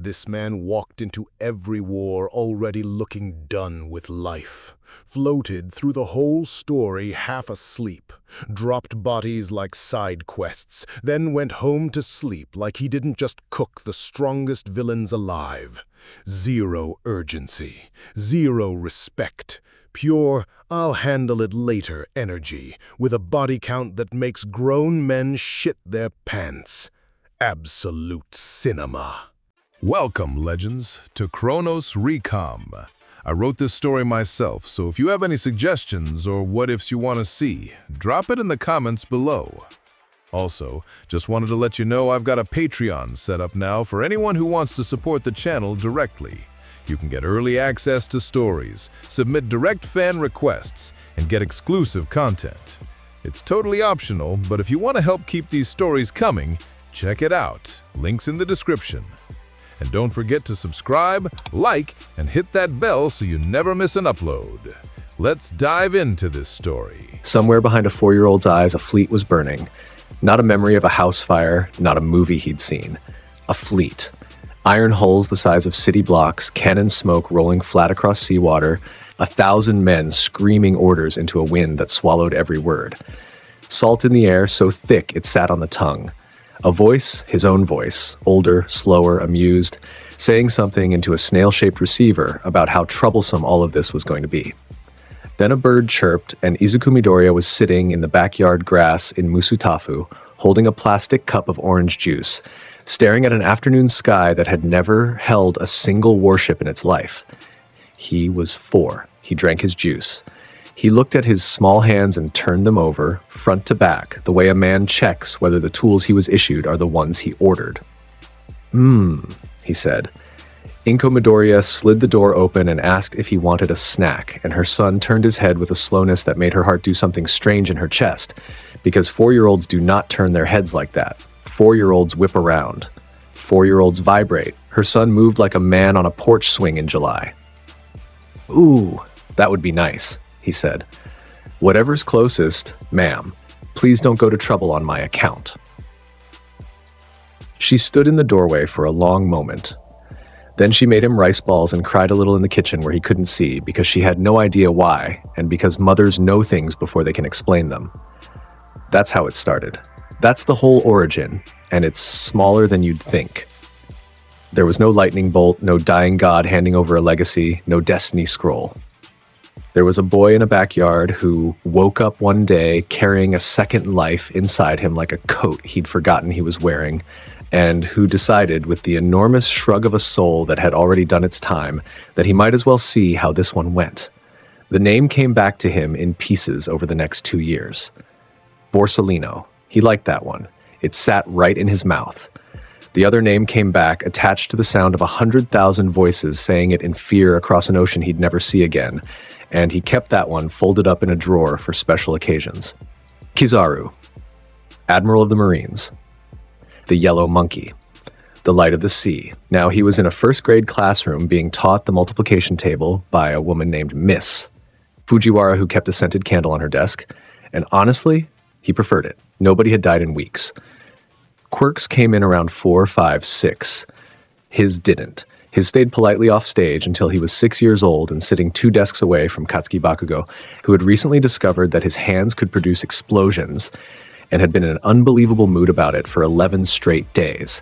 This man walked into every war already looking done with life, floated through the whole story half asleep, dropped bodies like side quests, then went home to sleep like he didn't just cook the strongest villains alive. Zero urgency, zero respect, pure "I'll handle it later" energy, with a body count that makes grown men shit their pants. Absolute cinema. Welcome, legends, to Chronos Recom. I wrote this story myself, so if you have any suggestions or what-ifs you want to see, drop it in the comments below. Also, just wanted to let you know I've got a Patreon set up now for anyone who wants to support the channel directly. You can get early access to stories, submit direct fan requests, and get exclusive content. It's totally optional, but if you want to help keep these stories coming, check it out. Links in the description. And don't forget to subscribe, like, and hit that bell so you never miss an upload. Let's dive into this story. Somewhere behind a 4-year-old's eyes, a fleet was burning. Not a memory of a house fire, not a movie he'd seen. A fleet. Iron hulls the size of city blocks, cannon smoke rolling flat across seawater, 1,000 men screaming orders into a wind that swallowed every word. Salt in the air so thick it sat on the tongue. A voice, his own voice, older, slower, amused, saying something into a snail-shaped receiver about how troublesome all of this was going to be. Then a bird chirped, and Izuku Midoriya was sitting in the backyard grass in Musutafu, holding a plastic cup of orange juice, staring at an afternoon sky that had never held a single warship in its life. He was 4. He drank his juice. He looked at his small hands and turned them over, front to back, the way a man checks whether the tools he was issued are the ones he ordered. He said. Izuku Midoriya slid the door open and asked if he wanted a snack, and her son turned his head with a slowness that made her heart do something strange in her chest, because 4-year-olds do not turn their heads like that. 4-year-olds whip around. 4-year-olds vibrate. Her son moved like a man on a porch swing in July. "Ooh, that would be nice," he said. "Whatever's closest, ma'am. Please don't go to trouble on my account." She stood in the doorway for a long moment. Then she made him rice balls and cried a little in the kitchen where he couldn't see, because she had no idea why, and because mothers know things before they can explain them. That's how it started. That's the whole origin, and it's smaller than you'd think. There was no lightning bolt, no dying god handing over a legacy, no destiny scroll. There was a boy in a backyard who woke up one day carrying a second life inside him like a coat he'd forgotten he was wearing, and who decided, with the enormous shrug of a soul that had already done its time, that he might as well see how this one went. The name came back to him in pieces over the next 2 years. Borsalino. He liked that one. It sat right in his mouth. The other name came back, attached to the sound of 100,000 voices saying it in fear across an ocean he'd never see again, and he kept that one folded up in a drawer for special occasions. Kizaru. Admiral of the Marines. The Yellow Monkey. The Light of the Sea. Now he was in a first-grade classroom being taught the multiplication table by a woman named Miss Fujiwara, who kept a scented candle on her desk, and honestly, he preferred it. Nobody had died in weeks. Quirks came in around 4, 5, 6. His didn't. His stayed politely off stage until he was 6 years old and sitting 2 desks away from Katsuki Bakugo, who had recently discovered that his hands could produce explosions and had been in an unbelievable mood about it for 11 straight days.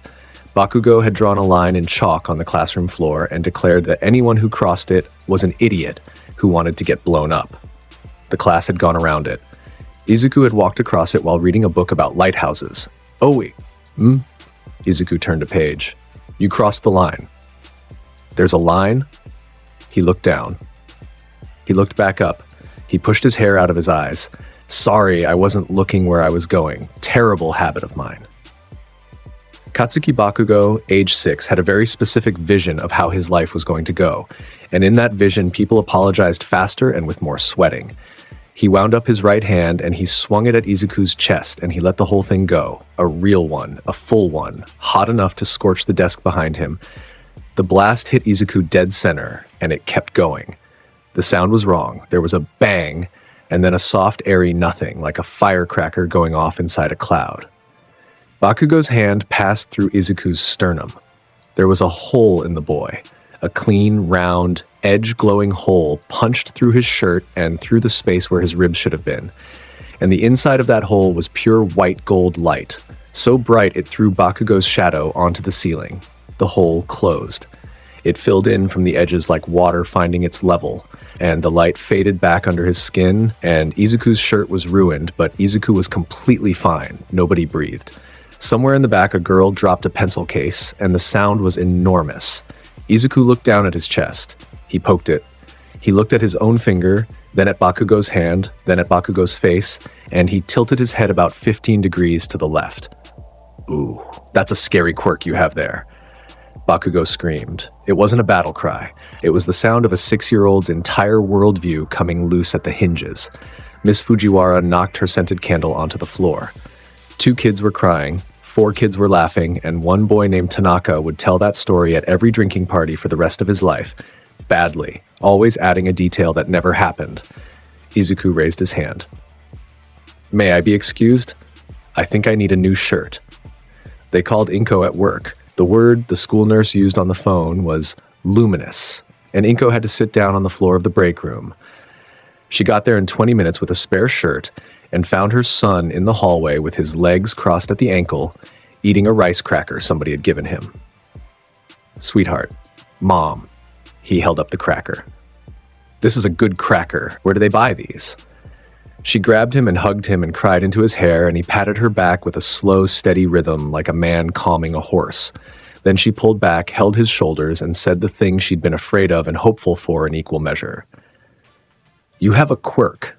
Bakugo had drawn a line in chalk on the classroom floor and declared that anyone who crossed it was an idiot who wanted to get blown up. The class had gone around it. Izuku had walked across it while reading a book about lighthouses. "Oh wait, Izuku turned a page. "You crossed the line." "There's a line?" He looked down. He looked back up. He pushed his hair out of his eyes. "Sorry, I wasn't looking where I was going. Terrible habit of mine." Katsuki Bakugo, age 6, had a very specific vision of how his life was going to go, and in that vision, people apologized faster and with more sweating. He wound up his right hand and he swung it at Izuku's chest, and he let the whole thing go. A real one, a full one, hot enough to scorch the desk behind him. The blast hit Izuku dead center, and it kept going. The sound was wrong. There was a bang, and then a soft, airy nothing, like a firecracker going off inside a cloud. Bakugo's hand passed through Izuku's sternum. There was a hole in the boy, a clean, round, edge-glowing hole punched through his shirt and through the space where his ribs should have been. And the inside of that hole was pure white gold light, so bright it threw Bakugo's shadow onto the ceiling. The hole closed. It filled in from the edges like water finding its level, and the light faded back under his skin, and Izuku's shirt was ruined, but Izuku was completely fine. Nobody breathed. Somewhere in the back, a girl dropped a pencil case, and the sound was enormous. Izuku looked down at his chest. He poked it. He looked at his own finger, then at Bakugo's hand, then at Bakugo's face, and he tilted his head about 15 degrees to the left. Ooh, that's a scary quirk you have there. Bakugo screamed. It wasn't a battle cry. It was the sound of a 6-year-old's entire worldview coming loose at the hinges. Miss Fujiwara knocked her scented candle onto the floor. 2 kids were crying, 4 kids were laughing, and 1 boy named Tanaka would tell that story at every drinking party for the rest of his life. Badly, always adding a detail that never happened. Izuku raised his hand. May I be excused? I think I need a new shirt. They called Inko at work. The word the school nurse used on the phone was luminous, and Inko had to sit down on the floor of the break room. She got there in 20 minutes with a spare shirt and found her son in the hallway with his legs crossed at the ankle, eating a rice cracker somebody had given him. Sweetheart, Mom. He held up the cracker. This is a good cracker. Where do they buy these? She grabbed him and hugged him and cried into his hair, and he patted her back with a slow, steady rhythm like a man calming a horse. Then she pulled back, held his shoulders, and said the thing she'd been afraid of and hopeful for in equal measure. You have a quirk.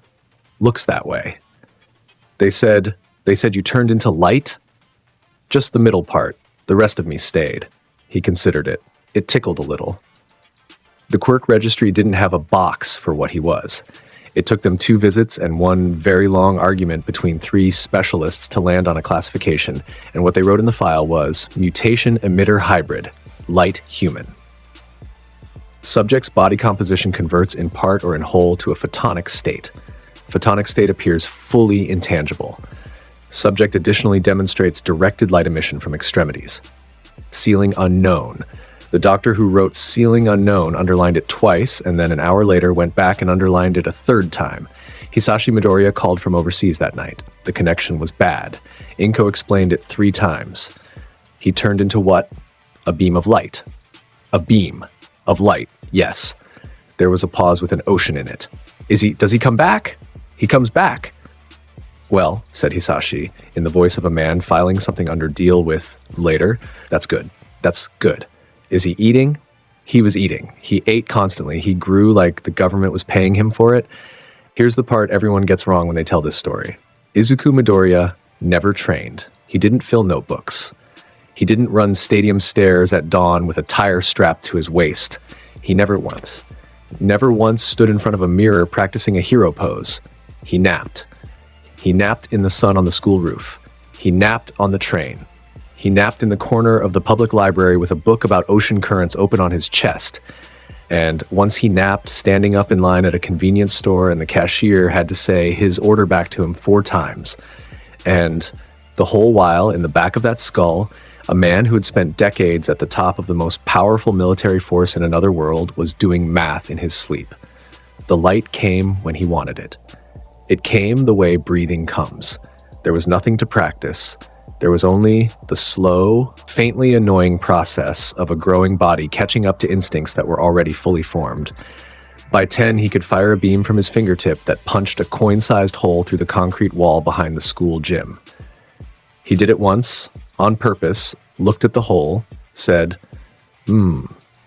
Looks that way. They said you turned into light? Just the middle part. The rest of me stayed. He considered it. It tickled a little. The quirk registry didn't have a box for what he was. It took them 2 visits and 1 very long argument between 3 specialists to land on a classification, and what they wrote in the file was mutation emitter hybrid, light human. Subject's body composition converts in part or in whole to a photonic state. Photonic state appears fully intangible. Subject additionally demonstrates directed light emission from extremities. Ceiling unknown. The doctor who wrote ceiling unknown underlined it twice, and then an hour later went back and underlined it a 3rd time. Hisashi Midoriya called from overseas that night. The connection was bad. Inko explained it 3 times. He turned into what? A beam of light. A beam of light, yes. There was a pause with an ocean in it. Does he come back? He comes back. Well, said Hisashi, in the voice of a man filing something under deal with later. That's good. That's good. Is he eating? He was eating. He ate constantly. He grew like the government was paying him for it. Here's the part everyone gets wrong when they tell this story. Izuku Midoriya never trained. He didn't fill notebooks. He didn't run stadium stairs at dawn with a tire strapped to his waist. He never once stood in front of a mirror practicing a hero pose. He napped. He napped in the sun on the school roof. He napped on the train. He napped in the corner of the public library with a book about ocean currents open on his chest. And once he napped standing up in line at a convenience store, and the cashier had to say his order back to him 4 times. And the whole while, in the back of that skull, a man who had spent decades at the top of the most powerful military force in another world was doing math in his sleep. The light came when he wanted it. It came the way breathing comes. There was nothing to practice. There was only the slow, faintly annoying process of a growing body catching up to instincts that were already fully formed. By 10, he could fire a beam from his fingertip that punched a coin-sized hole through the concrete wall behind the school gym. He did it once, on purpose, looked at the hole, said,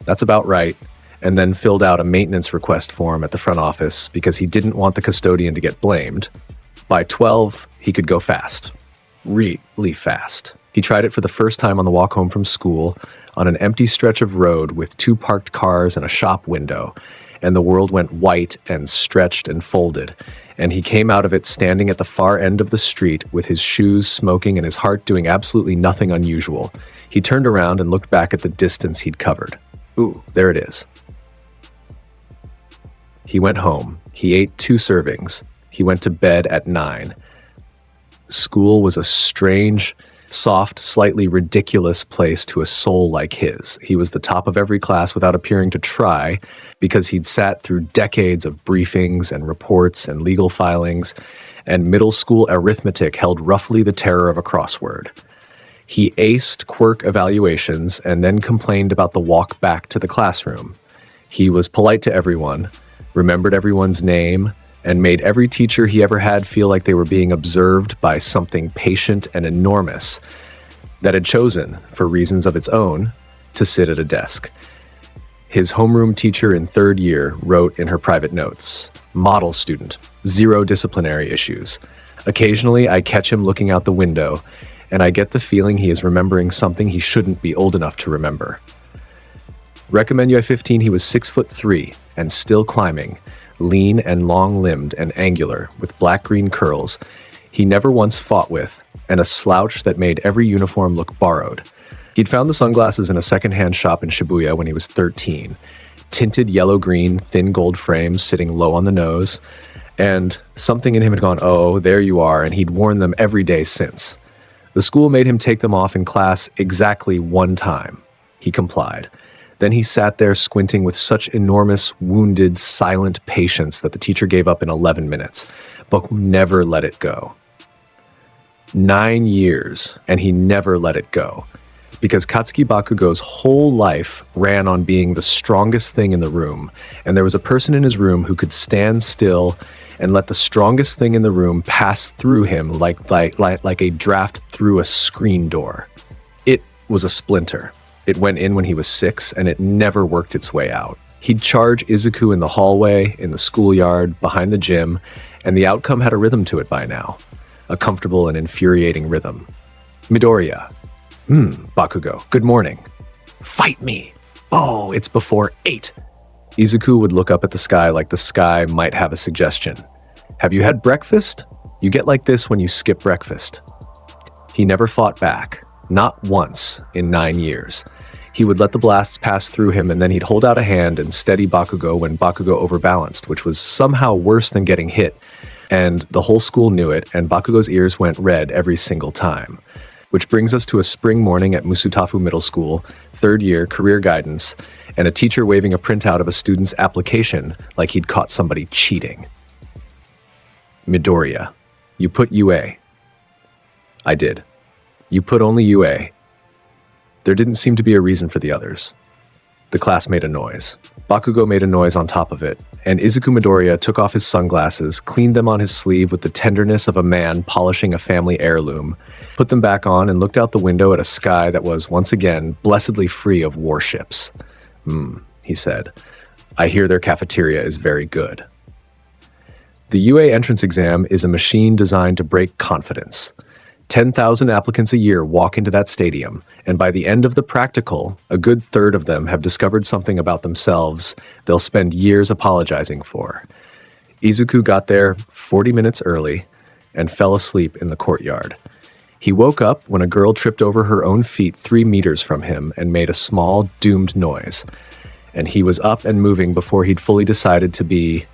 that's about right, and then filled out a maintenance request form at the front office because he didn't want the custodian to get blamed. By 12, he could go fast. Really fast. He tried it for the first time on the walk home from school, on an empty stretch of road with 2 parked cars and a shop window, and the world went white and stretched and folded, and he came out of it standing at the far end of the street with his shoes smoking and his heart doing absolutely nothing unusual. He turned around and looked back at the distance he'd covered. Ooh, there it is. He went home. He ate 2 servings. He went to bed at 9. School was a strange Soft, slightly ridiculous place to a soul like his. He was the top of every class without appearing to try, because he'd sat through decades of briefings and reports and legal filings, and middle school arithmetic held roughly the terror of a crossword. He aced quirk evaluations and then complained about the walk back to the classroom. He was polite to everyone, remembered everyone's name, and made every teacher he ever had feel like they were being observed by something patient and enormous that had chosen, for reasons of its own, to sit at a desk. His homeroom teacher in 3rd year wrote in her private notes, "Model student, 0 disciplinary issues. Occasionally, I catch him looking out the window, and I get the feeling he is remembering something he shouldn't be old enough to remember." Recommend UI 15, he was 6'3" and still climbing, lean and long-limbed and angular, with black-green curls he never once fought with, and a slouch that made every uniform look borrowed. He'd found the sunglasses in a second-hand shop in Shibuya when he was 13, tinted yellow-green, thin gold frames sitting low on the nose, and something in him had gone, "Oh, there you are," and he'd worn them every day since. The school made him take them off in class exactly 1 time. He complied. Then he sat there squinting with such enormous, wounded, silent patience that the teacher gave up in 11 minutes, but never let it go. 9 years, and he never let it go. Because Katsuki Bakugo's whole life ran on being the strongest thing in the room, and there was a person in his room who could stand still and let the strongest thing in the room pass through him like a draft through a screen door. It was a splinter. It went in when he was 6, and it never worked its way out. He'd charge Izuku in the hallway, in the schoolyard, behind the gym, and the outcome had a rhythm to it by now. A comfortable and infuriating rhythm. "Midoriya." Bakugo. "Good morning." "Fight me." "Oh, it's before 8. Izuku would look up at the sky like the sky might have a suggestion. "Have you had breakfast? You get like this when you skip breakfast." He never fought back. Not once in 9 years. He would let the blasts pass through him, and then he'd hold out a hand and steady Bakugo when Bakugo overbalanced, which was somehow worse than getting hit. And the whole school knew it, and Bakugo's ears went red every single time. Which brings us to a spring morning at Musutafu Middle School, 3rd year, career guidance, and a teacher waving a printout of a student's application like he'd caught somebody cheating. "Midoriya, you put UA." "I did." "You put only UA." There didn't seem to be a reason for the others. The class made a noise. Bakugo made a noise on top of it, and Izuku Midoriya took off his sunglasses, cleaned them on his sleeve with the tenderness of a man polishing a family heirloom, put them back on, and looked out the window at a sky that was, once again, blessedly free of warships. He said. "I hear their cafeteria is very good." The UA entrance exam is a machine designed to break confidence. 10,000 applicants a year walk into that stadium, and by the end of the practical, a good third of them have discovered something about themselves they'll spend years apologizing for. Izuku got there 40 minutes early and fell asleep in the courtyard. He woke up when a girl tripped over her own feet 3 meters from him and made a small, doomed noise. And he was up and moving before he'd fully decided to be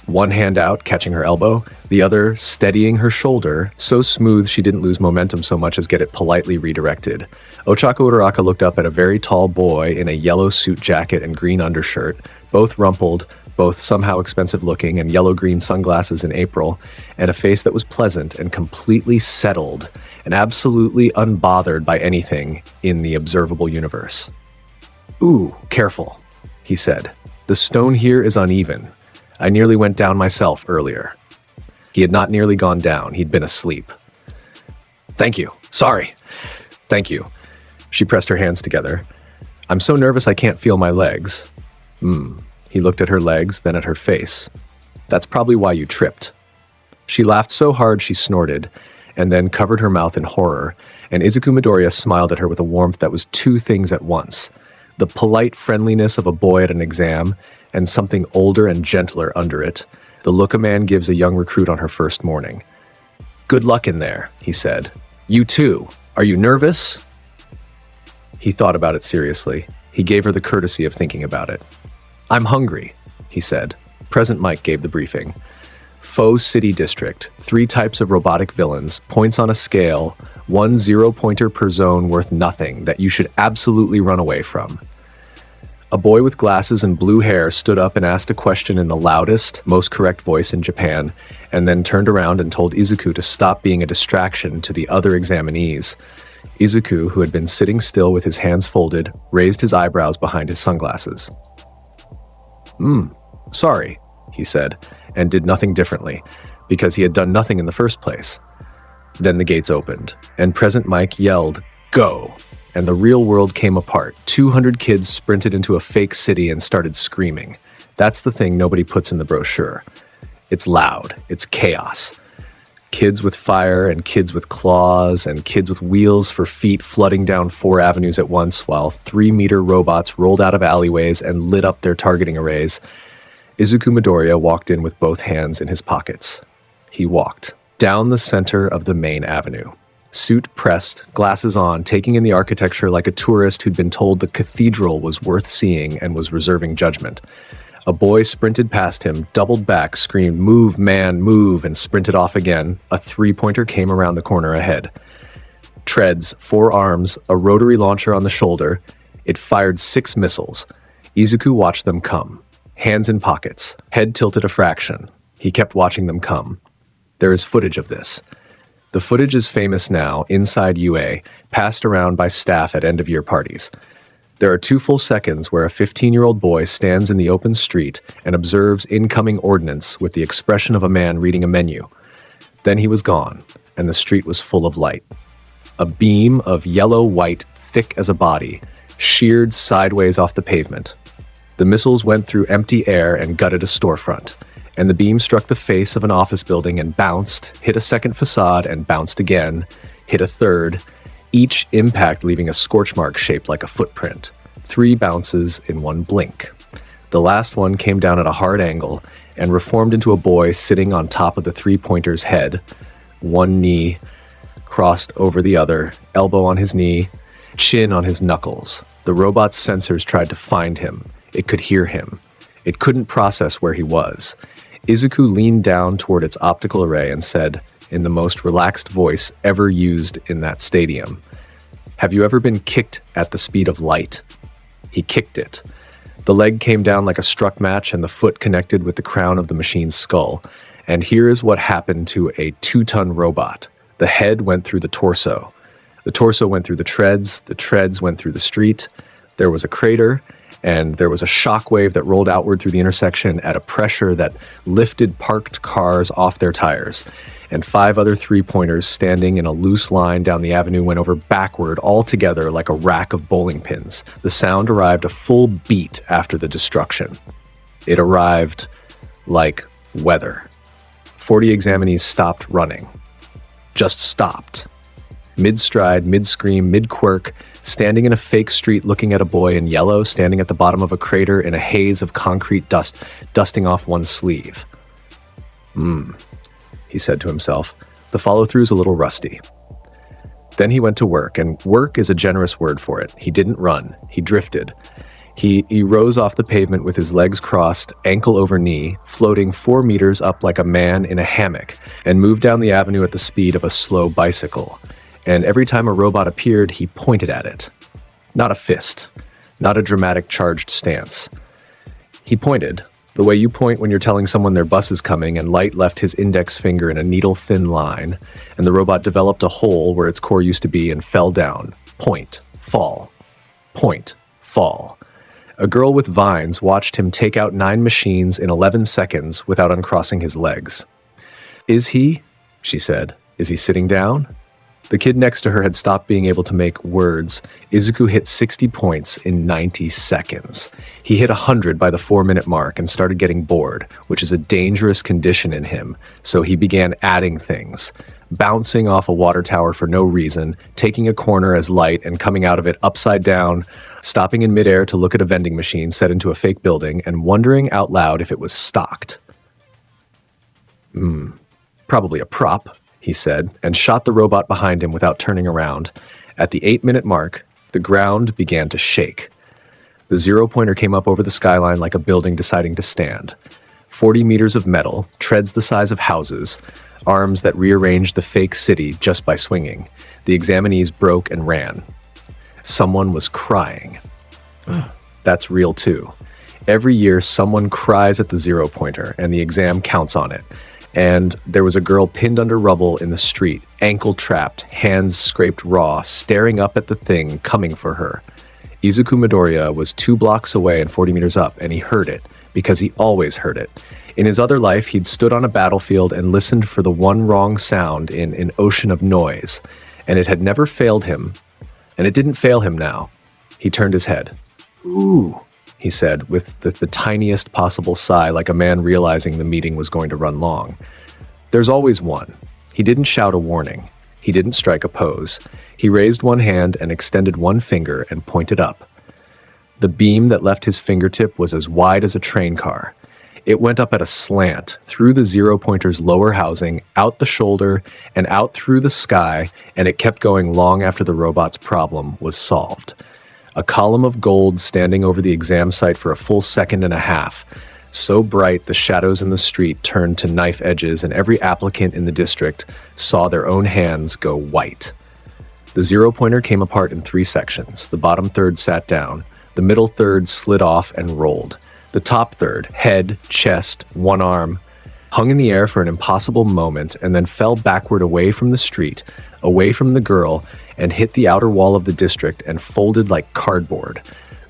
one hand out, catching her elbow, the other steadying her shoulder, so smooth she didn't lose momentum so much as get it politely redirected. Ochako Uraraka looked up at a very tall boy in a yellow suit jacket and green undershirt, both rumpled, both somehow expensive looking, and yellow-green sunglasses in April, and a face that was pleasant and completely settled and absolutely unbothered by anything in the observable universe. "Ooh, careful," he said. "The stone here is uneven. I nearly went down myself earlier." He had not nearly gone down. He'd been asleep. "Thank you. Sorry." "Thank you." She pressed her hands together. "I'm so nervous I can't feel my legs." He looked at her legs, then at her face. "That's probably why you tripped." She laughed so hard she snorted, and then covered her mouth in horror, and Izuku Midoriya smiled at her with a warmth that was 2 things at once. The polite friendliness of a boy at an exam, and something older and gentler under it, the look a man gives a young recruit on her first morning. "Good luck in there," he said. "You too. Are you nervous?" He thought about it seriously. He gave her the courtesy of thinking about it. "I'm hungry," he said. Present Mike gave the briefing. Faux City District, 3 types of robotic villains, points on a scale, 1 0-pointer per zone worth nothing that you should absolutely run away from. A boy with glasses and blue hair stood up and asked a question in the loudest, most correct voice in Japan, and then turned around and told Izuku to stop being a distraction to the other examinees. Izuku, who had been sitting still with his hands folded, raised his eyebrows behind his sunglasses. Sorry, he said, and did nothing differently, because he had done nothing in the first place. Then the gates opened, and Present Mike yelled, "Go!" And the real world came apart. 200 kids sprinted into a fake city and started screaming. That's the thing nobody puts in the brochure. It's loud. It's chaos. Kids with fire and kids with claws and kids with wheels for feet flooding down 4 avenues at once while 3-meter robots rolled out of alleyways and lit up their targeting arrays. Izuku Midoriya walked in with both hands in his pockets. He walked down the center of the main avenue. Suit pressed, glasses on, taking in the architecture like a tourist who'd been told the cathedral was worth seeing and was reserving judgment. A boy sprinted past him, doubled back, screamed, "Move, man, move," and sprinted off again. A 3-pointer came around the corner ahead. Treads, 4 arms, a rotary launcher on the shoulder. It fired 6 missiles. Izuku watched them come. Hands in pockets, head tilted a fraction. He kept watching them come. There is footage of this. The footage is famous now, inside UA, passed around by staff at end-of-year parties. There are 2 full seconds where a 15-year-old boy stands in the open street and observes incoming ordnance with the expression of a man reading a menu. Then he was gone, and the street was full of light. A beam of yellow-white, thick as a body, sheared sideways off the pavement. The missiles went through empty air and gutted a storefront, and the beam struck the face of an office building and bounced, hit a second facade and bounced again, hit a third, each impact leaving a scorch mark shaped like a footprint. 3 bounces in 1 blink. The last one came down at a hard angle and reformed into a boy sitting on top of the 3-pointer's head, 1 knee crossed over the other, elbow on his knee, chin on his knuckles. The robot's sensors tried to find him. It could hear him. It couldn't process where he was. Izuku leaned down toward its optical array and said, in the most relaxed voice ever used in that stadium, "Have you ever been kicked at the speed of light?" He kicked it. The leg came down like a struck match and the foot connected with the crown of the machine's skull. And here is what happened to a 2-ton robot. The head went through the torso. The torso went through the treads went through the street. There was a crater, and there was a shockwave that rolled outward through the intersection at a pressure that lifted parked cars off their tires. And 5 other 3-pointers standing in a loose line down the avenue went over backward all together like a rack of bowling pins. The sound arrived a full beat after the destruction. It arrived like weather. 40 examinees stopped running. Just stopped. Mid-stride, mid-scream, mid-quirk, standing in a fake street looking at a boy in yellow standing at the bottom of a crater in a haze of concrete dust, dusting off one sleeve. He said to himself. The follow-through's a little rusty. Then he went to work, and work is a generous word for it. He didn't run. He drifted. He rose off the pavement with his legs crossed, ankle over knee, floating 4 meters up like a man in a hammock, and moved down the avenue at the speed of a slow bicycle. And every time a robot appeared, he pointed at it. Not a fist. Not a dramatic charged stance. He pointed, the way you point when you're telling someone their bus is coming, and Light left his index finger in a needle-thin line, and the robot developed a hole where its core used to be and fell down. Point. Fall. Point. Fall. A girl with vines watched him take out 9 machines in 11 seconds without uncrossing his legs. Is he? She said. Is he sitting down? The kid next to her had stopped being able to make words. Izuku hit 60 points in 90 seconds. He hit 100 by the 4-minute mark and started getting bored, which is a dangerous condition in him, so he began adding things. Bouncing off a water tower for no reason, taking a corner as Light and coming out of it upside down, stopping in midair to look at a vending machine set into a fake building, and wondering out loud if it was stocked. Probably a prop, he said, and shot the robot behind him without turning around. At the 8-minute mark, the ground began to shake. The 0-pointer came up over the skyline like a building deciding to stand. 40 meters of metal, treads the size of houses, arms that rearranged the fake city just by swinging. The examinees broke and ran. Someone was crying. That's real too. Every year, someone cries at the zero-pointer, and the exam counts on it. And there was a girl pinned under rubble in the street, ankle-trapped, hands scraped raw, staring up at the thing coming for her. Izuku Midoriya was 2 blocks away and 40 meters up, and he heard it, because he always heard it. In his other life, he'd stood on a battlefield and listened for the one wrong sound in an ocean of noise, and it had never failed him, and it didn't fail him now. He turned his head. "Ooh," he said, with the tiniest possible sigh, like a man realizing the meeting was going to run long. There's always one. He didn't shout a warning. He didn't strike a pose. He raised one hand and extended one finger and pointed up. The beam that left his fingertip was as wide as a train car. It went up at a slant, through the zero-pointer's lower housing, out the shoulder, and out through the sky, and it kept going long after the robot's problem was solved. A column of gold standing over the exam site for a full 1.5 seconds, so bright the shadows in the street turned to knife edges and every applicant in the district saw their own hands go white. The zero-pointer came apart in 3 sections. The bottom third sat down, the middle third slid off and rolled. The top third, head, chest, one arm, hung in the air for an impossible moment and then fell backward away from the street, away from the girl, and hit the outer wall of the district and folded like cardboard.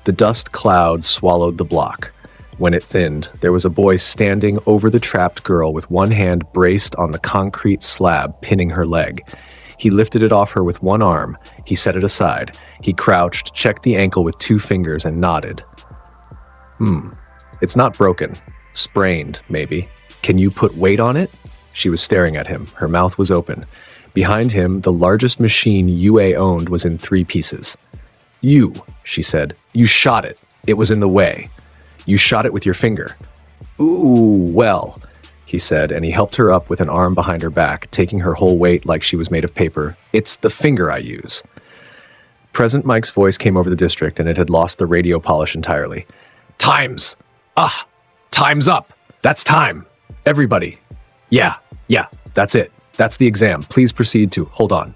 The dust cloud swallowed the block. When it thinned, there was a boy standing over the trapped girl with one hand braced on the concrete slab, pinning her leg. He lifted it off her with one arm. He set it aside. He crouched, checked the ankle with 2 fingers, and nodded. It's not broken. Sprained, maybe. Can you put weight on it? She was staring at him. Her mouth was open. Behind him, the largest machine UA owned was in 3 pieces. "You," she said. "You shot it. It was in the way. You shot it with your finger." "Ooh, well," he said, and he helped her up with an arm behind her back, taking her whole weight like she was made of paper. "It's the finger I use." Present Mike's voice came over the district, and it had lost the radio polish entirely. "Times! Time's up! That's time! Everybody! Yeah, that's it. That's the exam. Please proceed to..." "Hold on."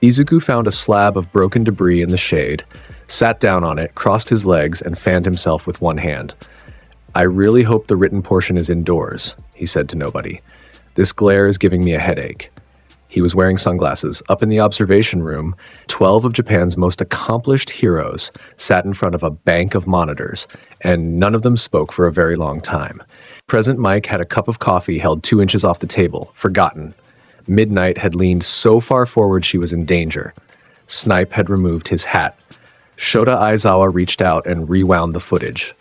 Izuku found a slab of broken debris in the shade, sat down on it, crossed his legs, and fanned himself with one hand. "I really hope the written portion is indoors," he said to nobody. "This glare is giving me a headache." He was wearing sunglasses. Up in the observation room, 12 of Japan's most accomplished heroes sat in front of a bank of monitors, and none of them spoke for a very long time. Present Mike had a cup of coffee held 2 inches off the table, forgotten. Midnight had leaned so far forward she was in danger. Snipe had removed his hat. Shota Aizawa reached out and rewound the footage.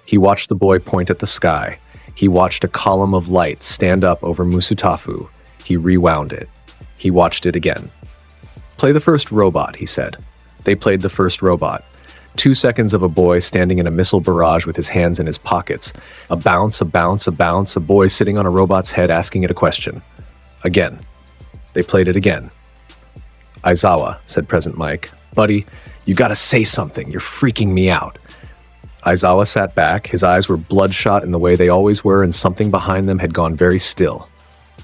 He watched the boy point at the sky. He watched a column of light stand up over Musutafu. He rewound it. He watched it again. "Play the first robot," he said. They played the first robot. 2 seconds of a boy standing in a missile barrage with his hands in his pockets. A bounce, a bounce, a bounce, a boy sitting on a robot's head asking it a question. Again. They played it again. "Aizawa," said Present Mike. "Buddy, you gotta say something. You're freaking me out." Aizawa sat back. His eyes were bloodshot in the way they always were, and something behind them had gone very still.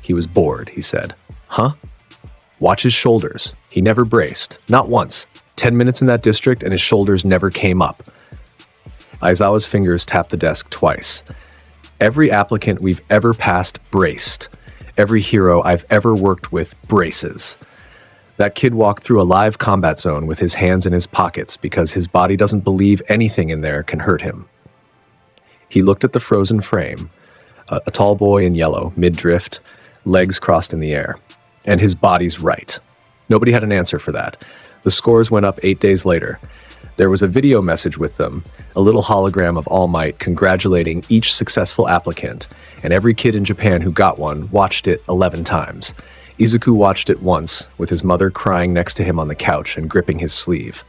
He was bored, he said. "Huh?" "Watch his shoulders. He never braced. Not once. 10 minutes in that district and his shoulders never came up." Aizawa's fingers tapped the desk twice. "Every applicant we've ever passed braced. Every hero I've ever worked with braces. That kid walked through a live combat zone with his hands in his pockets because his body doesn't believe anything in there can hurt him." He looked at the frozen frame, a tall boy in yellow, mid-drift, legs crossed in the air. And his body's right. Nobody had an answer for that. The scores went up 8 days later. There was a video message with them, a little hologram of All Might congratulating each successful applicant, and every kid in Japan who got one watched it 11 times. Izuku watched it once, with his mother crying next to him on the couch and gripping his sleeve.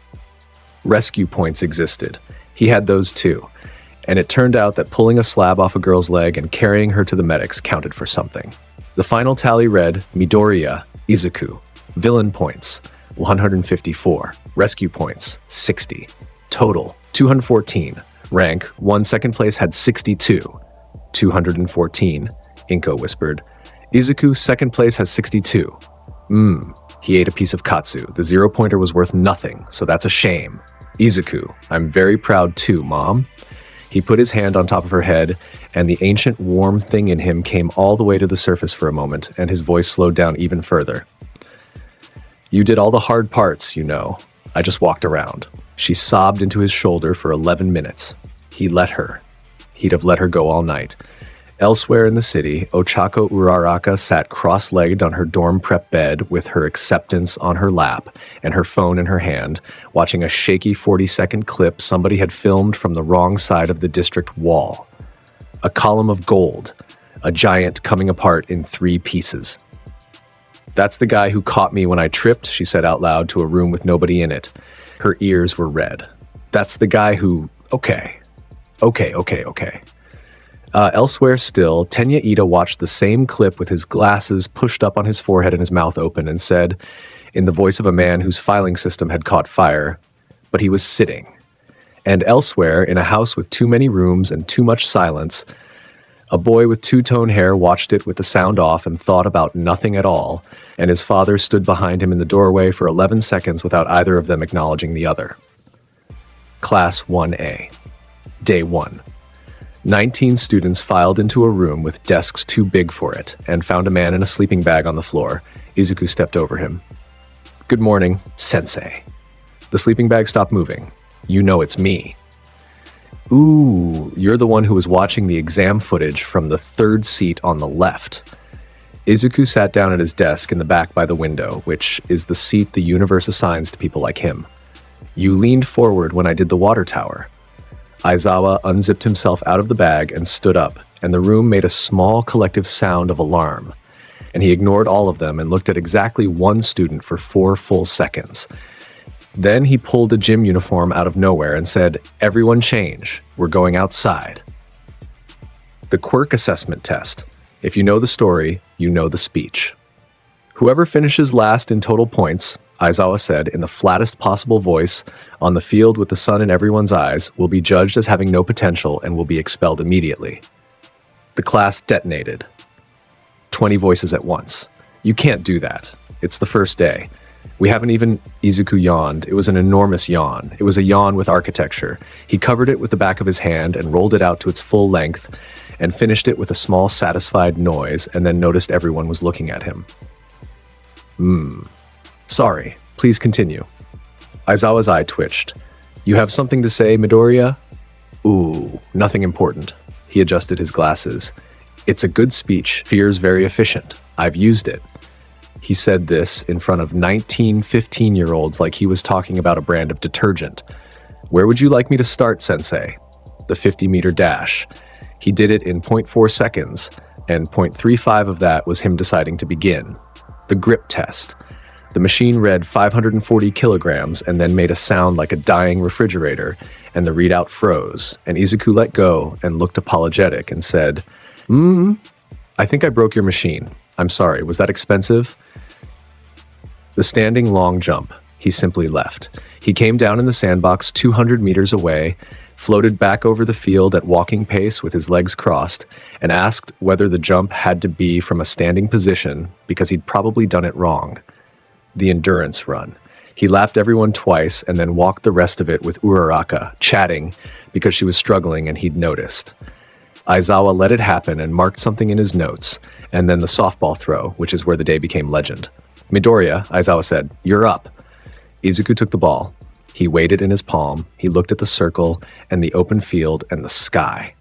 Rescue points existed. He had those too. And it turned out that pulling a slab off a girl's leg and carrying her to the medics counted for something. The final tally read, Midoriya, Izuku. Villain points, 154. Rescue points, 60. Total, 214. Rank, 1 second place had 62. 214, Inko whispered. Izuku, second place, has 62. He ate a piece of katsu. The 0-pointer was worth nothing, so that's a shame. Izuku, I'm very proud too, Mom. He put his hand on top of her head, and the ancient warm thing in him came all the way to the surface for a moment, and his voice slowed down even further. You did all the hard parts, you know. I just walked around. She sobbed into his shoulder for 11 minutes. He let her. He'd have let her go all night. Elsewhere in the city, Ochako Uraraka sat cross-legged on her dorm prep bed with her acceptance on her lap and her phone in her hand, watching a shaky 40-second clip somebody had filmed from the wrong side of the district wall. A column of gold, a giant coming apart in 3 pieces. That's the guy who caught me when I tripped, she said out loud to a room with nobody in it. Her ears were red. That's the guy who... Okay. Elsewhere still, Tenya Ida watched the same clip with his glasses pushed up on his forehead and his mouth open and said, in the voice of a man whose filing system had caught fire, but he was sitting. And elsewhere, in a house with too many rooms and too much silence, a boy with two-tone hair watched it with the sound off and thought about nothing at all, and his father stood behind him in the doorway for 11 seconds without either of them acknowledging the other. Class 1A. Day 1. 19 students filed into a room with desks too big for it and found a man in a sleeping bag on the floor. Izuku stepped over him. Good morning, Sensei. The sleeping bag stopped moving. You know it's me. Ooh, you're the one who was watching the exam footage from the 3rd seat on the left. Izuku sat down at his desk in the back by the window, which is the seat the universe assigns to people like him. You leaned forward when I did the water tower. Aizawa unzipped himself out of the bag and stood up, and the room made a small collective sound of alarm. And he ignored all of them and looked at exactly one student for 4 full seconds. Then he pulled a gym uniform out of nowhere and said, "Everyone change. We're going outside." The quirk assessment test. If you know the story, you know the speech. Whoever finishes last in total points, Aizawa said in the flattest possible voice, on the field with the sun in everyone's eyes, will be judged as having no potential and will be expelled immediately. The class detonated. 20 voices at once. You can't do that. It's the first day. We haven't even... Izuku yawned. It was an enormous yawn. It was a yawn with architecture. He covered it with the back of his hand and rolled it out to its full length and finished it with a small satisfied noise and then noticed everyone was looking at him. Sorry, please continue. Aizawa's eye twitched. You have something to say, Midoriya? Ooh, nothing important. He adjusted his glasses. It's a good speech. Fear's very efficient. I've used it. He said this in front of 19 15-year-olds like he was talking about a brand of detergent. Where would you like me to start, Sensei? The 50-meter dash. He did it in 0.4 seconds, and 0.35 of that was him deciding to begin. The grip test. The machine read 540 kilograms and then made a sound like a dying refrigerator, and the readout froze, and Izuku let go and looked apologetic and said, I think I broke your machine. I'm sorry, was that expensive? The standing long jump. He simply left. He came down in the sandbox 200 meters away, floated back over the field at walking pace with his legs crossed, and asked whether the jump had to be from a standing position because he'd probably done it wrong. The endurance run. He lapped everyone twice and then walked the rest of it with Uraraka, chatting because she was struggling and he'd noticed. Aizawa let it happen and marked something in his notes, and then the softball throw, which is where the day became legend. Midoriya, Aizawa said, you're up. Izuku took the ball. He weighed it in his palm, he looked at the circle and the open field and the sky.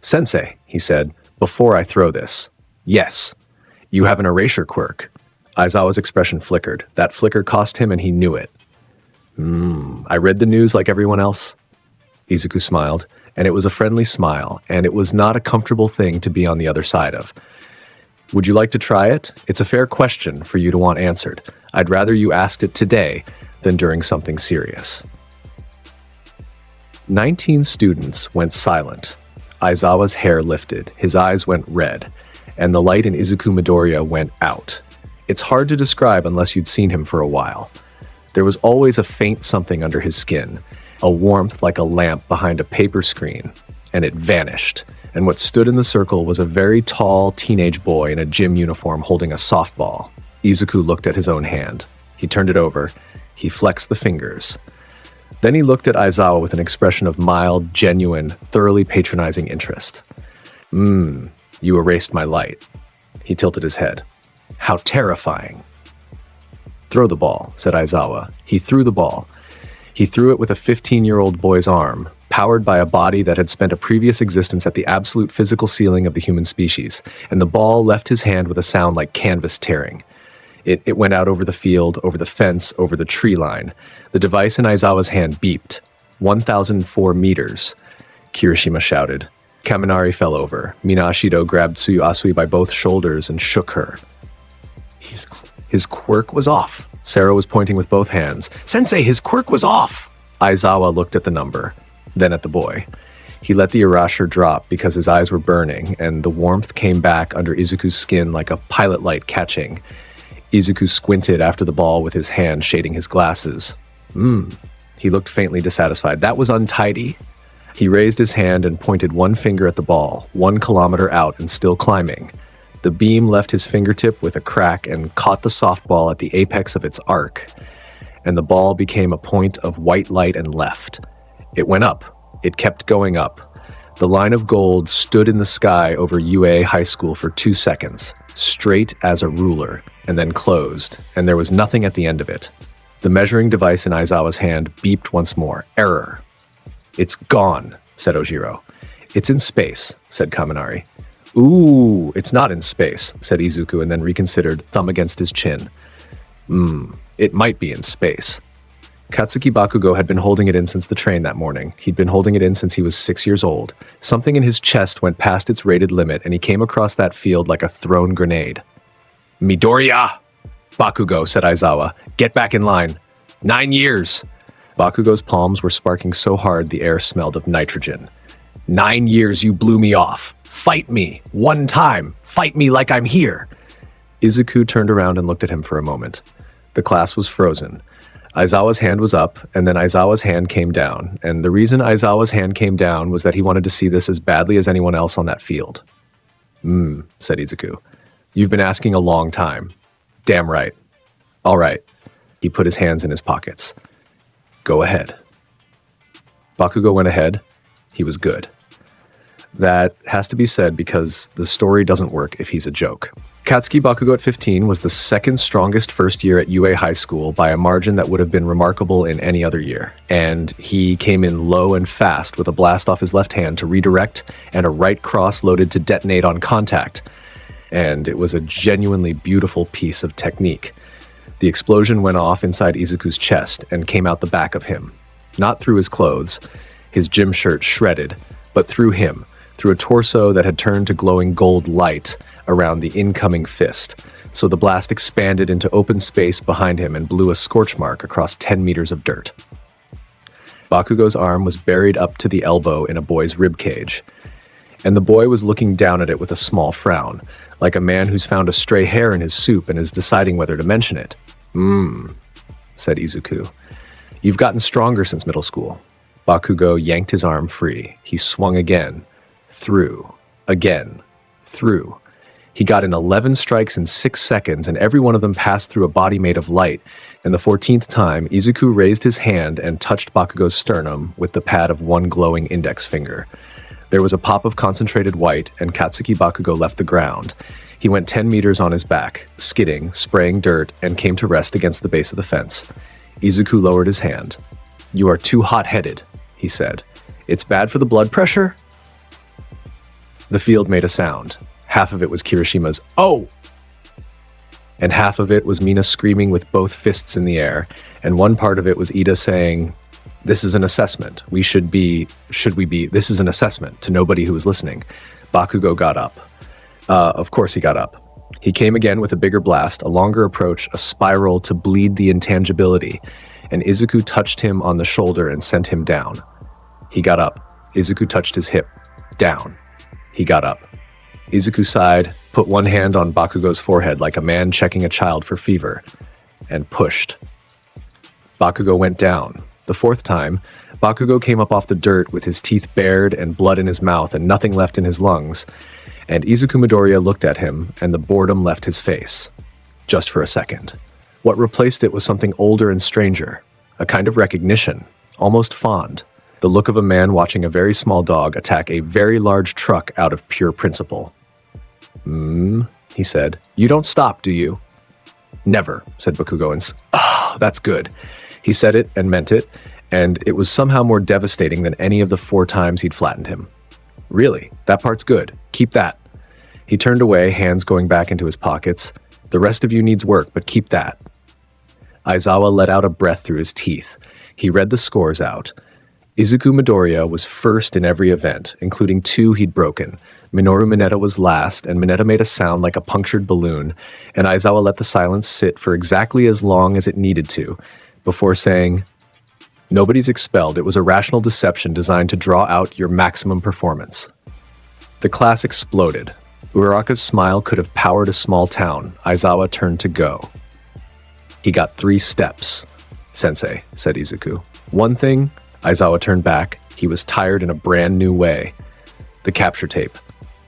Sensei, he said, before I throw this. Yes, you have an erasure quirk. Aizawa's expression flickered. That flicker cost him and he knew it. I read the news like everyone else. Izuku smiled, and it was a friendly smile, and it was not a comfortable thing to be on the other side of. Would you like to try it? It's a fair question for you to want answered. I'd rather you asked it today than during something serious. 19 students went silent. Aizawa's hair lifted, his eyes went red, and the light in Izuku Midoriya went out. It's hard to describe unless you'd seen him for a while. There was always a faint something under his skin, a warmth like a lamp behind a paper screen, and it vanished. And what stood in the circle was a very tall teenage boy in a gym uniform holding a softball. Izuku looked at his own hand. He turned it over. He flexed the fingers. Then he looked at Aizawa with an expression of mild, genuine, thoroughly patronizing interest. You erased my light. He tilted his head. How terrifying. Throw the ball, said Aizawa. He threw the ball. He threw it with a 15-year-old boy's arm, powered by a body that had spent a previous existence at the absolute physical ceiling of the human species, and the ball left his hand with a sound like canvas tearing. It went out over the field, over the fence, over the tree line. The device in Aizawa's hand beeped. 1,004 meters, Kirishima shouted. Kaminari fell over. Mina Ashido grabbed Tsuyu Asui by both shoulders and shook her. His quirk was off. Sarah was pointing with both hands. Sensei, his quirk was off! Aizawa looked at the number, then at the boy. He let the erasure drop because his eyes were burning, and the warmth came back under Izuku's skin like a pilot light catching. Izuku squinted after the ball with his hand shading his glasses. He looked faintly dissatisfied. That was untidy. He raised his hand and pointed one finger at the ball, 1 kilometer out and still climbing. The beam left his fingertip with a crack and caught the softball at the apex of its arc, and the ball became a point of white light and left. It went up. It kept going up. The line of gold stood in the sky over UA High School for 2 seconds, straight as a ruler, and then closed, and there was nothing at the end of it. The measuring device in Aizawa's hand beeped once more. Error. It's gone, said Ojiro. It's in space, said Kaminari. Ooh, it's not in space, said Izuku, and then reconsidered, thumb against his chin. It might be in space. Katsuki Bakugo had been holding it in since the train that morning. He'd been holding it in since he was 6 years old. Something in his chest went past its rated limit, and he came across that field like a thrown grenade. Midoriya! Bakugo, said Aizawa. Get back in line. 9 years! Bakugo's palms were sparking so hard the air smelled of nitrogen. 9 years you blew me off. Fight me. 1 time. Fight me like I'm here. Izuku turned around and looked at him for a moment. The class was frozen. Aizawa's hand was up, and then Aizawa's hand came down, and the reason Aizawa's hand came down was that he wanted to see this as badly as anyone else on that field. Said Izuku. You've been asking a long time. Damn right. All right. He put his hands in his pockets. Go ahead. Bakugo went ahead. He was good. That has to be said because the story doesn't work if he's a joke. Katsuki Bakugo at 15 was the second strongest first year at UA High School by a margin that would have been remarkable in any other year. And he came in low and fast with a blast off his left hand to redirect and a right cross loaded to detonate on contact. And it was a genuinely beautiful piece of technique. The explosion went off inside Izuku's chest and came out the back of him. Not through his clothes, his gym shirt shredded, but through him, through a torso that had turned to glowing gold light around the incoming fist, so the blast expanded into open space behind him and blew a scorch mark across 10 meters of dirt. Bakugo's arm was buried up to the elbow in a boy's ribcage, and the boy was looking down at it with a small frown, like a man who's found a stray hair in his soup and is deciding whether to mention it. Said Izuku. You've gotten stronger since middle school. Bakugo yanked his arm free. He swung again. Through. Again. Through. He got in 11 strikes in 6 seconds, and every one of them passed through a body made of light. And the 14th time, Izuku raised his hand and touched Bakugo's sternum with the pad of one glowing index finger. There was a pop of concentrated white, and Katsuki Bakugo left the ground. He went 10 meters on his back, skidding, spraying dirt, and came to rest against the base of the fence. Izuku lowered his hand. You are too hot-headed, he said. It's bad for the blood pressure? The field made a sound. Half of it was Kirishima's, "Oh!" And half of it was Mina screaming with both fists in the air, and one part of it was Ida saying, "This is an assessment. Should we be, this is an assessment," to nobody who was listening. Bakugo got up. Of course he got up. He came again with a bigger blast, a longer approach, a spiral to bleed the intangibility, and Izuku touched him on the shoulder and sent him down. He got up. Izuku touched his hip. Down. He got up. Izuku sighed, put one hand on Bakugo's forehead like a man checking a child for fever, and pushed. Bakugo went down. The 4th time, Bakugo came up off the dirt with his teeth bared and blood in his mouth and nothing left in his lungs, and Izuku Midoriya looked at him, and the boredom left his face. Just for a second. What replaced it was something older and stranger, a kind of recognition, almost fond, the look of a man watching a very small dog attack a very large truck out of pure principle. He said. You don't stop, do you? Never, said Bakugo, and that's good. He said it and meant it, and it was somehow more devastating than any of the 4 times he'd flattened him. Really, that part's good. Keep that. He turned away, hands going back into his pockets. The rest of you needs work, but keep that. Aizawa let out a breath through his teeth. He read the scores out. Izuku Midoriya was first in every event, including 2 he'd broken. Minoru Mineta was last, and Mineta made a sound like a punctured balloon, and Aizawa let the silence sit for exactly as long as it needed to, before saying, Nobody's expelled. It was a rational deception designed to draw out your maximum performance. The class exploded. Uraraka's smile could have powered a small town. Aizawa turned to go. He got 3 steps. Sensei, said Izuku. One thing, Aizawa turned back. He was tired in a brand new way. The capture tape.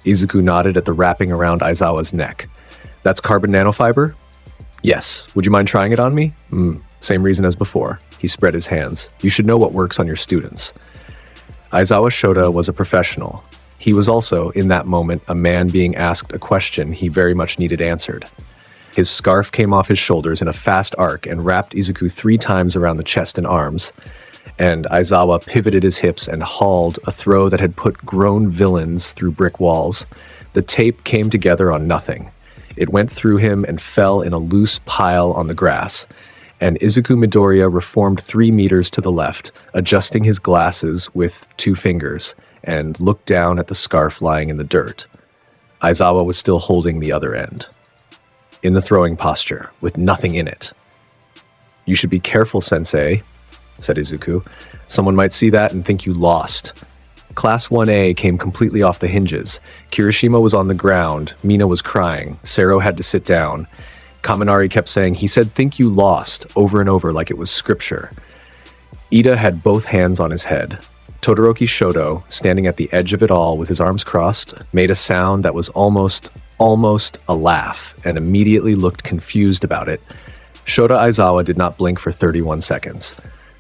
Izuku nodded at the wrapping around Aizawa's neck. That's carbon nanofiber? Yes. Would you mind trying it on me? Same reason as before. He spread his hands. You should know what works on your students. Aizawa Shota was a professional. He was also, in that moment, a man being asked a question he very much needed answered. His scarf came off his shoulders in a fast arc and wrapped Izuku 3 times around the chest and arms, and Aizawa pivoted his hips and hauled a throw that had put grown villains through brick walls. The tape came together on nothing. It went through him and fell in a loose pile on the grass, and Izuku Midoriya reformed 3 meters to the left, adjusting his glasses with 2 fingers, and looked down at the scarf lying in the dirt. Aizawa was still holding the other end. In the throwing posture, with nothing in it. You should be careful, Sensei, said Izuku. Someone might see that and think you lost. Class 1A came completely off the hinges. Kirishima was on the ground, Mina was crying, Sero had to sit down. Kaminari kept saying, he said, think you lost, over and over like it was scripture. Ida had both hands on his head. Todoroki Shoto, standing at the edge of it all with his arms crossed, made a sound that was almost a laugh, and immediately looked confused about it. Shota Aizawa did not blink for 31 seconds.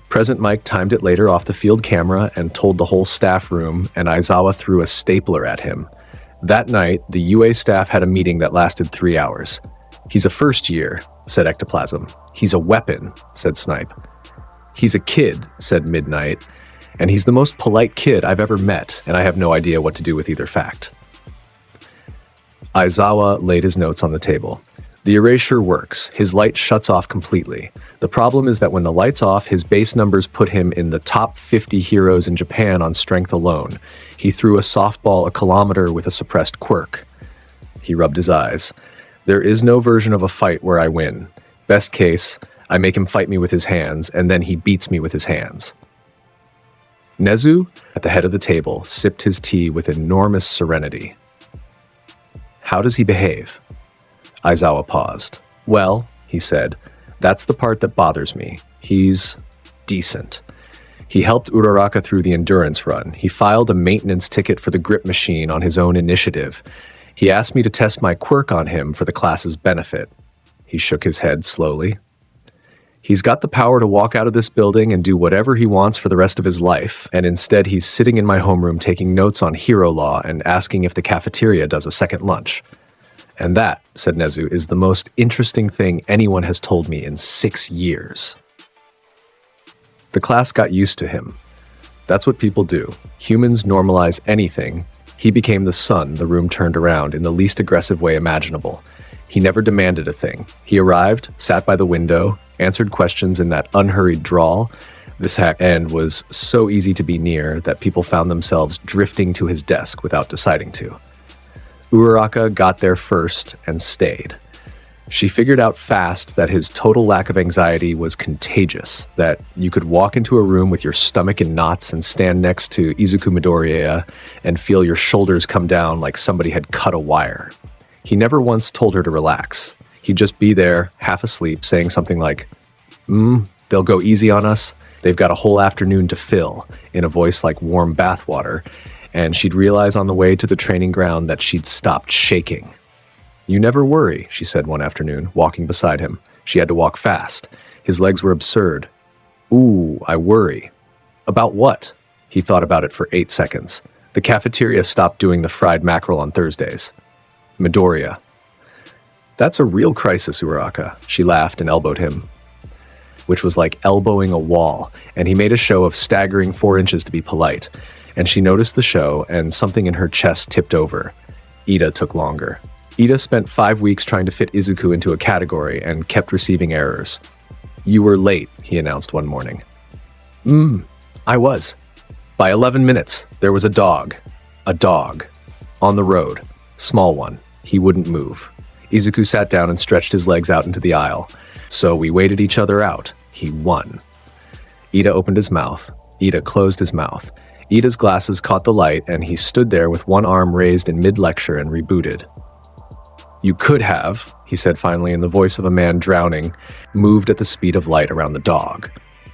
Present Mike timed it later off the field camera and told the whole staff room, and Aizawa threw a stapler at him. That night, the UA staff had a meeting that lasted 3 hours. He's a first year, said Ectoplasm. He's a weapon, said Snipe. He's a kid, said Midnight. And he's the most polite kid I've ever met, and I have no idea what to do with either fact. Aizawa laid his notes on the table. The erasure works. His light shuts off completely. The problem is that when the light's off, his base numbers put him in the top 50 heroes in Japan on strength alone. He threw a softball a kilometer with a suppressed quirk. He rubbed his eyes. There is no version of a fight where I win. Best case, I make him fight me with his hands, and then he beats me with his hands. Nezu, at the head of the table, sipped his tea with enormous serenity. How does he behave? Aizawa paused. Well, he said, that's the part that bothers me. He's decent. He helped Uraraka through the endurance run. He filed a maintenance ticket for the grip machine on his own initiative. He asked me to test my quirk on him for the class's benefit. He shook his head slowly. He's got the power to walk out of this building and do whatever he wants for the rest of his life, and instead he's sitting in my homeroom taking notes on hero law and asking if the cafeteria does a second lunch. And that, said Nezu, is the most interesting thing anyone has told me in 6 years. The class got used to him. That's what people do. Humans normalize anything. He became the sun the room turned around in the least aggressive way imaginable. He never demanded a thing. He arrived, sat by the window, answered questions in that unhurried drawl. This end was so easy to be near that people found themselves drifting to his desk without deciding to. Uraraka got there first and stayed. She figured out fast that his total lack of anxiety was contagious, that you could walk into a room with your stomach in knots and stand next to Izuku Midoriya and feel your shoulders come down like somebody had cut a wire. He never once told her to relax. He'd just be there, half asleep, saying something like, they'll go easy on us. They've got a whole afternoon to fill, in a voice like warm bathwater, and she'd realize on the way to the training ground that she'd stopped shaking. "You never worry," she said one afternoon, walking beside him. She had to walk fast. His legs were absurd. "Ooh, I worry." "About what?" He thought about it for 8 seconds. The cafeteria stopped doing the fried mackerel on Thursdays. Midoriya. "That's a real crisis, Uraraka." She laughed and elbowed him, which was like elbowing a wall, and he made a show of staggering 4 inches to be polite. And she noticed the show, and something in her chest tipped over. Ida took longer. Ida spent 5 weeks trying to fit Izuku into a category and kept receiving errors. "You were late," he announced one morning. I was. By 11 minutes, there was a dog. A dog. On the road. Small one. He wouldn't move. Izuku sat down and stretched his legs out into the aisle. So we waited each other out. He won. Ida opened his mouth. Ida closed his mouth. Ida's glasses caught the light, and he stood there with one arm raised in mid-lecture and rebooted. "You could have," he said finally in the voice of a man drowning, moved at the speed of light around the dog.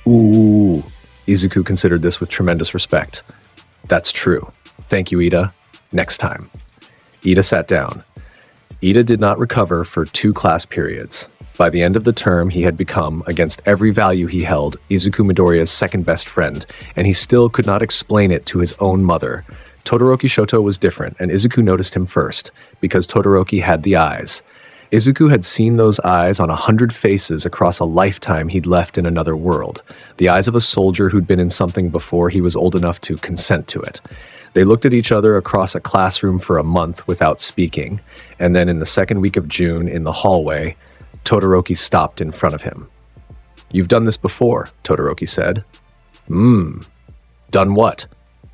"Ooh." Izuku considered this with tremendous respect. "That's true. Thank you, Ida. Next time." Ida sat down. Ida did not recover for 2 class periods. By the end of the term, he had become, against every value he held, Izuku Midoriya's second best friend, and he still could not explain it to his own mother. Todoroki Shoto was different, and Izuku noticed him first, because Todoroki had the eyes. Izuku had seen those eyes on 100 faces across a lifetime he'd left in another world, the eyes of a soldier who'd been in something before he was old enough to consent to it. They looked at each other across a classroom for a month without speaking, and then in the second week of June, in the hallway, Todoroki stopped in front of him. "You've done this before," Todoroki said. Done what?"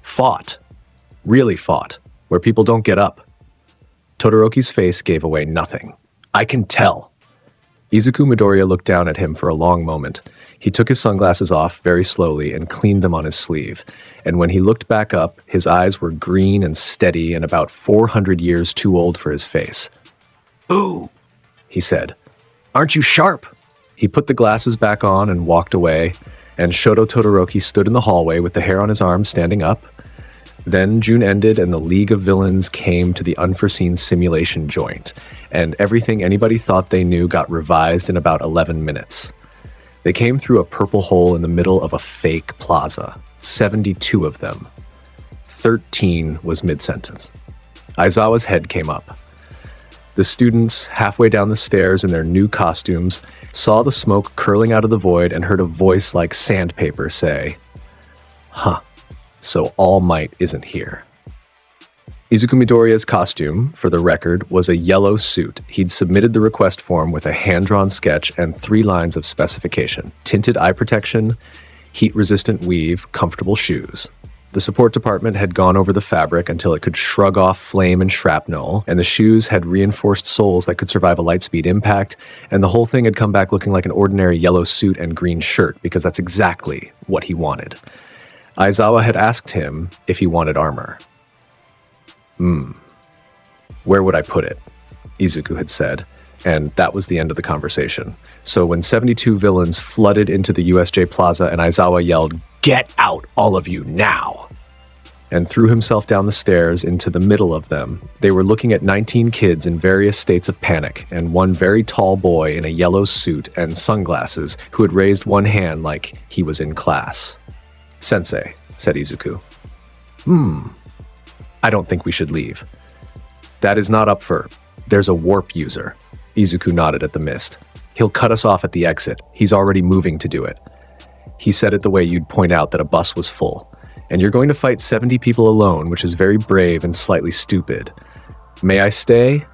"Fought. Really fought. Where people don't get up." Todoroki's face gave away nothing. "I can tell." Izuku Midoriya looked down at him for a long moment. He took his sunglasses off very slowly and cleaned them on his sleeve. And when he looked back up, his eyes were green and steady and about 400 years too old for his face. "Ooh," he said. "Aren't you sharp?" He put the glasses back on and walked away, and Shoto Todoroki stood in the hallway with the hair on his arms standing up. Then June ended and the League of Villains came to the unforeseen simulation joint, and everything anybody thought they knew got revised in about 11 minutes. They came through a purple hole in the middle of a fake plaza, 72 of them. 13 was mid-sentence. Aizawa's head came up. The students, halfway down the stairs in their new costumes, saw the smoke curling out of the void and heard a voice like sandpaper say, "Huh, so All Might isn't here." Izuku Midoriya's costume, for the record, was a yellow suit. He'd submitted the request form with a hand-drawn sketch and 3 lines of specification: tinted eye protection, heat-resistant weave, comfortable shoes. The support department had gone over the fabric until it could shrug off flame and shrapnel, and the shoes had reinforced soles that could survive a lightspeed impact, and the whole thing had come back looking like an ordinary yellow suit and green shirt, because that's exactly what he wanted. Aizawa had asked him if he wanted armor. Where would I put it?" Izuku had said, and that was the end of the conversation. So when 72 villains flooded into the USJ Plaza and Aizawa yelled, "Get out, all of you, now!" and threw himself down the stairs into the middle of them, they were looking at 19 kids in various states of panic, and one very tall boy in a yellow suit and sunglasses who had raised one hand like he was in class. "Sensei," said Izuku. "I don't think we should leave." "That is not up for... There's a warp user." Izuku nodded at the mist. "He'll cut us off at the exit. He's already moving to do it." He said it the way you'd point out that a bus was full. "And you're going to fight 70 people alone, which is very brave and slightly stupid. May I stay?"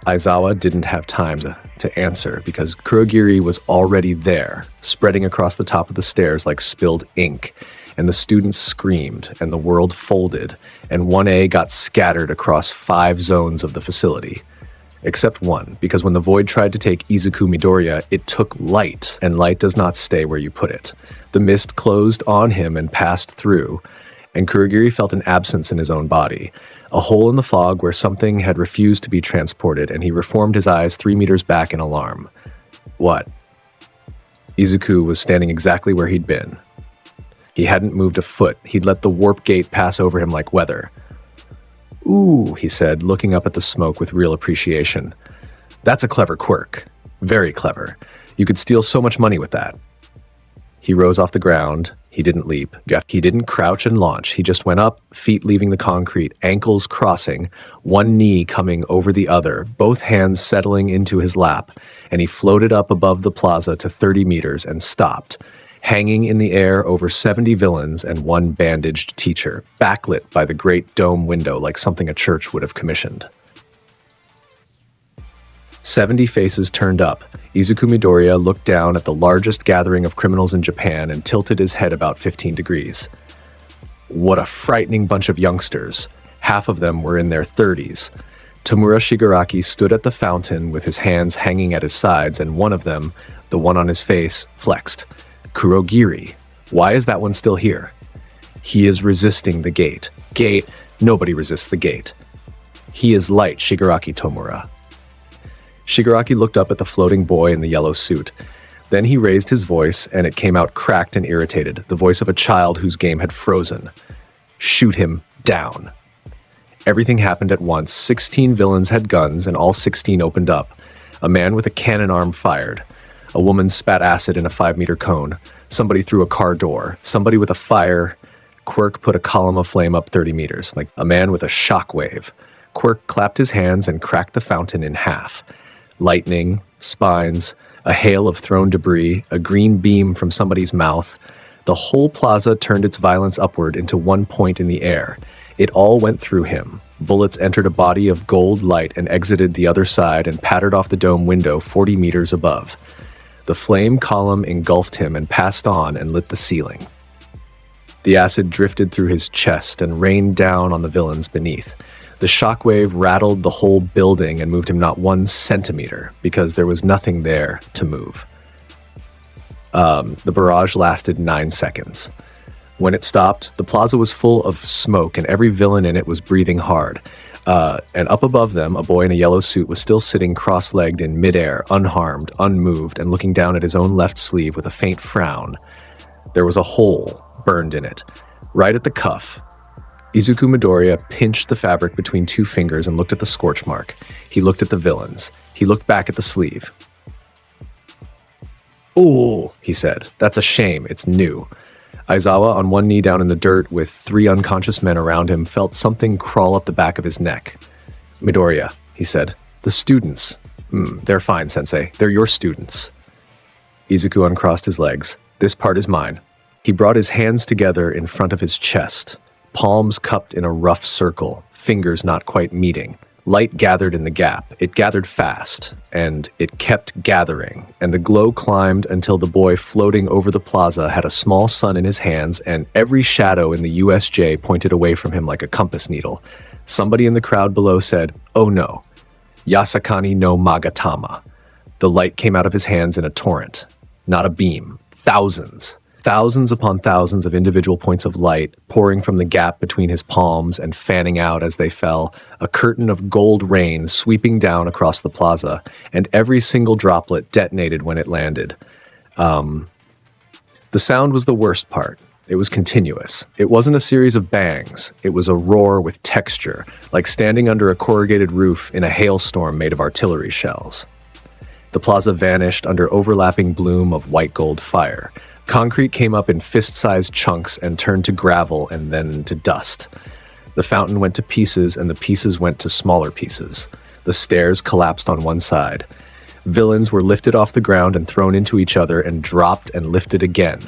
Aizawa didn't have time to answer because Kurogiri was already there, spreading across the top of the stairs like spilled ink, and the students screamed, and the world folded, and 1A got scattered across 5 zones of the facility. Except one, because when the void tried to take Izuku Midoriya, it took light, and light does not stay where you put it. The mist closed on him and passed through, and Kurogiri felt an absence in his own body, a hole in the fog where something had refused to be transported, and he reformed his eyes 3 meters back in alarm. What? Izuku was standing exactly where he'd been, He hadn't moved a foot. He'd let the warp gate pass over him like weather. "Ooh," he said, looking up at the smoke with real appreciation. "That's a clever quirk. Very clever. You could steal so much money with that." He rose off the ground. He didn't leap. He didn't crouch and launch. He just went up, feet leaving the concrete, ankles crossing, one knee coming over the other, both hands settling into his lap, and he floated up above the plaza to 30 meters and stopped, hanging in the air over 70 villains and one bandaged teacher, backlit by the great dome window like something a church would have commissioned. 70 faces turned up. Izuku Midoriya looked down at the largest gathering of criminals in Japan and tilted his head about 15 degrees. What a frightening bunch of youngsters. Half of them were in their 30s. Tomura Shigaraki stood at the fountain with his hands hanging at his sides, and one of them, the one on his face, flexed. Kurogiri. Why is that one still here? He is resisting the gate. Gate? Nobody resists the gate. He is light, Shigaraki Tomura. Shigaraki looked up at the floating boy in the yellow suit. Then he raised his voice, and it came out cracked and irritated, the voice of a child whose game had frozen. "Shoot him down." Everything happened at once. 16 villains had guns, and all 16 opened up. A man with a cannon arm fired. A woman spat acid in a 5-meter cone. Somebody threw a car door. Somebody with a fire quirk put a column of flame up 30 meters, like a man with a shockwave. Quirk clapped his hands and cracked the fountain in half. Lightning, spines, a hail of thrown debris, a green beam from somebody's mouth. The whole plaza turned its violence upward into one point in the air. It all went through him. Bullets entered a body of gold light and exited the other side and pattered off the dome window 40 meters above. The flame column engulfed him and passed on and lit the ceiling. The acid drifted through his chest and rained down on the villains beneath. The shockwave rattled the whole building and moved him not 1 centimeter because there was nothing there to move. The barrage lasted 9 seconds. When it stopped, the plaza was full of smoke and every villain in it was breathing hard. And up above them, a boy in a yellow suit was still sitting cross-legged in midair, unharmed, unmoved, and looking down at his own left sleeve with a faint frown. There was a hole burned in it, right at the cuff. Izuku Midoriya pinched the fabric between 2 fingers and looked at the scorch mark. He looked at the villains. He looked back at the sleeve. "Ooh," he said. "That's a shame. It's new." Aizawa, on one knee down in the dirt with 3 unconscious men around him, felt something crawl up the back of his neck. "Midoriya," he said. "The students. They're fine, Sensei. They're your students." Izuku uncrossed his legs. "This part is mine." He brought his hands together in front of his chest. Palms cupped in a rough circle, fingers not quite meeting. Light gathered in the gap. It gathered fast, and it kept gathering, and the glow climbed until the boy floating over the plaza had a small sun in his hands, and every shadow in the USJ pointed away from him like a compass needle. Somebody in the crowd below said, "Oh no, Yasakani no Magatama." The light came out of his hands in a torrent, not a beam. Thousands. Thousands upon thousands of individual points of light pouring from the gap between his palms and fanning out as they fell, a curtain of gold rain sweeping down across the plaza, and every single droplet detonated when it landed. The sound was the worst part. It was continuous. It wasn't a series of bangs. It was a roar with texture, like standing under a corrugated roof in a hailstorm made of artillery shells. The plaza vanished under overlapping bloom of white gold fire. Concrete came up in fist-sized chunks and turned to gravel and then to dust. The fountain went to pieces and the pieces went to smaller pieces. The stairs collapsed on one side. Villains were lifted off the ground and thrown into each other and dropped and lifted again.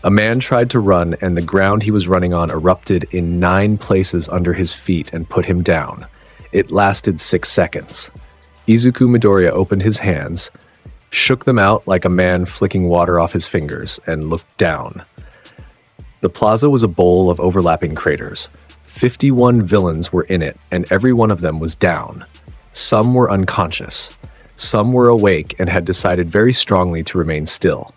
A man tried to run and the ground he was running on erupted in 9 places under his feet and put him down. It lasted 6 seconds. Izuku Midoriya opened his hands, shook them out like a man flicking water off his fingers, and looked down. The plaza was a bowl of overlapping craters. 51 villains were in it, and every one of them was down. Some were unconscious. Some were awake and had decided very strongly to remain still.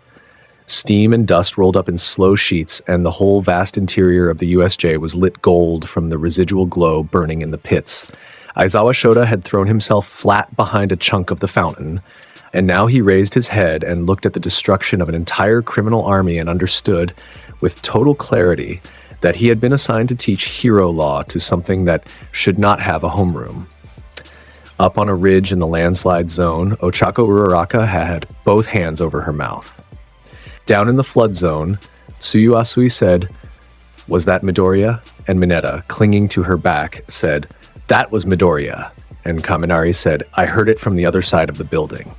Steam and dust rolled up in slow sheets, and the whole vast interior of the USJ was lit gold from the residual glow burning in the pits. Aizawa Shoda had thrown himself flat behind a chunk of the fountain, and now he raised his head and looked at the destruction of an entire criminal army and understood, with total clarity that he had been assigned to teach hero law to something that should not have a homeroom. Up on a ridge in the landslide zone, Ochako Uraraka had both hands over her mouth. Down in the flood zone, Tsuyuasui said, "Was that Midoriya?" And Mineta, clinging to her back, said, "That was Midoriya." And Kaminari said, "I heard it from the other side of the building."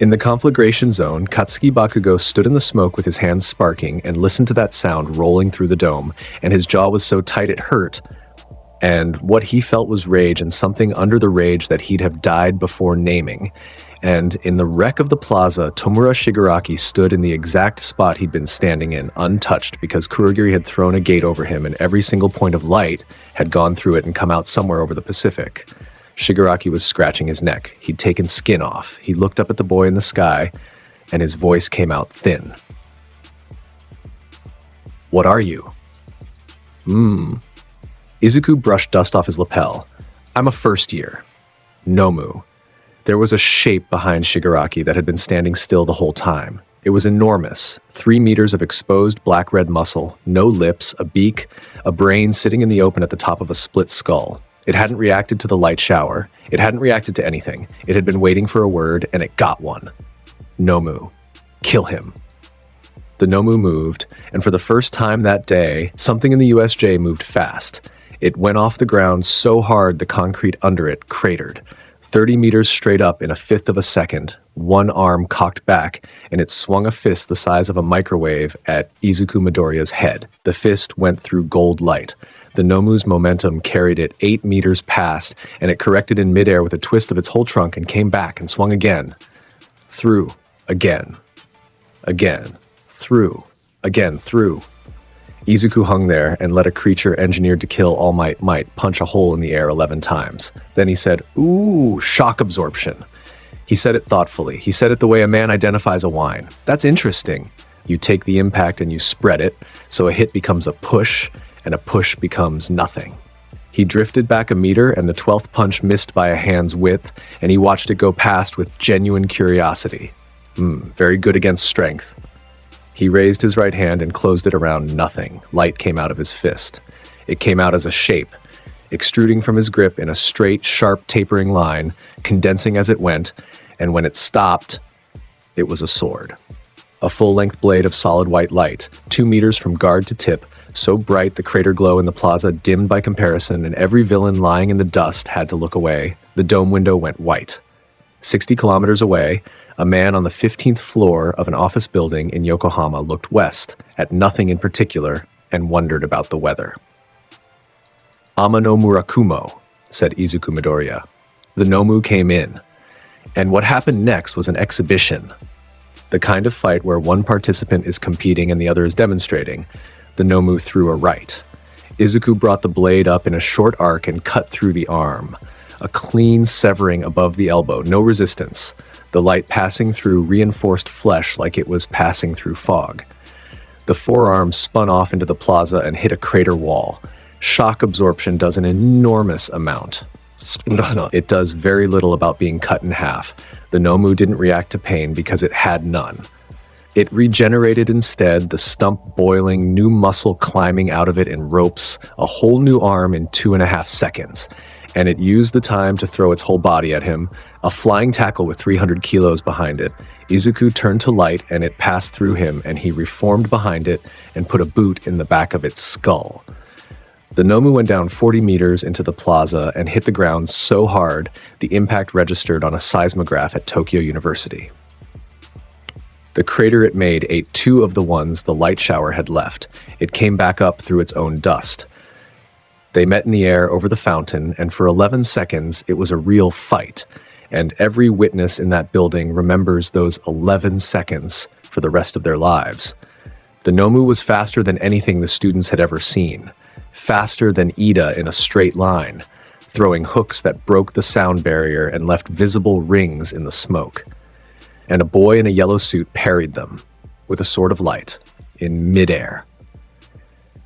In the conflagration zone, Katsuki Bakugo stood in the smoke with his hands sparking and listened to that sound rolling through the dome, and his jaw was so tight it hurt. And what he felt was rage and something under the rage that he'd have died before naming. And in the wreck of the plaza, Tomura Shigaraki stood in the exact spot he'd been standing in, untouched, because Kurogiri had thrown a gate over him and every single point of light had gone through it and come out somewhere over the Pacific. Shigaraki was scratching his neck. He'd taken skin off. He looked up at the boy in the sky, and his voice came out thin. "What are you?" Izuku brushed dust off his lapel. "I'm a first year." Nomu. There was a shape behind Shigaraki that had been standing still the whole time. It was enormous, 3 meters of exposed black-red muscle, no lips, a beak, a brain sitting in the open at the top of a split skull. It hadn't reacted to the light shower. It hadn't reacted to anything. It had been waiting for a word, and it got one. Nomu. Kill him. The Nomu moved, and for the first time that day, something in the USJ moved fast. It went off the ground so hard the concrete under it cratered. 30 meters straight up in a fifth of a second, one arm cocked back, and it swung a fist the size of a microwave at Izuku Midoriya's head. The fist went through gold light. The Nomu's momentum carried it 8 meters past, and it corrected in midair with a twist of its whole trunk and came back and swung again. Through. Again. Again. Through. Again. Through. Izuku hung there and let a creature engineered to kill All Might punch a hole in the air 11 times. Then he said, "Ooh, shock absorption." He said it thoughtfully. He said it the way a man identifies a wine. "That's interesting. You take the impact and you spread it, so a hit becomes a push, and a push becomes nothing." He drifted back a meter, and the 12th punch missed by a hand's width, and he watched it go past with genuine curiosity. Very good against strength. He raised his right hand and closed it around nothing. Light came out of his fist. It came out as a shape, extruding from his grip in a straight, sharp, tapering line, condensing as it went, and when it stopped, it was a sword. A full-length blade of solid white light, 2 meters from guard to tip, so bright the crater glow in the plaza dimmed by comparison, and every villain lying in the dust had to look away. The dome window went white. 60 kilometers away, a man on the 15th floor of an office building in Yokohama looked west, at nothing in particular, and wondered about the weather. "Ama no Murakumo," said Izuku Midoriya. The Nomu came in, and what happened next was an exhibition. The kind of fight where one participant is competing and the other is demonstrating. The Nomu threw a right. Izuku brought the blade up in a short arc and cut through the arm. A clean severing above the elbow, no resistance. The light passing through reinforced flesh like it was passing through fog. The forearm spun off into the plaza and hit a crater wall. Shock absorption does an enormous amount. It does very little about being cut in half. The Nomu didn't react to pain because it had none. It regenerated instead, the stump boiling, new muscle climbing out of it in ropes, a whole new arm in 2.5 seconds. And it used the time to throw its whole body at him, a flying tackle with 300 kilos behind it. Izuku turned to light and it passed through him, and he reformed behind it and put a boot in the back of its skull. The Nomu went down 40 meters into the plaza and hit the ground so hard the impact registered on a seismograph at Tokyo University. The crater it made ate 2 of the ones the light shower had left. It came back up through its own dust. They met in the air over the fountain, and for 11 seconds it was a real fight, and every witness in that building remembers those 11 seconds for the rest of their lives. The Nomu was faster than anything the students had ever seen, faster than Ida in a straight line, throwing hooks that broke the sound barrier and left visible rings in the smoke. And a boy in a yellow suit parried them, with a sword of light, in midair.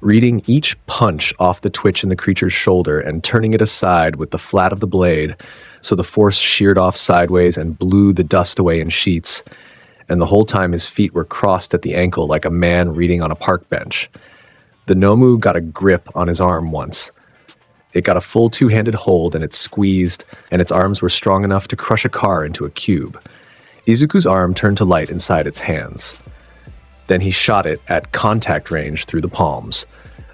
Reading each punch off the twitch in the creature's shoulder and turning it aside with the flat of the blade so the force sheared off sideways and blew the dust away in sheets, and the whole time his feet were crossed at the ankle like a man reading on a park bench. The Nomu got a grip on his arm once. It got a full two-handed hold, and it squeezed, and its arms were strong enough to crush a car into a cube. Izuku's arm turned to light inside its hands. Then he shot it at contact range through the palms,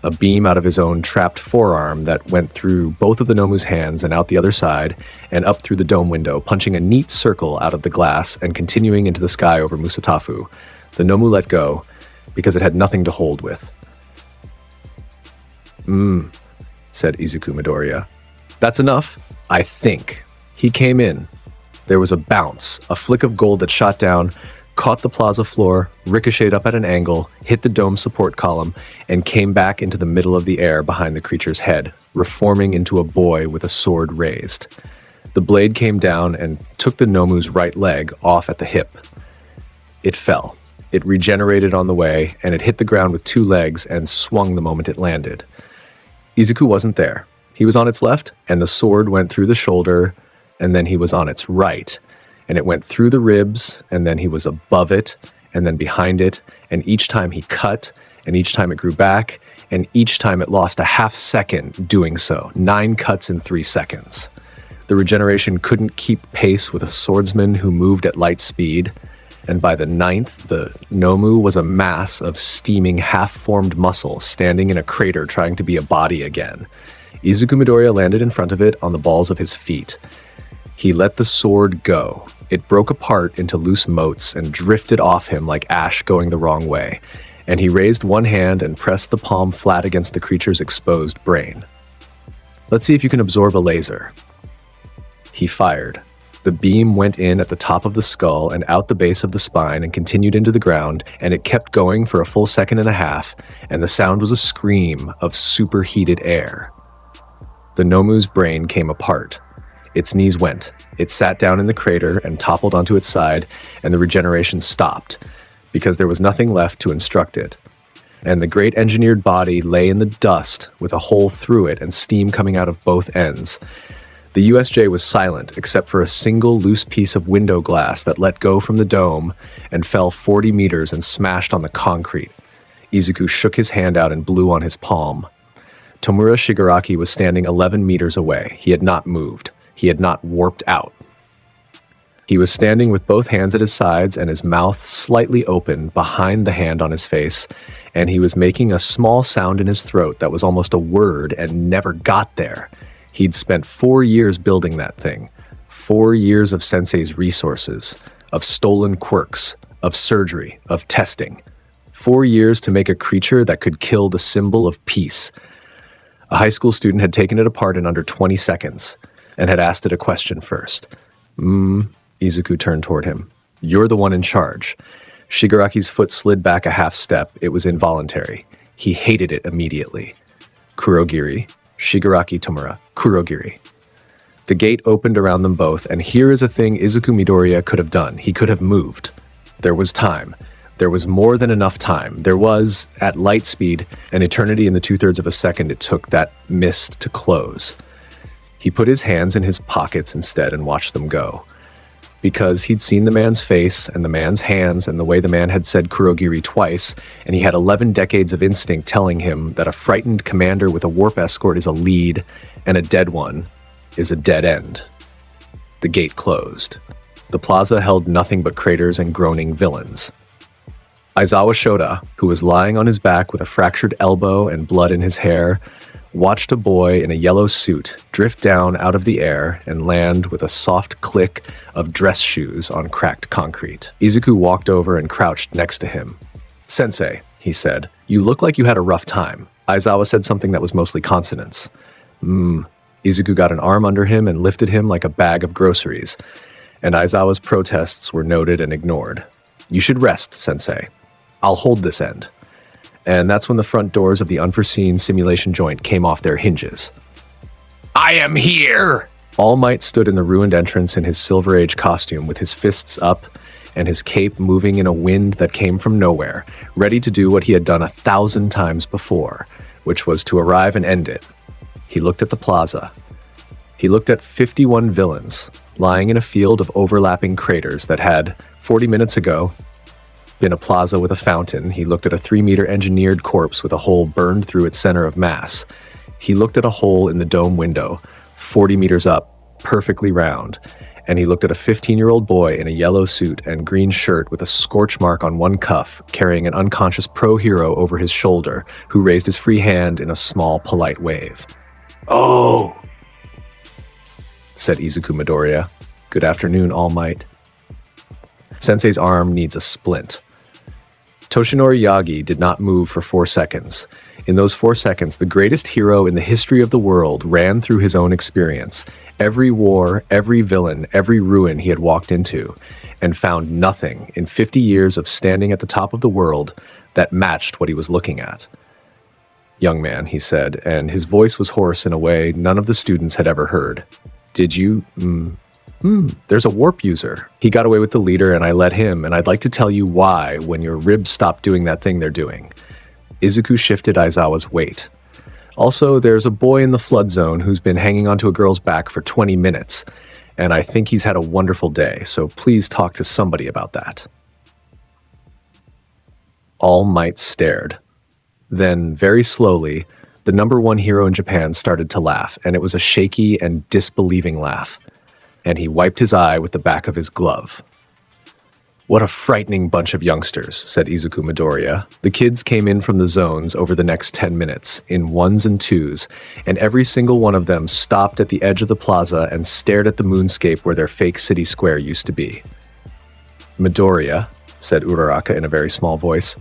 a beam out of his own trapped forearm that went through both of the Nomu's hands and out the other side, and up through the dome window, punching a neat circle out of the glass and continuing into the sky over Musatafu. The Nomu let go, because it had nothing to hold with. Said Izuku Midoriya. That's enough, I think. He came in. There was a bounce, a flick of gold that shot down, caught the plaza floor, ricocheted up at an angle, hit the dome support column, and came back into the middle of the air behind the creature's head, reforming into a boy with a sword raised. The blade came down and took the Nomu's right leg off at the hip. It fell. It regenerated on the way, and it hit the ground with two legs and swung the moment it landed. Izuku wasn't there. He was on its left, and the sword went through the shoulder, and then he was on its right, and it went through the ribs, and then he was above it, and then behind it, and each time he cut, and each time it grew back, and each time it lost a half second doing so. 9 cuts in 3 seconds. The regeneration couldn't keep pace with a swordsman who moved at light speed, and by the 9th, the Nomu was a mass of steaming half-formed muscle standing in a crater trying to be a body again. Izuku Midoriya landed in front of it on the balls of his feet. He let the sword go. It broke apart into loose motes and drifted off him like ash going the wrong way, and he raised one hand and pressed the palm flat against the creature's exposed brain. Let's see if you can absorb a laser. He fired. The beam went in at the top of the skull and out the base of the spine and continued into the ground, and it kept going for a full 1.5 seconds, and the sound was a scream of superheated air. The Nomu's brain came apart. Its knees went. It sat down in the crater and toppled onto its side, and the regeneration stopped, because there was nothing left to instruct it. And the great engineered body lay in the dust with a hole through it and steam coming out of both ends. The USJ was silent except for a single loose piece of window glass that let go from the dome and fell 40 meters and smashed on the concrete. Izuku shook his hand out and blew on his palm. Tomura Shigaraki was standing 11 meters away. He had not moved. He had not warped out. He was standing with both hands at his sides and his mouth slightly open behind the hand on his face, and he was making a small sound in his throat that was almost a word and never got there. He'd spent 4 years building that thing. 4 years of Sensei's resources, of stolen quirks, of surgery, of testing. 4 years to make a creature that could kill the symbol of peace. A high school student had taken it apart in under 20 seconds and had asked it a question first. Izuku turned toward him. You're the one in charge. Shigaraki's foot slid back a half step. It was involuntary. He hated it immediately. Kurogiri. Shigaraki Tomura. Kurogiri. The gate opened around them both, and here is a thing Izuku Midoriya could have done. He could have moved. There was time. There was more than enough time. There was, at light speed, an eternity in the 2/3 of a second it took that mist to close. He put his hands in his pockets instead and watched them go. Because he'd seen the man's face and the man's hands and the way the man had said Kurogiri twice, and he had 11 decades of instinct telling him that a frightened commander with a warp escort is a lead, and a dead one is a dead end. The gate closed. The plaza held nothing but craters and groaning villains. Aizawa Shoda, who was lying on his back with a fractured elbow and blood in his hair, watched a boy in a yellow suit drift down out of the air and land with a soft click of dress shoes on cracked concrete. Izuku walked over and crouched next to him. "Sensei," he said, "you look like you had a rough time." Aizawa said something that was mostly consonants. Izuku got an arm under him and lifted him like a bag of groceries, and Aizawa's protests were noted and ignored. "You should rest, Sensei. I'll hold this end." And that's when the front doors of the unforeseen simulation joint came off their hinges. "I am here!" All Might stood in the ruined entrance in his Silver Age costume with his fists up and his cape moving in a wind that came from nowhere, ready to do what he had done 1,000 times before, which was to arrive and end it. He looked at the plaza. He looked at 51 villains, lying in a field of overlapping craters that had, 40 minutes ago, in a plaza with a fountain, he looked at a 3-meter engineered corpse with a hole burned through its center of mass. He looked at a hole in the dome window, 40 meters up, perfectly round. And he looked at a 15-year-old boy in a yellow suit and green shirt with a scorch mark on one cuff, carrying an unconscious pro-hero over his shoulder, who raised his free hand in a small, polite wave. "Oh!" said Izuku Midoriya. "Good afternoon, All Might." Sensei's arm needs a splint. Toshinori Yagi did not move for 4 seconds. In those 4 seconds, the greatest hero in the history of the world ran through his own experience, every war, every villain, every ruin he had walked into, and found nothing in 50 years of standing at the top of the world that matched what he was looking at. "Young man," he said, and his voice was hoarse in a way none of the students had ever heard. "Did you, there's a warp user. He got away with the leader and I let him, and I'd like to tell you why when your ribs stop doing that thing they're doing." Izuku shifted Aizawa's weight. "Also, there's a boy in the flood zone who's been hanging onto a girl's back for 20 minutes, and I think he's had a wonderful day, so please talk to somebody about that." All Might stared. Then, very slowly, the #1 hero in Japan started to laugh, and it was a shaky and disbelieving laugh. And he wiped his eye with the back of his glove. "What a frightening bunch of youngsters," said Izuku Midoriya. The kids came in from the zones over the next 10 minutes, in 1s and 2s, and every single one of them stopped at the edge of the plaza and stared at the moonscape where their fake city square used to be. "Midoriya," said Uraraka in a very small voice.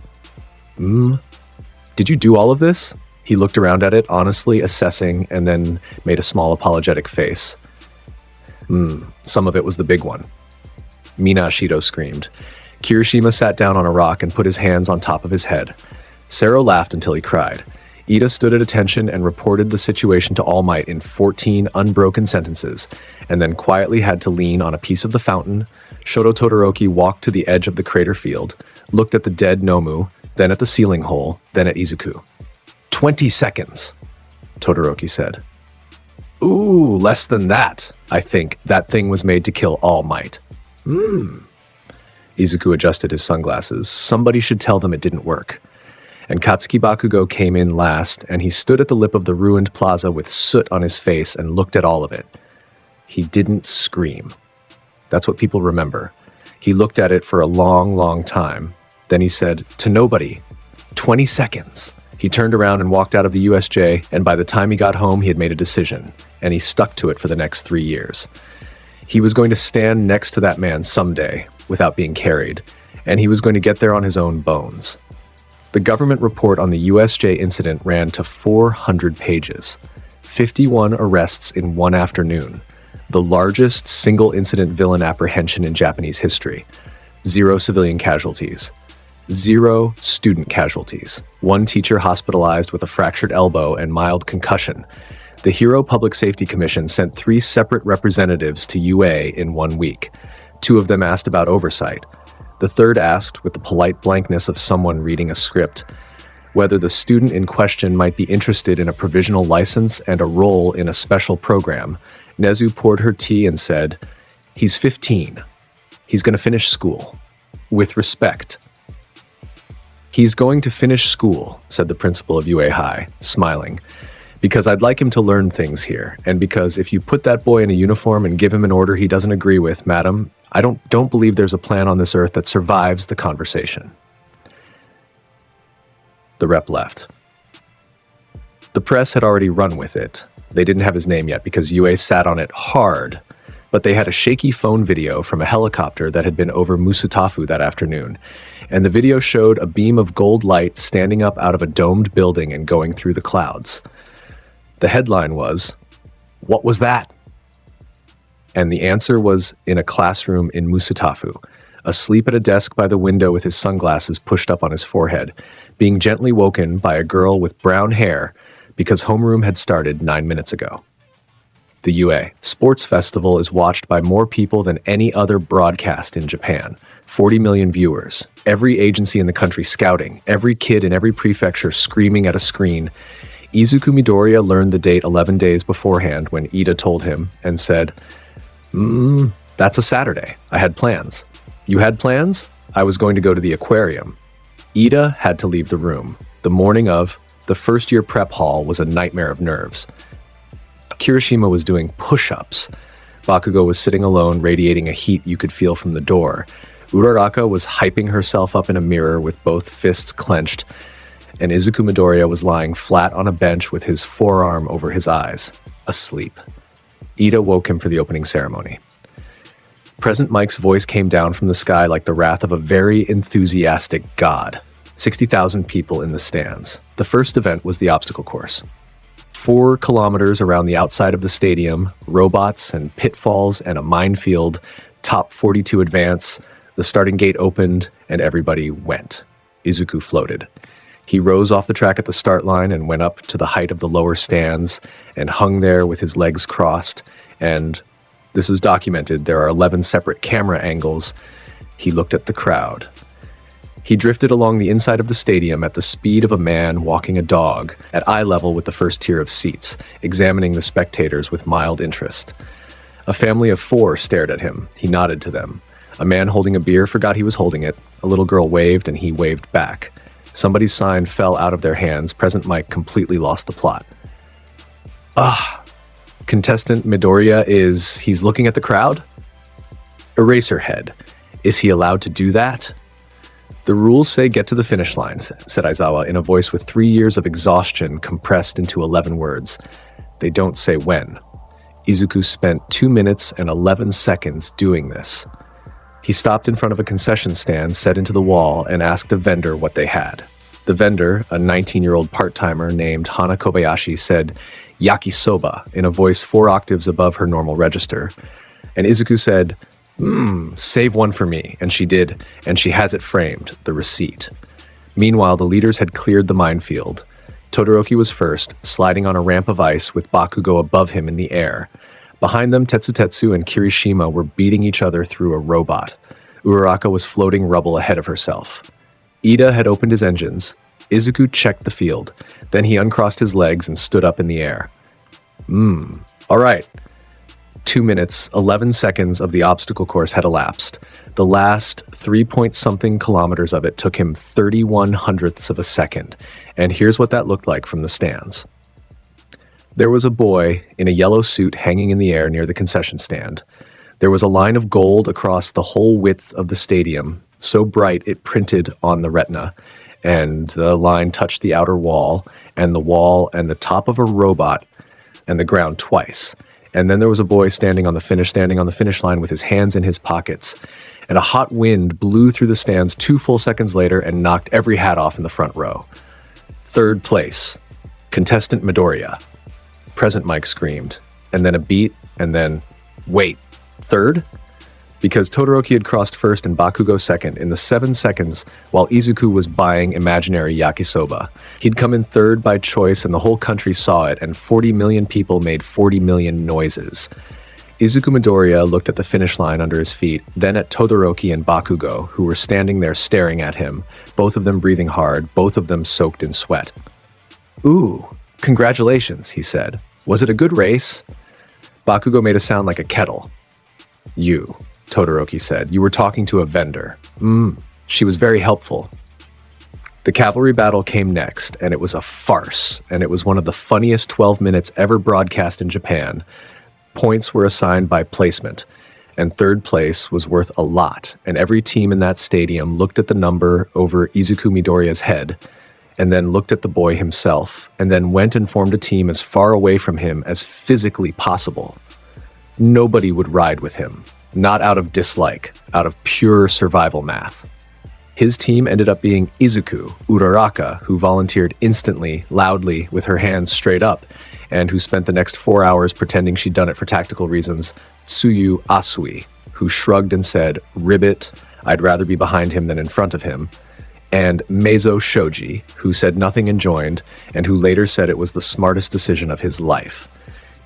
Did you do all of this?" He looked around at it, honestly assessing, and then made a small apologetic face. Some of it was the big one." Mina Ashido screamed. Kirishima sat down on a rock and put his hands on top of his head. Sero laughed until he cried. Ida stood at attention and reported the situation to All Might in 14 unbroken sentences, and then quietly had to lean on a piece of the fountain. Shoto Todoroki walked to the edge of the crater field, looked at the dead Nomu, then at the ceiling hole, then at Izuku. 20 seconds, Todoroki said. "Ooh, less than that. I think that thing was made to kill All Might." Izuku adjusted his sunglasses. Somebody should tell them it didn't work. And Katsuki Bakugo came in last, and he stood at the lip of the ruined plaza with soot on his face and looked at all of it. He didn't scream. That's what people remember. He looked at it for a long, long time. Then he said, "To nobody. 20 seconds. He turned around and walked out of the USJ, and by the time he got home, he had made a decision, and he stuck to it for the next 3 years. He was going to stand next to that man someday, without being carried, and he was going to get there on his own bones. The government report on the USJ incident ran to 400 pages, 51 arrests in one afternoon, the largest single-incident villain apprehension in Japanese history, 0 civilian casualties, 0 student casualties, 1 teacher hospitalized with a fractured elbow and mild concussion. The Hero Public Safety Commission sent 3 separate representatives to UA in 1 week. 2 of them asked about oversight. The third asked, with the polite blankness of someone reading a script, whether the student in question might be interested in a provisional license and a role in a special program. Nezu poured her tea and said, "He's 15. He's going to finish school. With respect." "He's going to finish school," said the principal of UA High, smiling, "because I'd like him to learn things here, and because if you put that boy in a uniform and give him an order he doesn't agree with, madam, I don't believe there's a plan on this earth that survives the conversation." The rep left. The press had already run with it. They didn't have his name yet because UA sat on it hard, but they had a shaky phone video from a helicopter that had been over Musutafu that afternoon, and the video showed a beam of gold light standing up out of a domed building and going through the clouds. The headline was, "What was that?" And the answer was in a classroom in Musutafu, asleep at a desk by the window with his sunglasses pushed up on his forehead, being gently woken by a girl with brown hair because homeroom had started 9 minutes ago. The UA Sports Festival is watched by more people than any other broadcast in Japan. 40 million viewers, every agency in the country scouting, every kid in every prefecture screaming at a screen. Izuku Midoriya learned the date 11 days beforehand when Ida told him and said, "That's a Saturday. I had plans." You had plans? I was going to go to the aquarium. Ida had to leave the room. The morning of, the first-year prep hall was a nightmare of nerves. Kirishima was doing push-ups. Bakugo was sitting alone, radiating a heat you could feel from the door. Uraraka was hyping herself up in a mirror with both fists clenched, and Izuku Midoriya was lying flat on a bench with his forearm over his eyes, asleep. Ida woke him for the opening ceremony. Present Mike's voice came down from the sky like the wrath of a very enthusiastic god. 60,000 people in the stands. The first event was the obstacle course. 4 kilometers around the outside of the stadium, robots and pitfalls and a minefield, top 42 advance, the starting gate opened, and everybody went. Izuku floated. He rose off the track at the start line and went up to the height of the lower stands and hung there with his legs crossed, and this is documented, there are 11 separate camera angles. He looked at the crowd. He drifted along the inside of the stadium at the speed of a man walking a dog, at eye level with the first tier of seats, examining the spectators with mild interest. A family of 4 stared at him. He nodded to them. A man holding a beer forgot he was holding it. A little girl waved, and he waved back. Somebody's sign fell out of their hands. Present Mike completely lost the plot. Contestant Midoriya he's looking at the crowd? Eraserhead. Is he allowed to do that? The rules say get to the finish line, said Aizawa in a voice with 3 years of exhaustion compressed into 11 words. They don't say when. Izuku spent 2 minutes and 11 seconds doing this. He stopped in front of a concession stand set into the wall and asked a vendor what they had. The vendor, a 19-year-old part-timer named Hana Kobayashi, said yakisoba in a voice 4 octaves above her normal register. And Izuku said, save one for me, and she did, and she has it framed, the receipt. Meanwhile, the leaders had cleared the minefield. Todoroki was first, sliding on a ramp of ice with Bakugo above him in the air. Behind them, Tetsutetsu and Kirishima were beating each other through a robot. Uraraka was floating rubble ahead of herself. Ida had opened his engines. Izuku checked the field. Then he uncrossed his legs and stood up in the air. All right. 2 minutes, 11 seconds of the obstacle course had elapsed. The last 3-point-something kilometers of it took him 31 hundredths of a second. And here's what that looked like from the stands. There was a boy in a yellow suit hanging in the air near the concession stand. There was a line of gold across the whole width of the stadium, so bright it printed on the retina, and the line touched the outer wall and the top of a robot and the ground twice. And then there was a boy standing on the finish line with his hands in his pockets. And a hot wind blew through the stands 2 full seconds later and knocked every hat off in the front row. 3rd place, contestant Midoriya. Present Mike screamed. And then a beat, and then, wait, 3rd? Because Todoroki had crossed first and Bakugo second in the 7 seconds while Izuku was buying imaginary yakisoba. He'd come in 3rd by choice and the whole country saw it, and 40 million people made 40 million noises. Izuku Midoriya looked at the finish line under his feet, then at Todoroki and Bakugo, who were standing there staring at him, both of them breathing hard, both of them soaked in sweat. Ooh, congratulations, he said. Was it a good race? Bakugo made a sound like a kettle. You, Todoroki said. You were talking to a vendor. She was very helpful. The cavalry battle came next, and it was a farce, and it was one of the funniest 12 minutes ever broadcast in Japan. Points were assigned by placement, and 3rd place was worth a lot, and every team in that stadium looked at the number over Izuku Midoriya's head, and then looked at the boy himself, and then went and formed a team as far away from him as physically possible. Nobody would ride with him. Not out of dislike, out of pure survival math. His team ended up being Izuku, Uraraka, who volunteered instantly, loudly, with her hands straight up, and who spent the next 4 hours pretending she'd done it for tactical reasons, Tsuyu Asui, who shrugged and said, "Ribbit, I'd rather be behind him than in front of him," and Meizo Shoji, who said nothing and joined, and who later said it was the smartest decision of his life.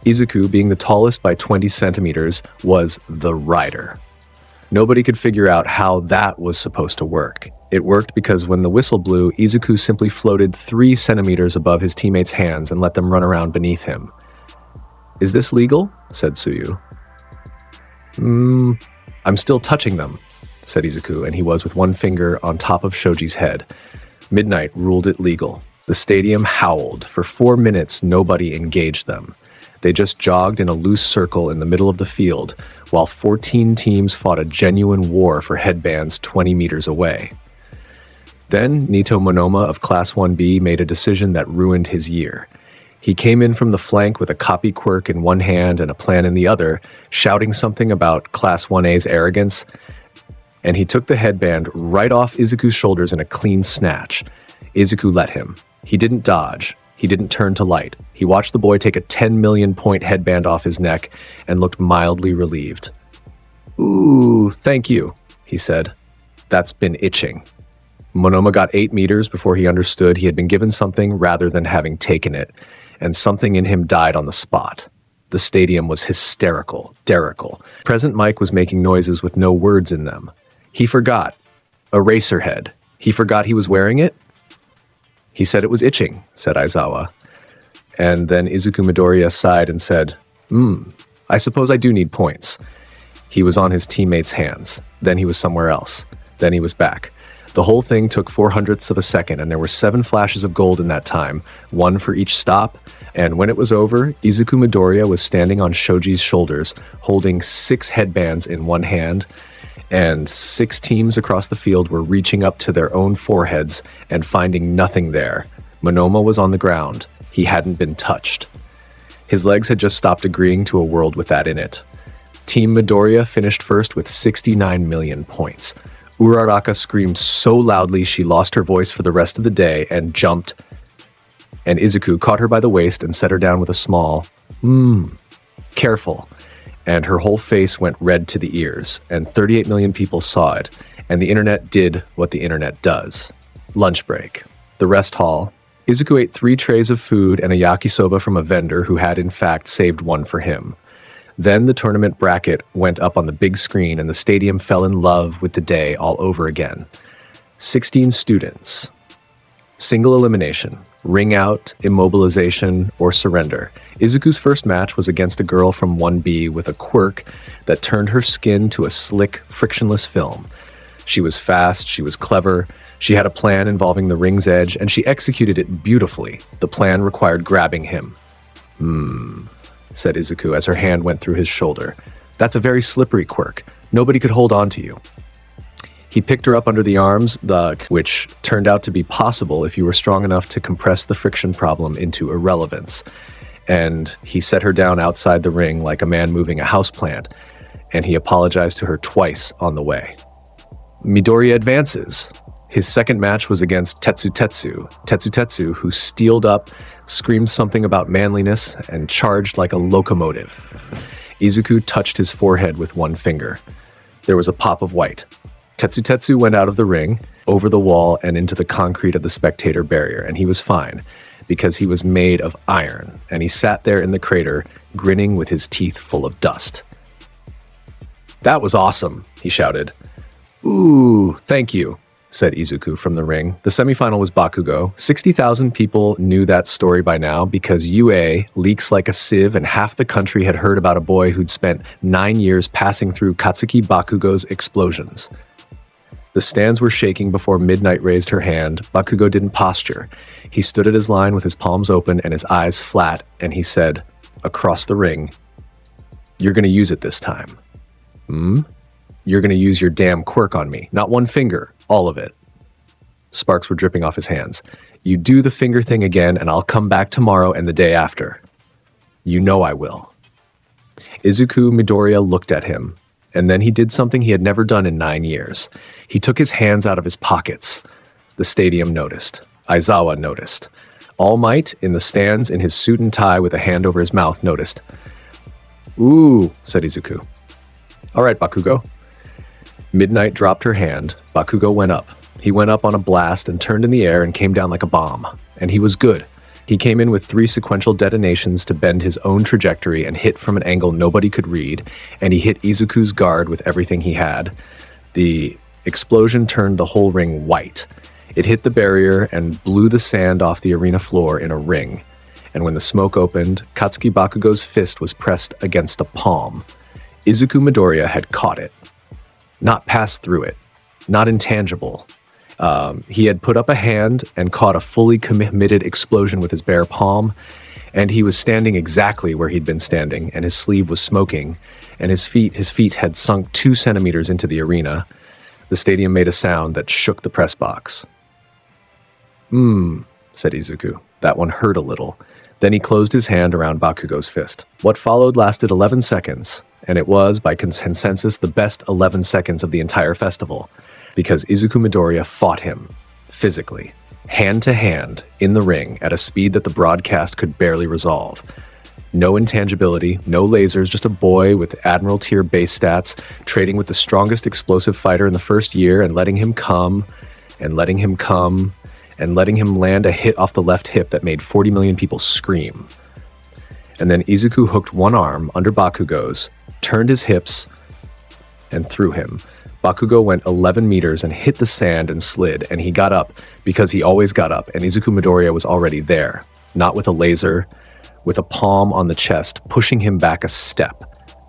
Izuku, being the tallest by 20 centimeters, was the rider. Nobody could figure out how that was supposed to work. It worked because when the whistle blew, Izuku simply floated 3 centimeters above his teammates' hands and let them run around beneath him. "Is this legal?" said Tsuyu. I'm still touching them." said Izuku, and he was with one finger on top of Shoji's head. Midnight ruled it legal. The stadium howled. For 4 minutes, nobody engaged them. They just jogged in a loose circle in the middle of the field, while 14 teams fought a genuine war for headbands 20 meters away. Then, Nito Monoma of Class 1B made a decision that ruined his year. He came in from the flank with a copy quirk in one hand and a plan in the other, shouting something about Class 1A's arrogance, and he took the headband right off Izuku's shoulders in a clean snatch. Izuku let him. He didn't dodge. He didn't turn to light. He watched the boy take a 10 million point headband off his neck and looked mildly relieved. "Ooh, thank you," he said. "That's been itching." Monoma got 8 meters before he understood he had been given something rather than having taken it, and something in him died on the spot. The stadium was hysterical, derrical. Present Mike was making noises with no words in them. He forgot. Eraserhead. He forgot he was wearing it? "He said it was itching," said Aizawa. And then Izuku Midoriya sighed and said, I suppose I do need points." He was on his teammate's hands. Then he was somewhere else. Then he was back. The whole thing took 0.04 of a second, and there were 7 flashes of gold in that time, 1 for each stop. And when it was over, Izuku Midoriya was standing on Shoji's shoulders, holding 6 headbands in one hand, and 6 teams across the field were reaching up to their own foreheads and finding nothing there. Monoma was on the ground. He hadn't been touched. His legs had just stopped agreeing to a world with that in it. Team Midoriya finished first with 69 million points. Uraraka screamed so loudly she lost her voice for the rest of the day and jumped, and Izuku caught her by the waist and set her down with a small, careful, and her whole face went red to the ears, and 38 million people saw it, and the internet did what the internet does. Lunch break. The rest hall. Izuku ate 3 trays of food and a yakisoba from a vendor who had in fact saved one for him. Then the tournament bracket went up on the big screen and the stadium fell in love with the day all over again. 16 students. Single elimination, ring out, immobilization, or surrender. Izuku's first match was against a girl from 1B with a quirk that turned her skin to a slick, frictionless film. She was fast, she was clever, she had a plan involving the ring's edge, and she executed it beautifully. The plan required grabbing him. Said Izuku as her hand went through his shoulder. "That's a very slippery quirk. Nobody could hold on to you." He picked her up under the arms, which turned out to be possible if you were strong enough to compress the friction problem into irrelevance. And he set her down outside the ring like a man moving a houseplant, and he apologized to her twice on the way. Midoriya advances. His second match was against Tetsu, who steeled up, screamed something about manliness, and charged like a locomotive. Izuku touched his forehead with one finger. There was a pop of white. Tetsu went out of the ring, over the wall, and into the concrete of the spectator barrier, and he was fine, because he was made of iron, and he sat there in the crater, grinning with his teeth full of dust. "That was awesome," he shouted. "Ooh, thank you," said Izuku from the ring. The semifinal was Bakugo. 60,000 people knew that story by now because UA leaks like a sieve and half the country had heard about a boy who'd spent 9 years passing through Katsuki Bakugo's explosions. The stands were shaking before Midnight raised her hand. Bakugo didn't posture. He stood at his line with his palms open and his eyes flat, and he said, across the ring, "You're gonna use it this time." "You're gonna use your damn quirk on me. Not one finger. All of it." Sparks were dripping off his hands. "You do the finger thing again, and I'll come back tomorrow and the day after." "You know I will." Izuku Midoriya looked at him, and then he did something he had never done in 9 years. He took his hands out of his pockets. The stadium noticed. Aizawa noticed. All Might, in the stands, in his suit and tie with a hand over his mouth, noticed. "Ooh," said Izuku. "All right, Bakugo." Midnight dropped her hand. Bakugo went up. He went up on a blast and turned in the air and came down like a bomb. And he was good. He came in with 3 sequential detonations to bend his own trajectory and hit from an angle nobody could read, and he hit Izuku's guard with everything he had. The explosion turned the whole ring white. It hit the barrier and blew the sand off the arena floor in a ring. And when the smoke opened, Katsuki Bakugo's fist was pressed against a palm. Izuku Midoriya had caught it. not pass through it, not intangible. He had put up a hand and caught a fully committed explosion with his bare palm, and he was standing exactly where he'd been standing, and his sleeve was smoking, and his feet had sunk 2 centimeters into the arena. The stadium made a sound that shook the press box. Said Izuku. That one hurt a little. Then he closed his hand around Bakugo's fist. What followed lasted 11 seconds, and it was, by consensus, the best 11 seconds of the entire festival, because Izuku Midoriya fought him, physically, hand to hand, in the ring, at a speed that the broadcast could barely resolve. No intangibility, no lasers, just a boy with Admiral tier base stats, trading with the strongest explosive fighter in the first year and letting him come, and letting him come, and letting him land a hit off the left hip that made 40 million people scream. And then Izuku hooked one arm under Bakugo's, turned his hips, and threw him. Bakugo went 11 meters and hit the sand and slid, and he got up because he always got up, and Izuku Midoriya was already there, not with a laser, with a palm on the chest, pushing him back a step.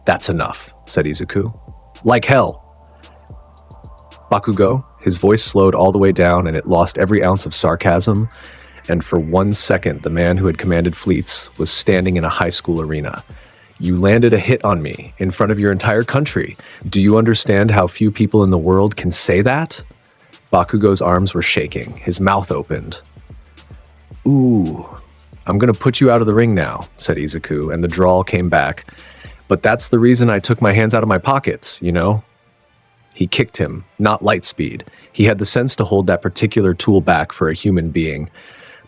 That's enough, said Izuku. Like hell. Bakugo, his voice slowed all the way down and it lost every ounce of sarcasm, and for 1 second the man who had commanded fleets was standing in a high school arena. You landed a hit on me in front of your entire country. Do you understand how few people in the world can say that? Bakugo's arms were shaking, his mouth opened. Ooh, I'm gonna put you out of the ring now, said Izuku, and the drawl came back. But that's the reason I took my hands out of my pockets, you know? He kicked him, not lightspeed. He had the sense to hold that particular tool back for a human being,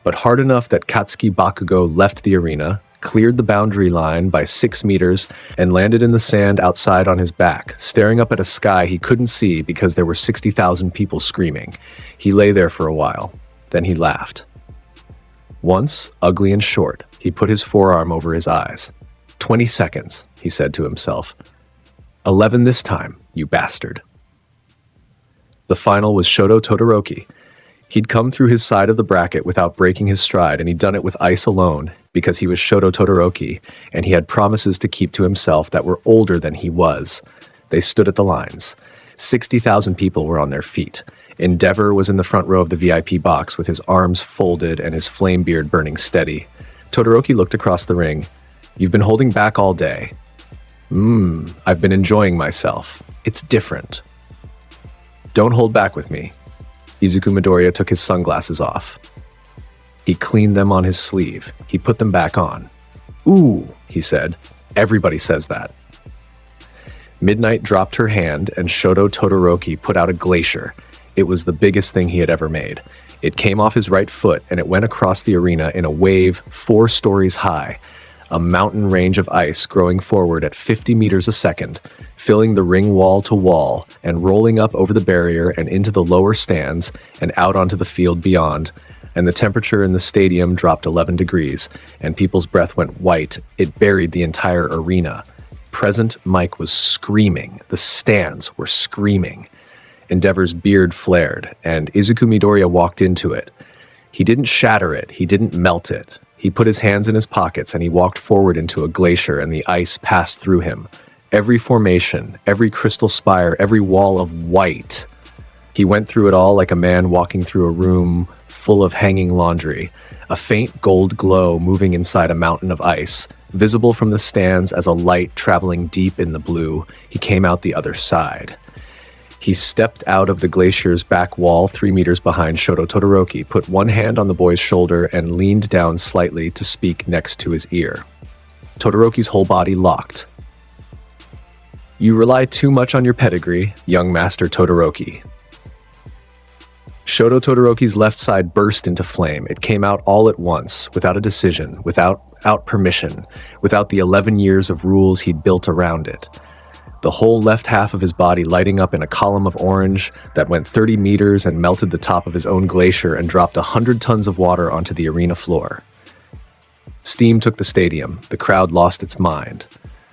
but hard enough that Katsuki Bakugo left the arena, cleared the boundary line by 6 meters, and landed in the sand outside on his back, staring up at a sky he couldn't see because there were 60,000 people screaming. He lay there for a while. Then he laughed. Once, ugly and short, he put his forearm over his eyes. 20 seconds, he said to himself. 11 this time, you bastard. The final was Shoto Todoroki. He'd come through his side of the bracket without breaking his stride, and he'd done it with ice alone because he was Shoto Todoroki, and he had promises to keep to himself that were older than he was. They stood at the lines. 60,000 people were on their feet. Endeavor was in the front row of the VIP box with his arms folded and his flame beard burning steady. Todoroki looked across the ring. You've been holding back all day. I've been enjoying myself. It's different. Don't hold back with me. Izuku Midoriya took his sunglasses off. He cleaned them on his sleeve. He put them back on. Ooh, he said. Everybody says that. Midnight dropped her hand and Shoto Todoroki put out a glacier. It was the biggest thing he had ever made. It came off his right foot and it went across the arena in a wave 4 stories high, a mountain range of ice growing forward at 50 meters a second, filling the ring wall to wall and rolling up over the barrier and into the lower stands and out onto the field beyond. And the temperature in the stadium dropped 11 degrees and people's breath went white. It buried the entire arena. Present Mike was screaming. The stands were screaming. Endeavor's beard flared, and Izuku Midoriya walked into it. He didn't shatter it, he didn't melt it. He put his hands in his pockets and he walked forward into a glacier and the ice passed through him. Every formation, every crystal spire, every wall of white. He went through it all like a man walking through a room full of hanging laundry, a faint gold glow moving inside a mountain of ice, visible from the stands as a light traveling deep in the blue. He came out the other side. He stepped out of the glacier's back wall 3 meters behind Shoto Todoroki, put one hand on the boy's shoulder, and leaned down slightly to speak next to his ear. Todoroki's whole body locked. You rely too much on your pedigree, young Master Todoroki. Shoto Todoroki's left side burst into flame. It came out all at once, without a decision, without permission, without the 11 years of rules he'd built around it. The whole left half of his body lighting up in a column of orange that went 30 meters and melted the top of his own glacier and dropped 100 tons of water onto the arena floor. Steam took the stadium. The crowd lost its mind.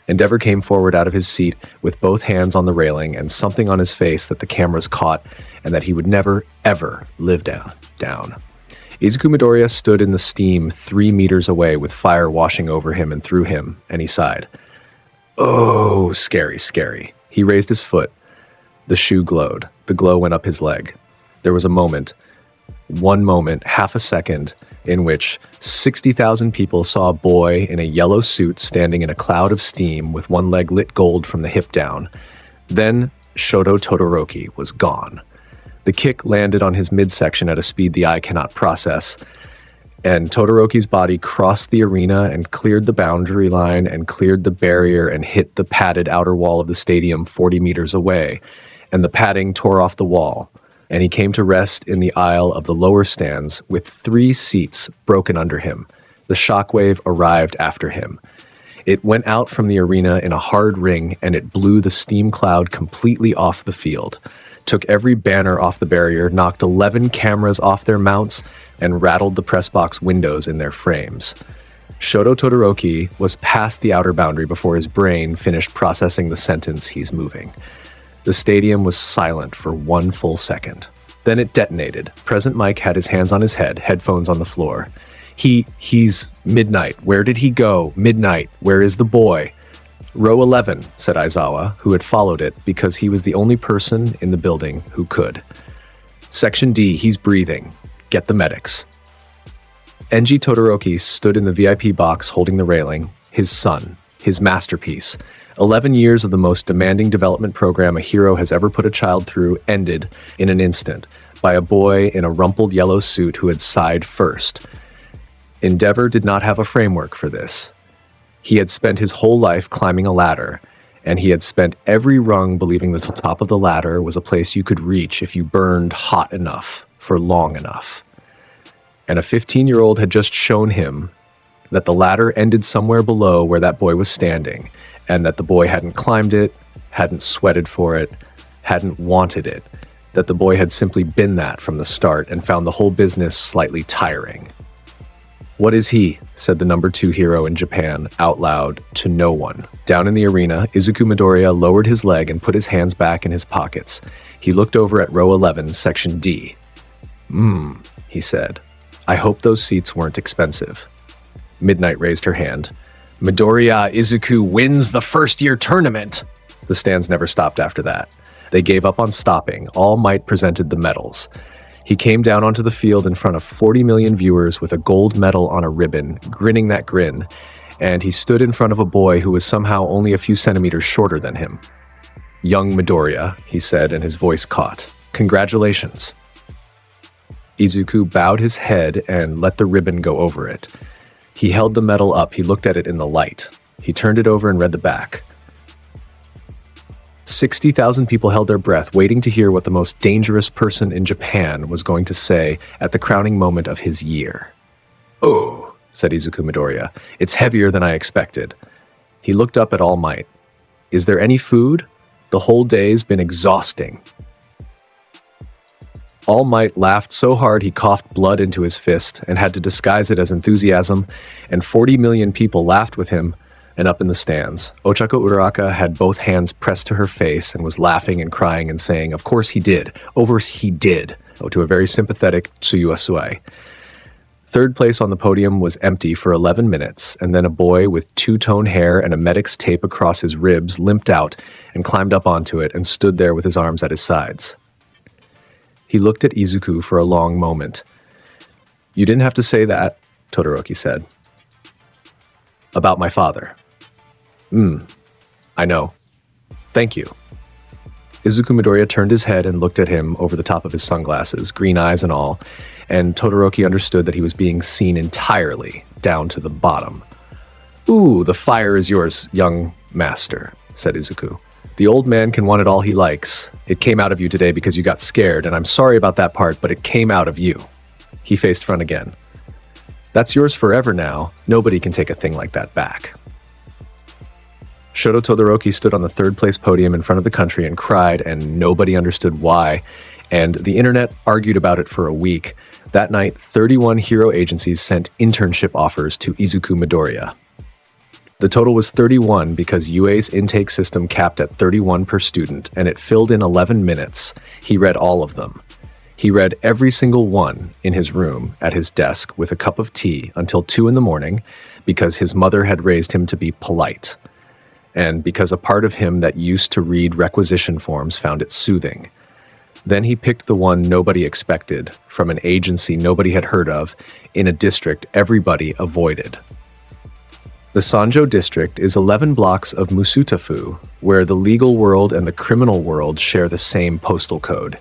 Endeavor came forward out of his seat with both hands on the railing and something on his face that the cameras caught and that he would never, ever live down. Izuku Midoriya stood in the steam 3 meters away with fire washing over him and through him, and he sighed. Oh, scary, scary. He raised his foot. The shoe glowed. The glow went up his leg. There was a moment, one moment, half a second, in which 60,000 people saw a boy in a yellow suit standing in a cloud of steam with one leg lit gold from the hip down. Then Shoto Todoroki was gone. The kick landed on his midsection at a speed the eye cannot process, and Todoroki's body crossed the arena and cleared the boundary line and cleared the barrier and hit the padded outer wall of the stadium 40 meters away, and the padding tore off the wall, and he came to rest in the aisle of the lower stands with 3 seats broken under him. The shockwave arrived after him. It went out from the arena in a hard ring, and it blew the steam cloud completely off the field, took every banner off the barrier, knocked 11 cameras off their mounts, and rattled the press box windows in their frames. Shoto Todoroki was past the outer boundary before his brain finished processing the sentence, "He's moving." The stadium was silent for 1 full second. Then it detonated. Present Mike had his hands on his head, headphones on the floor. He's Midnight. Where did he go? Midnight. Where is the boy? Row 11, said Aizawa, who had followed it because he was the only person in the building who could. Section D, he's breathing. Get the medics. Enji Todoroki stood in the VIP box holding the railing, his son, his masterpiece. 11 years of the most demanding development program a hero has ever put a child through ended in an instant by a boy in a rumpled yellow suit who had sighed first. Endeavor did not have a framework for this. He had spent his whole life climbing a ladder, and he had spent every rung believing the top of the ladder was a place you could reach if you burned hot enough for long enough. And a 15-year-old had just shown him that the ladder ended somewhere below where that boy was standing, and that the boy hadn't climbed it, hadn't sweated for it, hadn't wanted it, that the boy had simply been that from the start and found the whole business slightly tiring. "What is he?" said the number 2 hero in Japan, out loud, to no one. Down in the arena, Izuku Midoriya lowered his leg and put his hands back in his pockets. He looked over at row 11, section D. He said. "I hope those seats weren't expensive." Midnight raised her hand. "Midoriya Izuku wins the first-year tournament!" The stands never stopped after that. They gave up on stopping. All Might presented the medals. He came down onto the field in front of 40 million viewers with a gold medal on a ribbon, grinning that grin, and he stood in front of a boy who was somehow only a few centimeters shorter than him. "Young Midoriya," he said, and his voice caught. "Congratulations." Izuku bowed his head and let the ribbon go over it. He held the medal up. He looked at it in the light. He turned it over and read the back. 60,000 people held their breath, waiting to hear what the most dangerous person in Japan was going to say at the crowning moment of his year. "Oh," said Izuku Midoriya, "it's heavier than I expected." He looked up at All Might. "Is there any food? The whole day's been exhausting." All Might laughed so hard he coughed blood into his fist and had to disguise it as enthusiasm, and 40 million people laughed with him. And up in the stands, Ochako Uraraka had both hands pressed to her face and was laughing and crying and saying, "Of course he did. He did," to a very sympathetic Tsuyu Suai. Third place on the podium was empty for 11 minutes, and then a boy with two-tone hair and a medic's tape across his ribs limped out and climbed up onto it and stood there with his arms at his sides. He looked at Izuku for a long moment. "You didn't have to say that," Todoroki said. "About my father." I know. Thank you." Izuku Midoriya turned his head and looked at him over the top of his sunglasses, green eyes and all, and Todoroki understood that he was being seen entirely down to the bottom. "Ooh, the fire is yours, young master," said Izuku. "The old man can want it all he likes. It came out of you today because you got scared, and I'm sorry about that part, but it came out of you." He faced front again. "That's yours forever now. Nobody can take a thing like that back." Shoto Todoroki stood on the third-place podium in front of the country and cried, and nobody understood why, and the internet argued about it for a week. That night, 31 hero agencies sent internship offers to Izuku Midoriya. The total was 31 because UA's intake system capped at 31 per student, and it filled in 11 minutes. He read all of them. He read every single one in his room at his desk with a cup of tea until 2 in the morning because his mother had raised him to be polite. and because a part of him that used to read requisition forms found it soothing. Then he picked the one nobody expected, from an agency nobody had heard of, in a district everybody avoided. The Sanjo district is 11 blocks of Musutafu, where the legal world and the criminal world share the same postal code.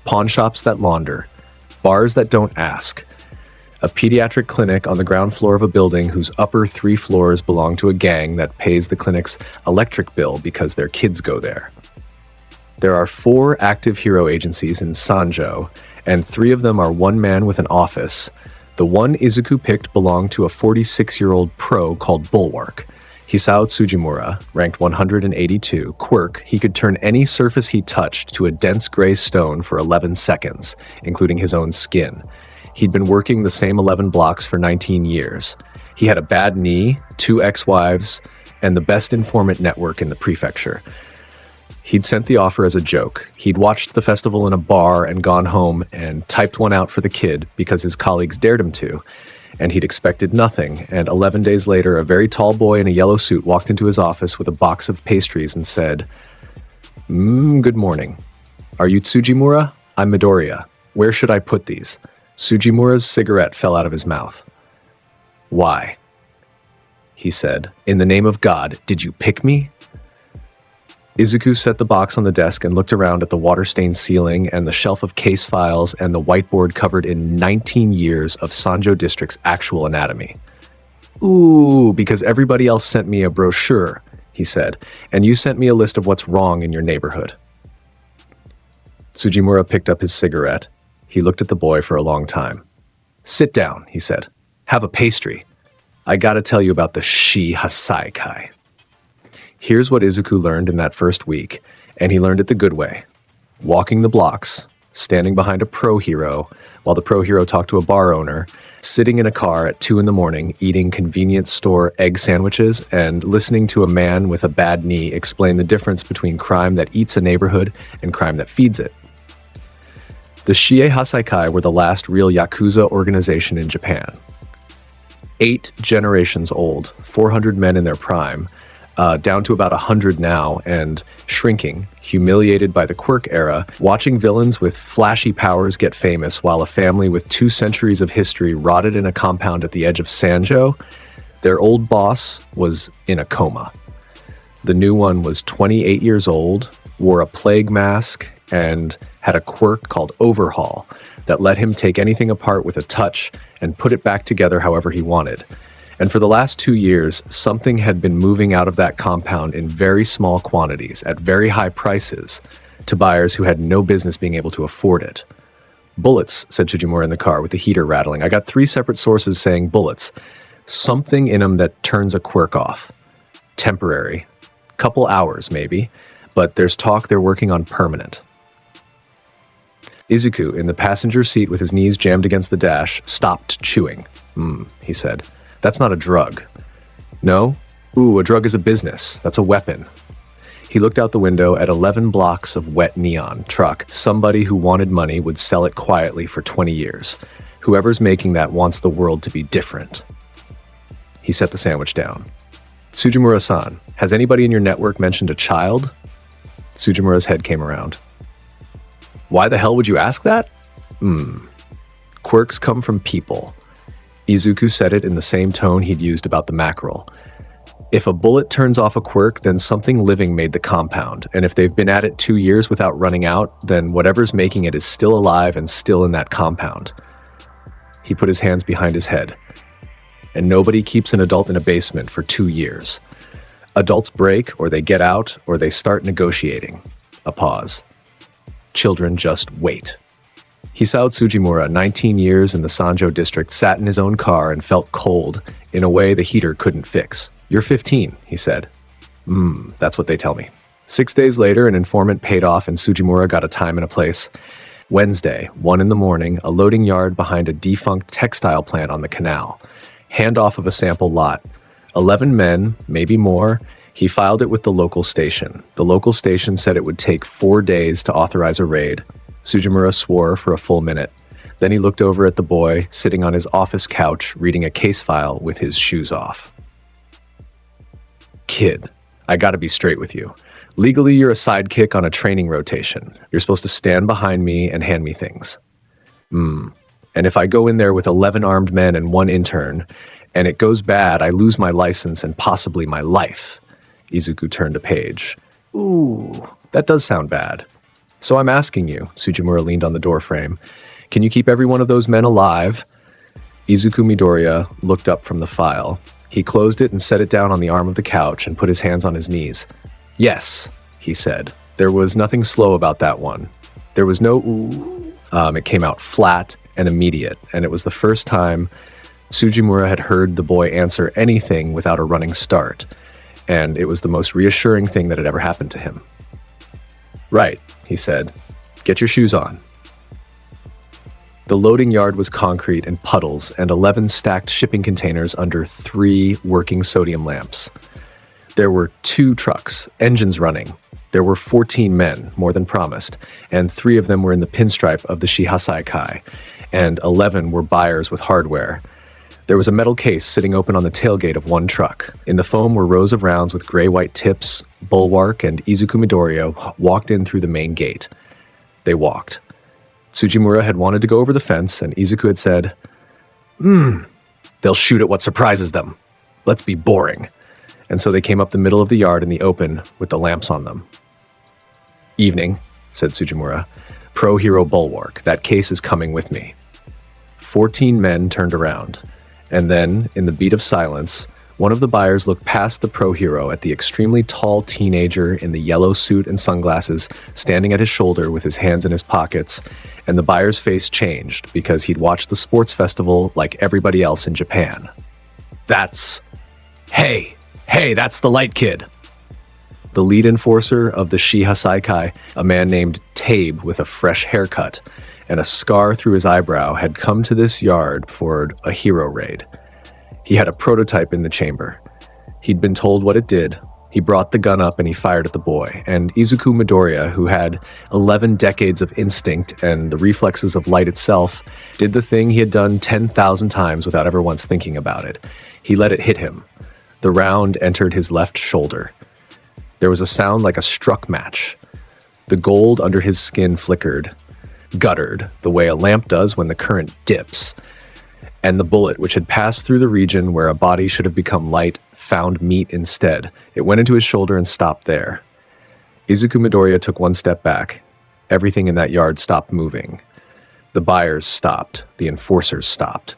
Pawn shops that launder, bars that don't ask, a pediatric clinic on the ground floor of a building whose upper 3 floors belong to a gang that pays the clinic's electric bill because their kids go there. There are 4 active hero agencies in Sanjo, and 3 of them are one man with an office. The one Izuku picked belonged to a 46-year-old pro called Bulwark. Hisao Tsujimura, ranked 182, quirk, he could turn any surface he touched to a dense gray stone for 11 seconds, including his own skin. He'd been working the same 11 blocks for 19 years. He had a bad knee, 2 ex-wives, and the best informant network in the prefecture. He'd sent the offer as a joke. He'd watched the festival in a bar and gone home and typed one out for the kid because his colleagues dared him to. And he'd expected nothing, and 11 days later, a very tall boy in a yellow suit walked into his office with a box of pastries and said, good morning. Are you Tsujimura? I'm Midoriya. Where should I put these? Tsujimura's cigarette fell out of his mouth. Why? He said, in the name of God, did you pick me? Izuku set the box on the desk and looked around at the water-stained ceiling and the shelf of case files and the whiteboard covered in 19 years of Sanjo District's actual anatomy. Ooh, because everybody else sent me a brochure, he said, and you sent me a list of what's wrong in your neighborhood. Tsujimura picked up his cigarette. He looked at the boy for a long time. Sit down, he said. Have a pastry. I gotta tell you about the Shi Hasaikai. Here's what Izuku learned in that first week, and he learned it the good way. Walking the blocks, standing behind a pro hero, while the pro hero talked to a bar owner, sitting in a car at 2 a.m, eating convenience store egg sandwiches, and listening to a man with a bad knee explain the difference between crime that eats a neighborhood and crime that feeds it. The Shie Hasaikai were the last real Yakuza organization in Japan. 8 generations old, 400 men in their prime, down to about 100 now, and shrinking, humiliated by the quirk era, watching villains with flashy powers get famous while a family with 2 centuries of history rotted in a compound at the edge of Sanjo. Their old boss was in a coma. The new one was 28 years old, wore a plague mask, and had a quirk called Overhaul that let him take anything apart with a touch and put it back together however he wanted. And for the last 2 years, something had been moving out of that compound in very small quantities at very high prices to buyers who had no business being able to afford it. Bullets, said Tsujimura in the car with the heater rattling. I got 3 separate sources saying bullets. Something in them that turns a quirk off. Temporary. Couple hours, maybe. But there's talk they're working on permanent. Izuku, in the passenger seat with his knees jammed against the dash, stopped chewing. He said. That's not a drug. No? Ooh, a drug is a business. That's a weapon. He looked out the window at 11 blocks of wet neon truck. Somebody who wanted money would sell it quietly for 20 years. Whoever's making that wants the world to be different. He set the sandwich down. Tsujimura-san, has anybody in your network mentioned a child? Tsujimura's head came around. Why the hell would you ask that? Quirks come from people. Izuku said it in the same tone he'd used about the mackerel. If a bullet turns off a quirk, then something living made the compound, and if they've been at it 2 years without running out, then whatever's making it is still alive and still in that compound. He put his hands behind his head. And nobody keeps an adult in a basement for 2 years. Adults break, or they get out, or they start negotiating. A pause. Children just wait. Hisao Tsujimura, 19 years in the Sanjo district, sat in his own car and felt cold in a way the heater couldn't fix. You're 15, he said. That's what they tell me. 6 days later, an informant paid off and Tsujimura got a time and a place. Wednesday, 1 a.m, a loading yard behind a defunct textile plant on the canal. Handoff of a sample lot. 11 men, maybe more. He filed it with the local station. The local station said it would take 4 days to authorize a raid. Tsujimura swore for a full minute. Then he looked over at the boy sitting on his office couch reading a case file with his shoes off. Kid, I gotta be straight with you. Legally, you're a sidekick on a training rotation. You're supposed to stand behind me and hand me things. And if I go in there with 11 armed men and 1 intern, and it goes bad, I lose my license and possibly my life. Izuku turned a page. Ooh, that does sound bad. So I'm asking you, Sujimura leaned on the doorframe, can you keep every one of those men alive? Izuku Midoriya looked up from the file. He closed it and set it down on the arm of the couch and put his hands on his knees. Yes, he said. There was nothing slow about that one. There was no ooh. It came out flat and immediate, and it was the first time Sujimura had heard the boy answer anything without a running start, and it was the most reassuring thing that had ever happened to him. Right, he said. Get your shoes on. The loading yard was concrete and puddles and 11 stacked shipping containers under 3 working sodium lamps. There were 2 trucks, engines running. There were 14 men, more than promised, and 3 of them were in the pinstripe of the Shihasaikai, and 11 were buyers with hardware. There was a metal case sitting open on the tailgate of 1 truck. In the foam were rows of rounds with gray-white tips. Bulwark and Izuku Midoriya walked in through the main gate. They walked. Sujimura had wanted to go over the fence, and Izuku had said, they'll shoot at what surprises them. Let's be boring. And so they came up the middle of the yard in the open with the lamps on them. Evening, said Sujimura. Pro Hero Bulwark, that case is coming with me. 14 men turned around, and then, in the beat of silence, one of the buyers looked past the Pro Hero at the extremely tall teenager in the yellow suit and sunglasses standing at his shoulder with his hands in his pockets, and the buyer's face changed because he'd watched the sports festival like everybody else in Japan. Hey, that's the light kid. The lead enforcer of the Shihasaikai, a man named Tabe with a fresh haircut and a scar through his eyebrow, had come to this yard for a hero raid. He had a prototype in the chamber. He'd been told what it did. He brought the gun up and he fired at the boy, and Izuku Midoriya, who had 11 decades of instinct and the reflexes of light itself, did the thing he had done 10,000 times without ever once thinking about it. He let it hit him. The round entered his left shoulder. There was a sound like a struck match. The gold under his skin flickered, guttered, the way a lamp does when the current dips. And the bullet, which had passed through the region where a body should have become light, found meat instead. It went into his shoulder and stopped there. Izuku Midoriya took 1 step back. Everything in that yard stopped moving. The buyers stopped. The enforcers stopped.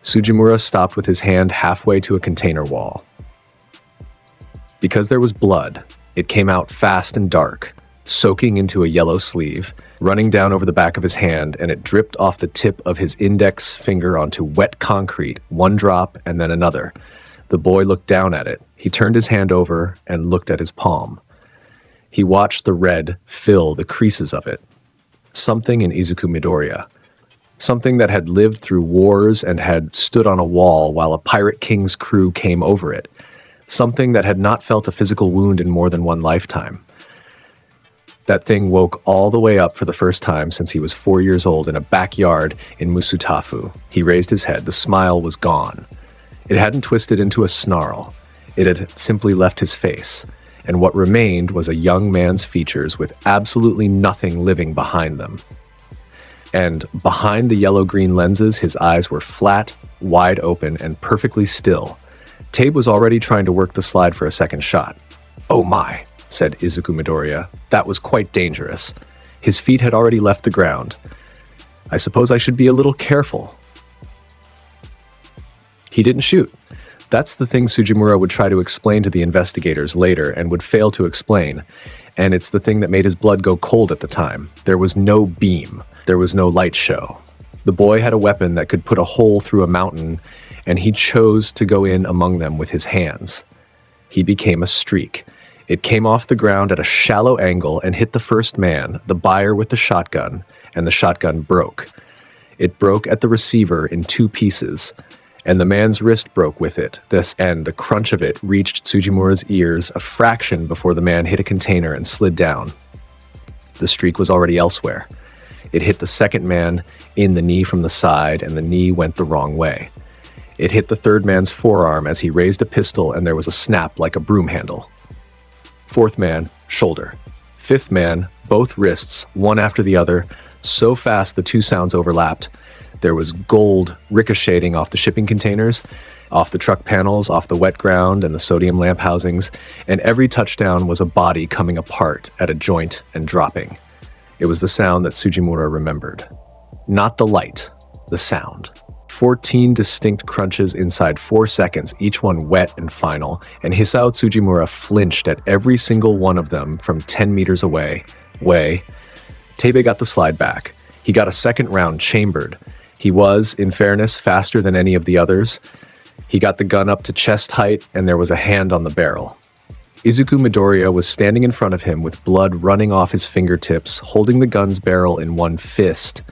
Sujimura stopped with his hand halfway to a container wall. Because there was blood, it came out fast and dark, soaking into a yellow sleeve, running down over the back of his hand, and it dripped off the tip of his index finger onto wet concrete, 1 drop and then another. The boy looked down at it. He turned his hand over and looked at his palm. He watched the red fill the creases of it. Something in Izuku Midoriya. Something that had lived through wars and had stood on a wall while a pirate king's crew came over it. Something that had not felt a physical wound in more than 1 lifetime. That thing woke all the way up for the first time since he was 4 years old in a backyard in Musutafu. He raised his head. The smile was gone. It hadn't twisted into a snarl. It had simply left his face, and what remained was a young man's features with absolutely nothing living behind them. And behind the yellow-green lenses, his eyes were flat, wide open, and perfectly still. Tabe was already trying to work the slide for a second shot. "Oh my," said Izuku Midoriya. "That was quite dangerous." His feet had already left the ground. "I suppose I should be a little careful." He didn't shoot. That's the thing Sujimura would try to explain to the investigators later and would fail to explain. And it's the thing that made his blood go cold at the time. There was no beam. There was no light show. The boy had a weapon that could put a hole through a mountain, and he chose to go in among them with his hands. He became a streak. It came off the ground at a shallow angle and hit the first man, the buyer with the shotgun, and the shotgun broke. It broke at the receiver in 2 pieces, and the man's wrist broke with it. And the crunch of it reached Sujimura's ears a fraction before the man hit a container and slid down. The streak was already elsewhere. It hit the second man in the knee from the side, and the knee went the wrong way. It hit the third man's forearm as he raised a pistol, and there was a snap like a broom handle. Fourth man, shoulder. Fifth man, both wrists, one after the other, so fast the two sounds overlapped. There was gold ricocheting off the shipping containers, off the truck panels, off the wet ground and the sodium lamp housings, and every touchdown was a body coming apart at a joint and dropping. It was the sound that Sugimura remembered. Not the light, the sound. 14 distinct crunches inside 4 seconds, each one wet and final, and Hisao Tsujimura flinched at every single one of them from 10 meters away. Tebe got the slide back. He got a second round chambered. He was, in fairness, faster than any of the others. He got the gun up to chest height, and there was a hand on the barrel. Izuku Midoriya was standing in front of him with blood running off his fingertips, holding the gun's barrel in one fist,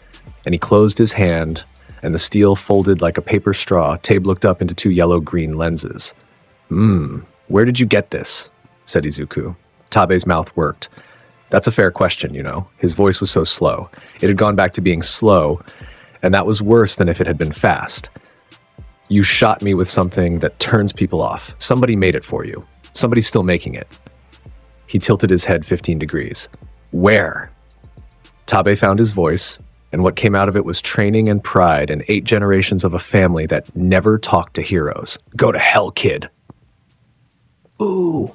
and he closed his hand, and the steel folded like a paper straw. Tabe looked up into 2 yellow-green lenses. Where did you get this? Said Izuku. Tabe's mouth worked. That's a fair question, you know. His voice was so slow. It had gone back to being slow, and that was worse than if it had been fast. You shot me with something that turns people off. Somebody made it for you. Somebody's still making it. He tilted his head 15 degrees. Where? Tabe found his voice, and what came out of it was training and pride and 8 generations of a family that never talked to heroes. Go to hell, kid. Ooh.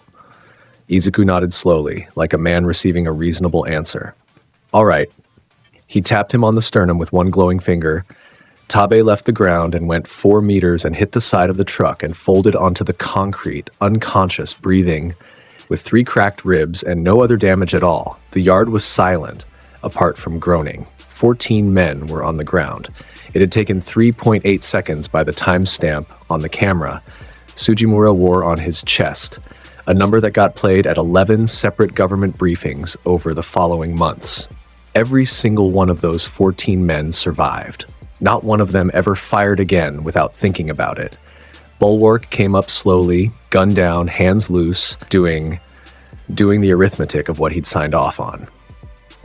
Izuku nodded slowly, like a man receiving a reasonable answer. All right. He tapped him on the sternum with one glowing finger. Tabe left the ground and went 4 meters and hit the side of the truck and folded onto the concrete, unconscious, breathing, with 3 cracked ribs and no other damage at all. The yard was silent, apart from groaning. 14 men were on the ground. It had taken 3.8 seconds by the timestamp on the camera. Sugimura wore on his chest, a number that got played at 11 separate government briefings over the following months. Every single one of those 14 men survived. Not one of them ever fired again without thinking about it. Bulwark came up slowly, gun down, hands loose, doing the arithmetic of what he'd signed off on.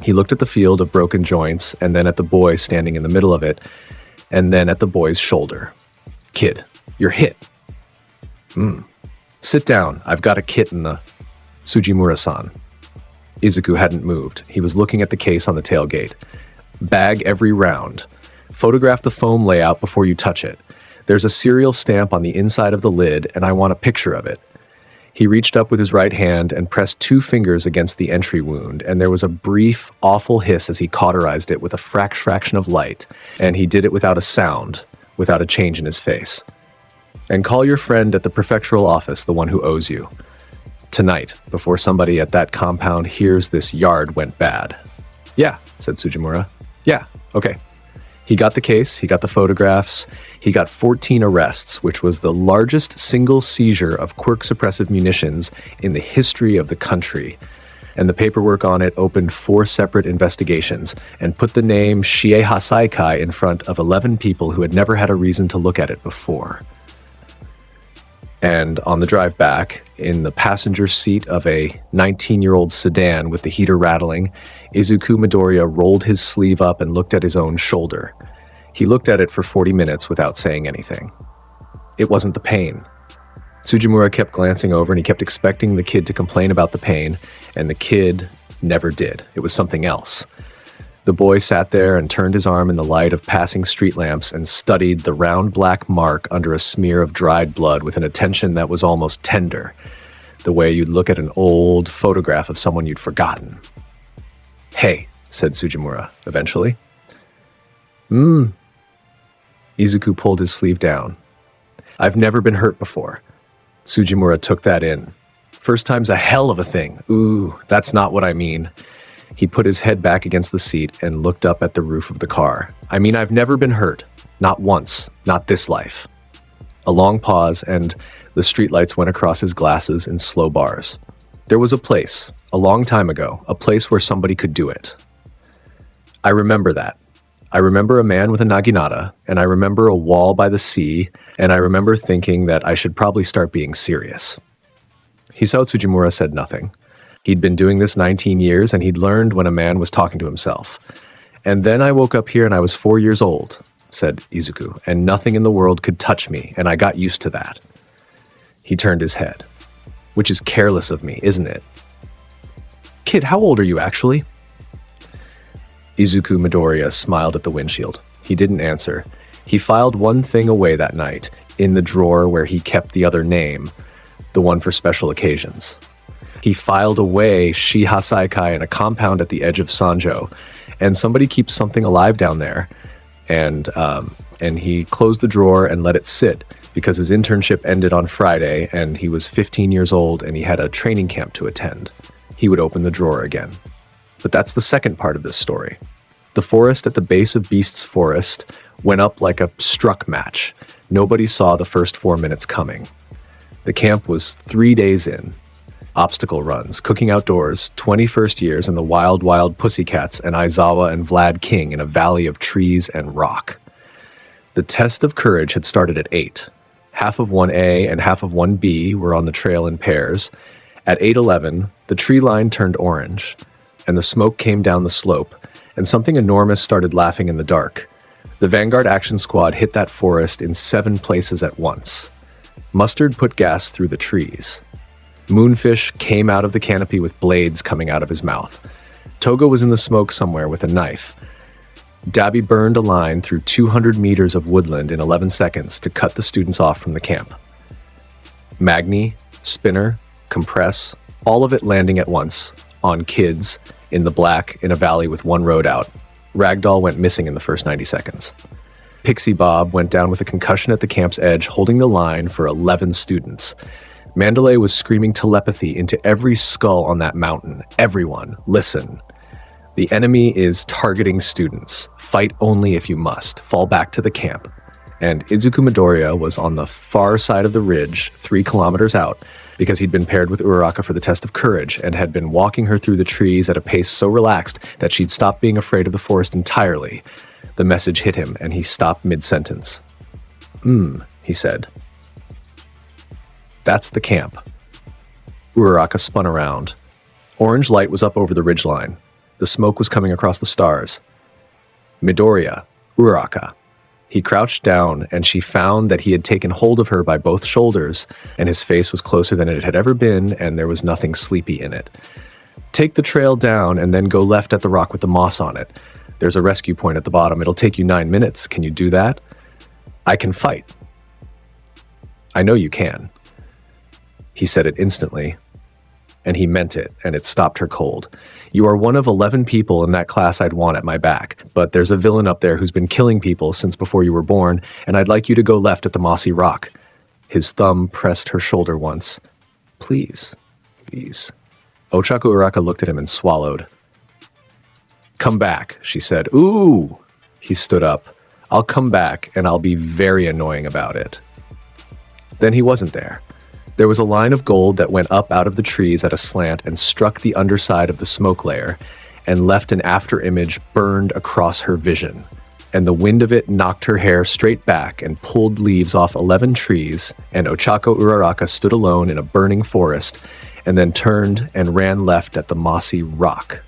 He looked at the field of broken joints, and then at the boy standing in the middle of it, and then at the boy's shoulder. Kid, you're hit. Sit down. I've got a kit in the... Sugimura-san. Izuku hadn't moved. He was looking at the case on the tailgate. Bag every round. Photograph the foam layout before you touch it. There's a serial stamp on the inside of the lid, and I want a picture of it. He reached up with his right hand and pressed 2 fingers against the entry wound, and there was a brief, awful hiss as he cauterized it with a fraction of light, and he did it without a sound, without a change in his face. And call your friend at the prefectural office, the one who owes you. Tonight, before somebody at that compound hears this yard went bad. Yeah, said Sugimura. Yeah, okay. He got the case, he got the photographs, he got 14 arrests, which was the largest single seizure of quirk-suppressive munitions in the history of the country. And the paperwork on it opened 4 separate investigations and put the name Shie Hasaikai in front of 11 people who had never had a reason to look at it before. And on the drive back, in the passenger seat of a 19-year-old sedan with the heater rattling, Izuku Midoriya rolled his sleeve up and looked at his own shoulder. He looked at it for 40 minutes without saying anything. It wasn't the pain. Sugimura kept glancing over and he kept expecting the kid to complain about the pain, and the kid never did. It was something else. The boy sat there and turned his arm in the light of passing street lamps and studied the round black mark under a smear of dried blood with an attention that was almost tender, the way you'd look at an old photograph of someone you'd forgotten. Hey, said Sugimura, eventually. Izuku pulled his sleeve down. I've never been hurt before. Sugimura took that in. First time's a hell of a thing. Ooh, that's not what I mean. He put his head back against the seat and looked up at the roof of the car. I mean, I've never been hurt. Not once. Not this life. A long pause, and the streetlights went across his glasses in slow bars. There was a place, a long time ago, a place where somebody could do it. I remember that. I remember a man with a naginata, and I remember a wall by the sea, and I remember thinking that I should probably start being serious. Hisao Tsujimura said nothing. He'd been doing this 19 years, and he'd learned when a man was talking to himself. And then I woke up here and I was 4 years old, said Izuku, and nothing in the world could touch me, and I got used to that. He turned his head. Which is careless of me, isn't it? Kid, how old are you actually? Izuku Midoriya smiled at the windshield. He didn't answer. He filed one thing away that night, in the drawer where he kept the other name, the one for special occasions. He filed away Shiha Saikai in a compound at the edge of Sanjo, and somebody keeps something alive down there. And he closed the drawer and let it sit because his internship ended on Friday and he was 15 years old and he had a training camp to attend. He would open the drawer again. But that's the second part of this story. The forest at the base of Beast's Forest went up like a struck match. Nobody saw the first 4 minutes coming. The camp was 3 days in. Obstacle runs, cooking outdoors, 21st years, and the wild, wild pussycats and Aizawa and Vlad King in a valley of trees and rock. The test of courage had started at 8. Half of 1A and half of 1B were on the trail in pairs. At 8:11, the tree line turned orange, and the smoke came down the slope, and something enormous started laughing in the dark. The Vanguard Action Squad hit that forest in 7 places at once. Mustard put gas through the trees. Moonfish came out of the canopy with blades coming out of his mouth. Toga was in the smoke somewhere with a knife. Dabi burned a line through 200 meters of woodland in 11 seconds to cut the students off from the camp. Magni, Spinner, Compress, all of it landing at once, on kids, in the black, in a valley with one road out. Ragdoll went missing in the first 90 seconds. Pixie Bob went down with a concussion at the camp's edge, holding the line for 11 students. Mandalay was screaming telepathy into every skull on that mountain. Everyone, listen. The enemy is targeting students. Fight only if you must. Fall back to the camp. And Izuku Midoriya was on the far side of the ridge, 3 kilometers out, because he'd been paired with Uraraka for the test of courage and had been walking her through the trees at a pace so relaxed that she'd stopped being afraid of the forest entirely. The message hit him, and he stopped mid-sentence. He said. That's the camp. Uraraka spun around. Orange light was up over the ridgeline. The smoke was coming across the stars. Midoriya, Uraraka. He crouched down, and she found that he had taken hold of her by both shoulders, and his face was closer than it had ever been, and there was nothing sleepy in it. Take the trail down, and then go left at the rock with the moss on it. There's a rescue point at the bottom. It'll take you 9 minutes. Can you do that? I can fight. I know you can. He said it instantly, and he meant it, and it stopped her cold. You are one of 11 people in that class I'd want at my back, but there's a villain up there who's been killing people since before you were born, and I'd like you to go left at the mossy rock. His thumb pressed her shoulder once. Please, please. Ochaku Uraraka looked at him and swallowed. Come back, she said. Ooh! He stood up. I'll come back, and I'll be very annoying about it. Then he wasn't there. There was a line of gold that went up out of the trees at a slant and struck the underside of the smoke layer and left an after image burned across her vision. And the wind of it knocked her hair straight back and pulled leaves off 11 trees, and Ochako Uraraka stood alone in a burning forest and then turned and ran left at the mossy rock.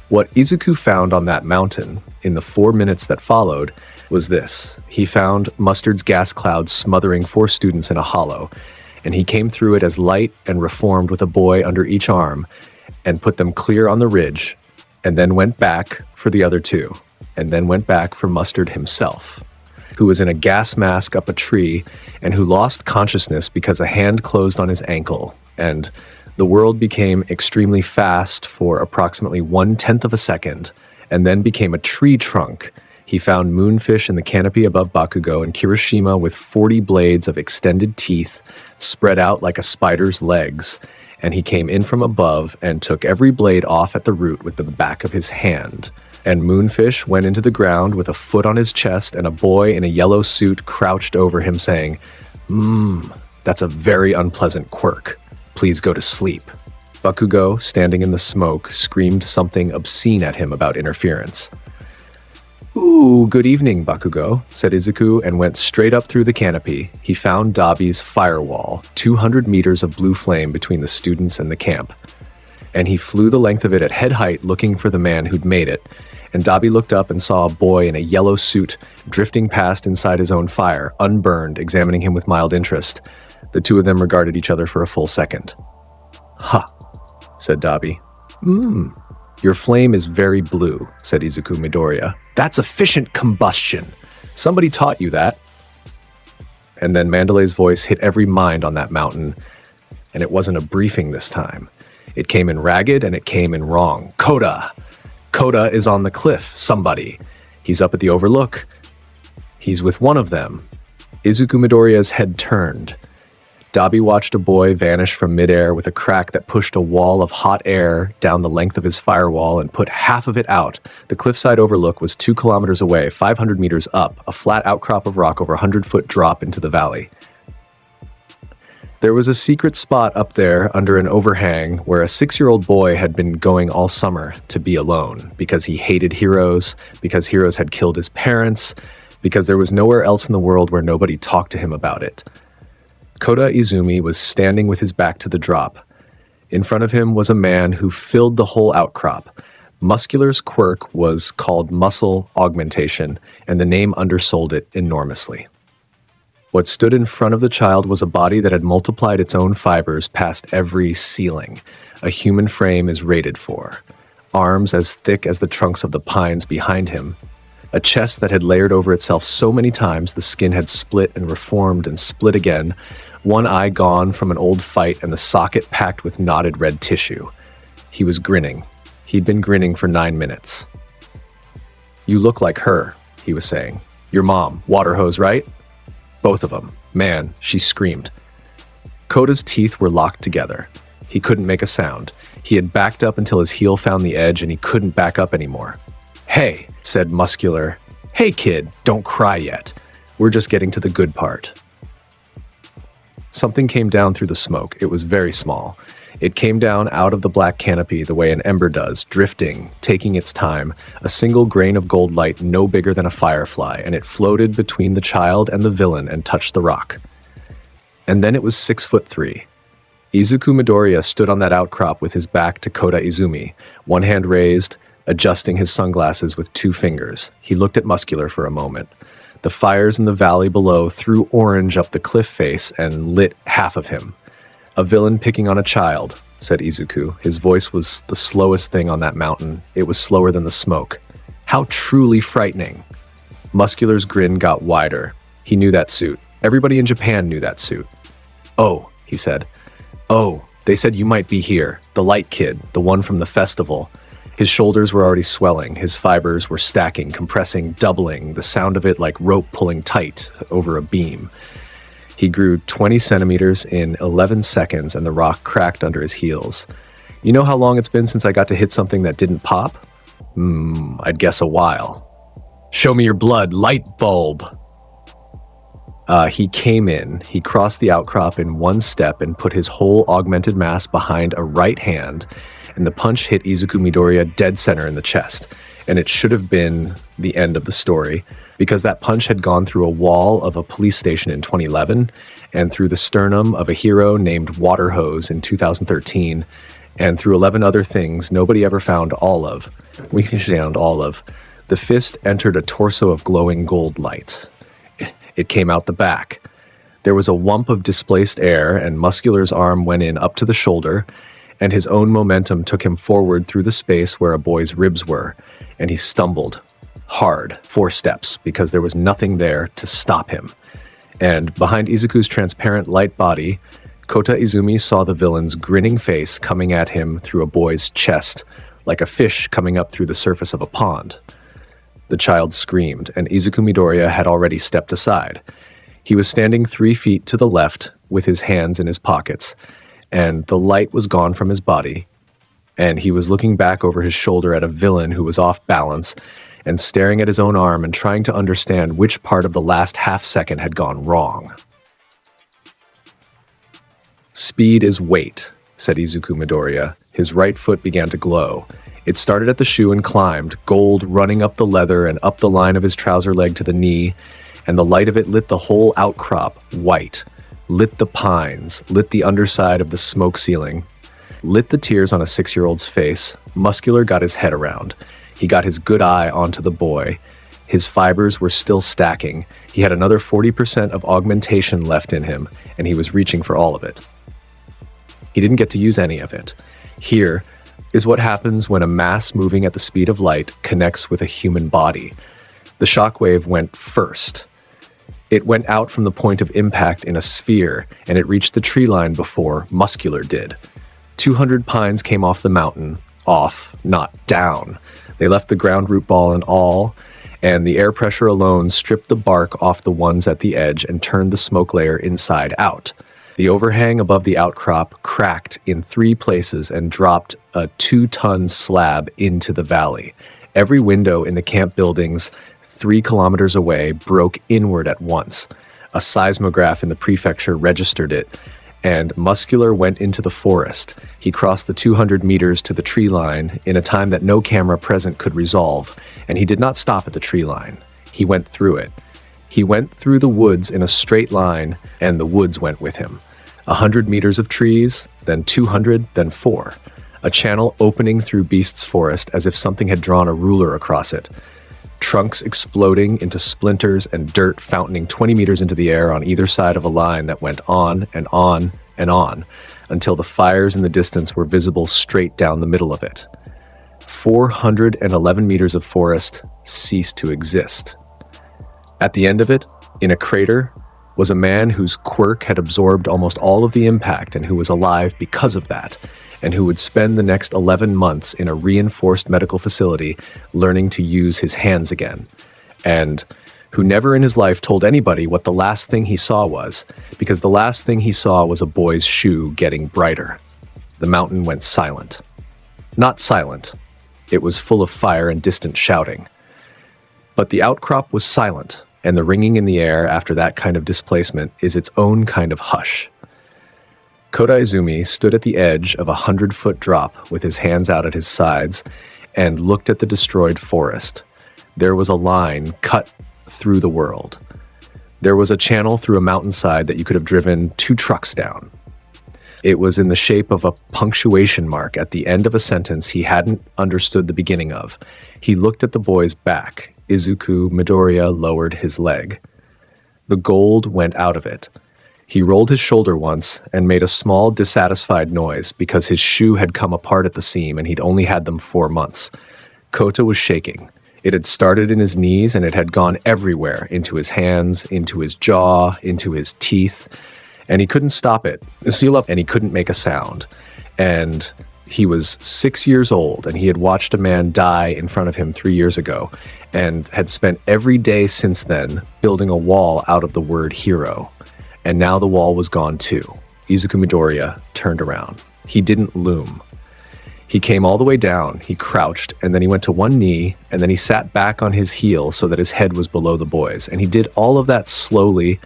What Izuku found on that mountain in the 4 minutes that followed was this. He found Mustard's gas cloud smothering 4 students in a hollow, and he came through it as light and reformed with a boy under each arm and put them clear on the ridge, and then went back for the other 2, and then went back for Mustard himself, who was in a gas mask up a tree and who lost consciousness because a hand closed on his ankle, and the world became extremely fast for approximately 1/10 of a second, and then became a tree trunk. He found Moonfish in the canopy above Bakugo and Kirishima with 40 blades of extended teeth spread out like a spider's legs, and he came in from above and took every blade off at the root with the back of his hand. And Moonfish went into the ground with a foot on his chest, and a boy in a yellow suit crouched over him saying, that's a very unpleasant quirk. Please go to sleep. Bakugo, standing in the smoke, screamed something obscene at him about interference. Ooh, good evening, Bakugo, said Izuku, and went straight up through the canopy. He found Dabi's firewall, 200 meters of blue flame between the students and the camp. And he flew the length of it at head height looking for the man who'd made it. And Dabi looked up and saw a boy in a yellow suit drifting past inside his own fire, unburned, examining him with mild interest. The 2 of them regarded each other for a full second. Ha, said Dabi. Your flame is very blue, said Izuku Midoriya. That's efficient combustion. Somebody taught you that. And then Mandalay's voice hit every mind on that mountain, and it wasn't a briefing this time. It came in ragged and it came in wrong. Kota! Kota is on the cliff, somebody. He's up at the overlook. He's with one of them. Izuku Midoriya's head turned. Dabi watched a boy vanish from midair with a crack that pushed a wall of hot air down the length of his firewall and put half of it out. The cliffside overlook was 2 kilometers away, 500 meters up, a flat outcrop of rock over a 100-foot drop into the valley. There was a secret spot up there under an overhang where a 6-year-old boy had been going all summer to be alone because he hated heroes, because heroes had killed his parents, because there was nowhere else in the world where nobody talked to him about it. Kota Izumi was standing with his back to the drop. In front of him was a man who filled the whole outcrop. Muscular's quirk was called muscle augmentation, and the name undersold it enormously. What stood in front of the child was a body that had multiplied its own fibers past every ceiling a human frame is rated for. Arms as thick as the trunks of the pines behind him. A chest that had layered over itself so many times the skin had split and reformed and split again. One eye gone from an old fight and the socket packed with knotted red tissue. He was grinning. He'd been grinning for 9 minutes. "You look like her," he was saying. "Your mom, water hose, right?" "Both of them. Man," she screamed. Kota's teeth were locked together. He couldn't make a sound. He had backed up until his heel found the edge and he couldn't back up anymore. "Hey," said Muscular. "Hey kid, don't cry yet. We're just getting to the good part." Something came down through the smoke. It was very small. It came down out of the black canopy the way an ember does, drifting, taking its time, a single grain of gold light no bigger than a firefly, and it floated between the child and the villain and touched the rock. And then it was 6'3". Izuku Midoriya stood on that outcrop with his back to Kota Izumi, one hand raised, adjusting his sunglasses with 2 fingers. He looked at Muscular for a moment. The fires in the valley below threw orange up the cliff face and lit half of him. "A villain picking on a child," said Izuku. His voice was the slowest thing on that mountain. It was slower than the smoke. How truly frightening. Muscular's grin got wider. He knew that suit. Everybody in Japan knew that suit. "Oh," he said. "Oh, they said you might be here. The light kid, the one from the festival." His shoulders were already swelling. His fibers were stacking, compressing, doubling, the sound of it like rope pulling tight over a beam. He grew 20 centimeters in 11 seconds and the rock cracked under his heels. "You know how long it's been since I got to hit something that didn't pop?" I'd guess a while." "Show me your blood, light bulb." He came in. He crossed the outcrop in 1 step and put his whole augmented mass behind a right hand, and the punch hit Izuku Midoriya dead center in the chest. And it should have been the end of the story, because that punch had gone through a wall of a police station in 2011, and through the sternum of a hero named Waterhose in 2013, and through 11 other things nobody ever found all of. We found all of. The fist entered a torso of glowing gold light. It came out the back. There was a whump of displaced air, and Muscular's arm went in up to the shoulder, and his own momentum took him forward through the space where a boy's ribs were, and he stumbled hard 4 steps because there was nothing there to stop him. And behind Izuku's transparent light body, Kota Izumi saw the villain's grinning face coming at him through a boy's chest, like a fish coming up through the surface of a pond. The child screamed, and Izuku Midoriya had already stepped aside. He was standing 3 feet to the left with his hands in his pockets, and the light was gone from his body, and he was looking back over his shoulder at a villain who was off balance and staring at his own arm and trying to understand which part of the last half-second had gone wrong. "Speed is weight," said Izuku Midoriya. His right foot began to glow. It started at the shoe and climbed, gold running up the leather and up the line of his trouser leg to the knee, and the light of it lit the whole outcrop white, lit the pines, lit the underside of the smoke ceiling, lit the tears on a 6-year-old's face. Muscular got his head around. He got his good eye onto the boy. His fibers were still stacking. He had another 40% of augmentation left in him, and he was reaching for all of it. He didn't get to use any of it. Here, is what happens when a mass moving at the speed of light connects with a human body. The shockwave went first. It went out from the point of impact in a sphere, and it reached the tree line before Muscular did. 200 pines came off the mountain, off, not down. They left the ground root ball and all, and the air pressure alone stripped the bark off the ones at the edge and turned the smoke layer inside out. The overhang above the outcrop cracked in 3 places and dropped a 2-ton slab into the valley. Every window in the camp buildings 3 kilometers away broke inward at once. A seismograph in the prefecture registered it, and Muscular went into the forest. He crossed the 200 meters to the tree line in a time that no camera present could resolve, and he did not stop at the tree line. He went through it. He went through the woods in a straight line, and the woods went with him. 100 meters of trees, then 200, then 4. A channel opening through Beast's forest as if something had drawn a ruler across it. Trunks exploding into splinters and dirt fountaining 20 meters into the air on either side of a line that went on and on and on until the fires in the distance were visible straight down the middle of it. 411 meters of forest ceased to exist. At the end of it, in a crater, was a man whose quirk had absorbed almost all of the impact and who was alive because of that, and who would spend the next 11 months in a reinforced medical facility learning to use his hands again, and who never in his life told anybody what the last thing he saw was, because the last thing he saw was a boy's shoe getting brighter. The mountain went silent. Not silent. It was full of fire and distant shouting. But the outcrop was silent, and the ringing in the air after that kind of displacement is its own kind of hush. Kota Izumi stood at the edge of a 100-foot drop with his hands out at his sides and looked at the destroyed forest. There was a line cut through the world. There was a channel through a mountainside that you could have driven 2 trucks down. It was in the shape of a punctuation mark at the end of a sentence he hadn't understood the beginning of. He looked at the boy's back. Izuku Midoriya lowered his leg. The gold went out of it. He rolled his shoulder once and made a small dissatisfied noise because his shoe had come apart at the seam and he'd only had them 4 months. Kota was shaking. It had started in his knees and it had gone everywhere, into his hands, into his jaw, into his teeth, and he couldn't stop it. And he couldn't make a sound. And he was 6 years old, and he had watched a man die in front of him 3 years ago, and had spent every day since then building a wall out of the word hero. And now the wall was gone too. Izuku Midoriya turned around. He didn't loom. He came all the way down, he crouched, and then he went to one knee, and then he sat back on his heel so that his head was below the boy's. And he did all of that slowly,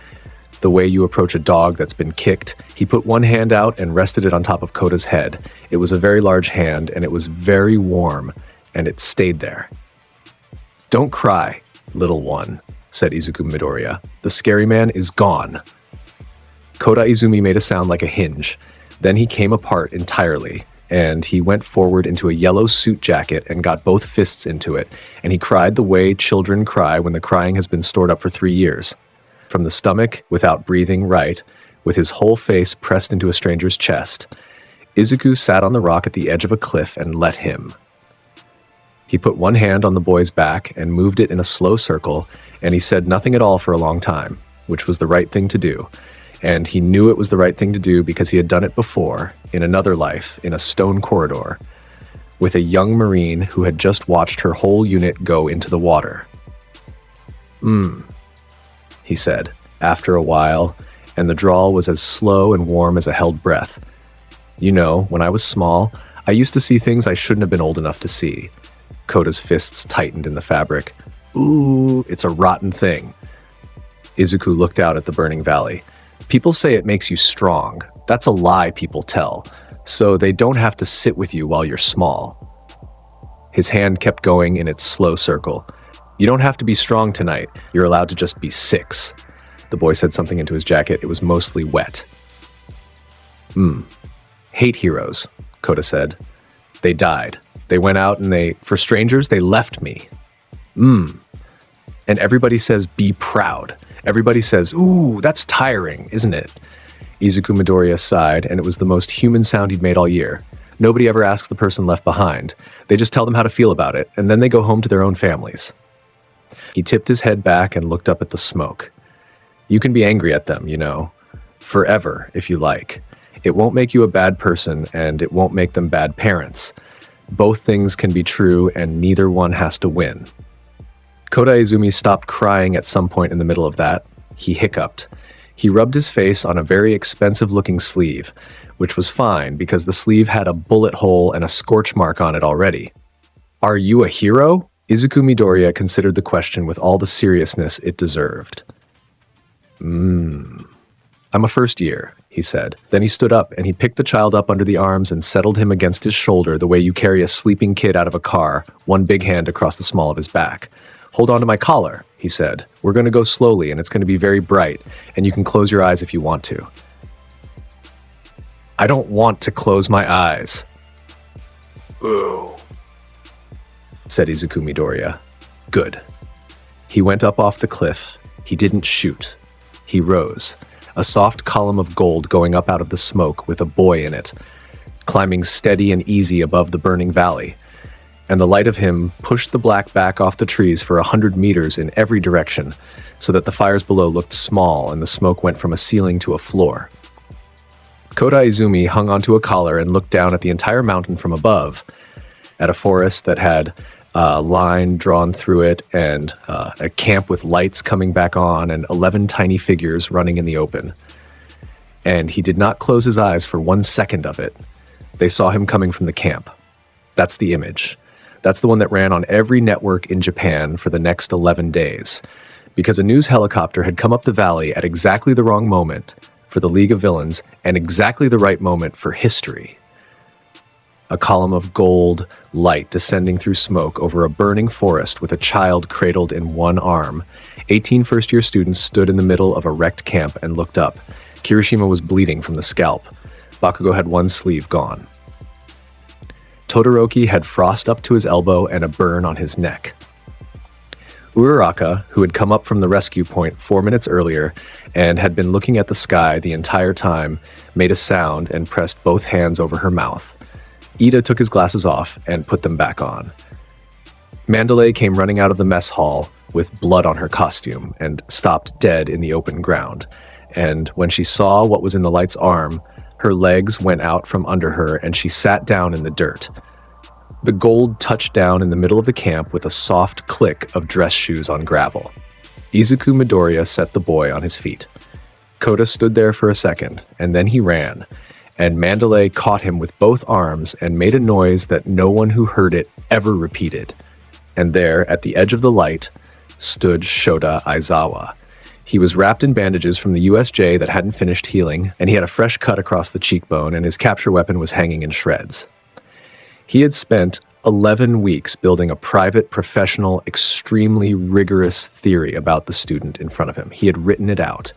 the way you approach a dog that's been kicked. He put one hand out and rested it on top of Kota's head. It was a very large hand, and it was very warm, and it stayed there. "Don't cry, little one," said Izuku Midoriya. "The scary man is gone." Kota Izumi made a sound like a hinge. Then he came apart entirely, and he went forward into a yellow suit jacket and got both fists into it, and he cried the way children cry when the crying has been stored up for 3 years. From the stomach, without breathing right, with his whole face pressed into a stranger's chest, Izuku sat on the rock at the edge of a cliff and let him. He put one hand on the boy's back and moved it in a slow circle, and he said nothing at all for a long time, which was the right thing to do. And he knew it was the right thing to do because he had done it before, in another life, in a stone corridor, with a young Marine who had just watched her whole unit go into the water. He said, after a while, and the drawl was as slow and warm as a held breath. "You know, when I was small, I used to see things I shouldn't have been old enough to see." Kota's fists tightened in the fabric. "Ooh, it's a rotten thing." Izuku looked out at the burning valley. "People say it makes you strong. That's a lie people tell, so they don't have to sit with you while you're small." His hand kept going in its slow circle. "You don't have to be strong tonight. You're allowed to just be 6. The boy said something into his jacket. It was mostly wet. "Hate heroes," Kota said. "They died. They went out and for strangers, they left me. And everybody says, be proud. Everybody says, ooh, that's tiring, isn't it?" Izuku Midoriya sighed, and it was the most human sound he'd made all year. Nobody ever asks the person left behind. They just tell them how to feel about it, and then they go home to their own families. He tipped his head back and looked up at the smoke. You can be angry at them, forever, if you like. It won't make you a bad person, and it won't make them bad parents. Both things can be true, and neither one has to win. Kota Izumi stopped crying at some point in the middle of that. He hiccuped. He rubbed his face on a very expensive-looking sleeve, which was fine because the sleeve had a bullet hole and a scorch mark on it already. Are you a hero? Izuku Midoriya considered the question with all the seriousness it deserved. I'm a first year, he said. Then he stood up and he picked the child up under the arms and settled him against his shoulder the way you carry a sleeping kid out of a car, one big hand across the small of his back. Hold on to my collar, he said. We're going to go slowly and it's going to be very bright, and you can close your eyes if you want to. I don't want to close my eyes. Ooh, said Izuku Midoriya. Good. He went up off the cliff. He didn't shoot. He rose, a soft column of gold going up out of the smoke with a boy in it, climbing steady and easy above the burning valley. And the light of him pushed the black back off the trees for 100 meters in every direction, so that the fires below looked small and the smoke went from a ceiling to a floor. Kota Izumi hung onto a collar and looked down at the entire mountain from above, at a forest that had a line drawn through it and a camp with lights coming back on and 11 tiny figures running in the open. And he did not close his eyes for 1 second of it. They saw him coming from the camp. That's the image. That's the one that ran on every network in Japan for the next 11 days, because a news helicopter had come up the valley at exactly the wrong moment for the League of Villains and exactly the right moment for history. A column of gold light descending through smoke over a burning forest with a child cradled in one arm. 18 first-year students stood in the middle of a wrecked camp and looked up. Kirishima was bleeding from the scalp. Bakugo had one sleeve gone. Todoroki had frost up to his elbow and a burn on his neck. Uraraka, who had come up from the rescue point 4 minutes earlier and had been looking at the sky the entire time, made a sound and pressed both hands over her mouth. Ida took his glasses off and put them back on. Mandalay came running out of the mess hall with blood on her costume and stopped dead in the open ground. And when she saw what was in the light's arm, her legs went out from under her and she sat down in the dirt. The gold touched down in the middle of the camp with a soft click of dress shoes on gravel. Izuku Midoriya set the boy on his feet. Kota stood there for a second, and then he ran, and Mandalay caught him with both arms and made a noise that no one who heard it ever repeated. And there, at the edge of the light, stood Shota Aizawa. He was wrapped in bandages from the USJ that hadn't finished healing, and he had a fresh cut across the cheekbone, and his capture weapon was hanging in shreds. He had spent 11 weeks building a private, professional, extremely rigorous theory about the student in front of him. He had written it out.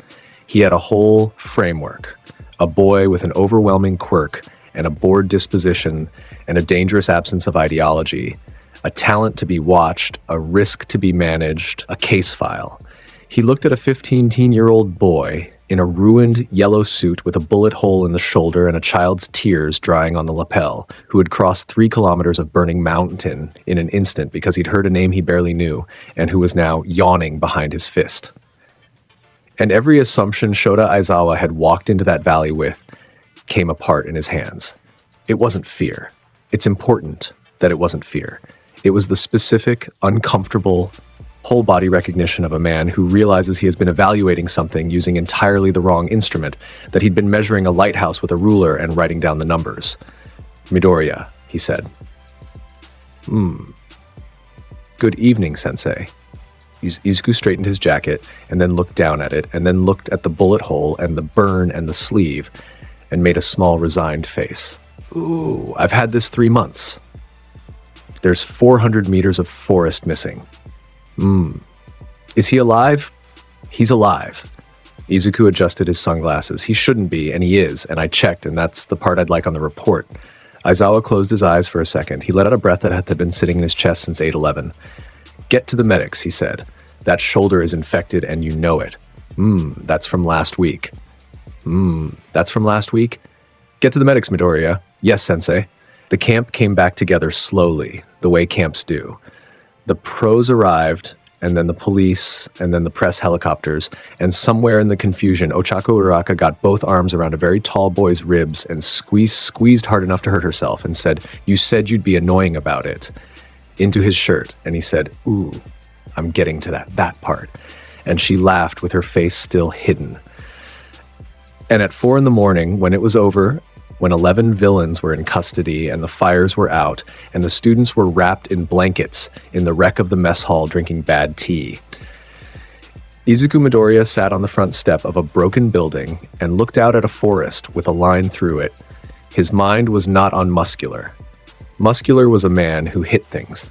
He had a whole framework. A boy with an overwhelming quirk and a bored disposition and a dangerous absence of ideology, a talent to be watched, a risk to be managed, a case file. He looked at a 15-year-old boy in a ruined yellow suit with a bullet hole in the shoulder and a child's tears drying on the lapel, who had crossed 3 kilometers of burning mountain in an instant because he'd heard a name he barely knew, and who was now yawning behind his fist. And every assumption Shota Aizawa had walked into that valley with came apart in his hands. It wasn't fear. It's important that it wasn't fear. It was the specific, uncomfortable, whole-body recognition of a man who realizes he has been evaluating something using entirely the wrong instrument, that he'd been measuring a lighthouse with a ruler and writing down the numbers. Midoriya, he said. Good evening, Sensei. Izuku straightened his jacket and then looked down at it and then looked at the bullet hole and the burn and the sleeve and made a small resigned face. Ooh, I've had this 3 months. There's 400 meters of forest missing. Is he alive? He's alive. Izuku adjusted his sunglasses. He shouldn't be, and he is, and I checked, and that's the part I'd like on the report. Aizawa closed his eyes for a second. He let out a breath that had been sitting in his chest since 8/11. Get to the medics, he said. That shoulder is infected and you know it. That's from last week. That's from last week? Get to the medics, Midoriya. Yes, Sensei. The camp came back together slowly, the way camps do. The pros arrived, and then the police, and then the press helicopters, and somewhere in the confusion, Ochako Uraka got both arms around a very tall boy's ribs and squeezed hard enough to hurt herself and said, "You said you'd be annoying about it," into his shirt, and he said, "Ooh, I'm getting to that part." And she laughed with her face still hidden. And at 4 a.m, when it was over, when 11 villains were in custody and the fires were out, and the students were wrapped in blankets in the wreck of the mess hall drinking bad tea, Izuku Midoriya sat on the front step of a broken building and looked out at a forest with a line through it. His mind was not on Muscular. Muscular was a man who hit things.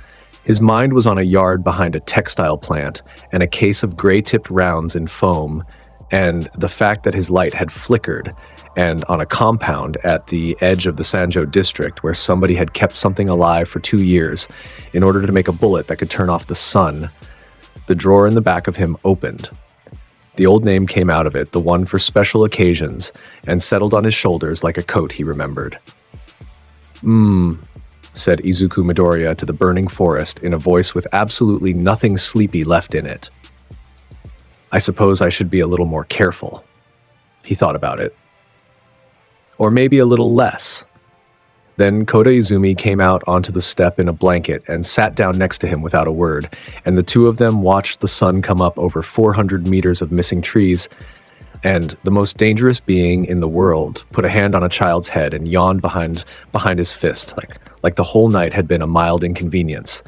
His mind was on a yard behind a textile plant and a case of gray-tipped rounds in foam, and the fact that his light had flickered, and on a compound at the edge of the Sanjo district where somebody had kept something alive for 2 years in order to make a bullet that could turn off the sun. The drawer in the back of him opened. The old name came out of it, the one for special occasions, and settled on his shoulders like a coat he remembered. Said Izuku Midoriya to the burning forest in a voice with absolutely nothing sleepy left in it. I suppose I should be a little more careful. He thought about it. Or maybe a little less. Then Koda Izumi came out onto the step in a blanket and sat down next to him without a word, and the two of them watched the sun come up over 400 meters of missing trees, and the most dangerous being in the world put a hand on a child's head and yawned behind his fist, like the whole night had been a mild inconvenience.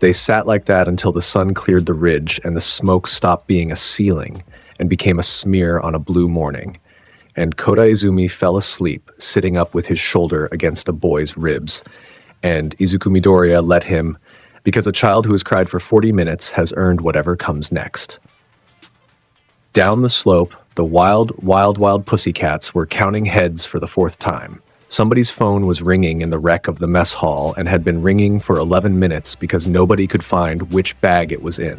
They sat like that until the sun cleared the ridge and the smoke stopped being a ceiling and became a smear on a blue morning. And Koda Izumi fell asleep, sitting up with his shoulder against a boy's ribs. And Izuku Midoriya let him, because a child who has cried for 40 minutes has earned whatever comes next. Down the slope, the wild pussycats were counting heads for the 4th time. Somebody's phone was ringing in the wreck of the mess hall and had been ringing for 11 minutes because nobody could find which bag it was in.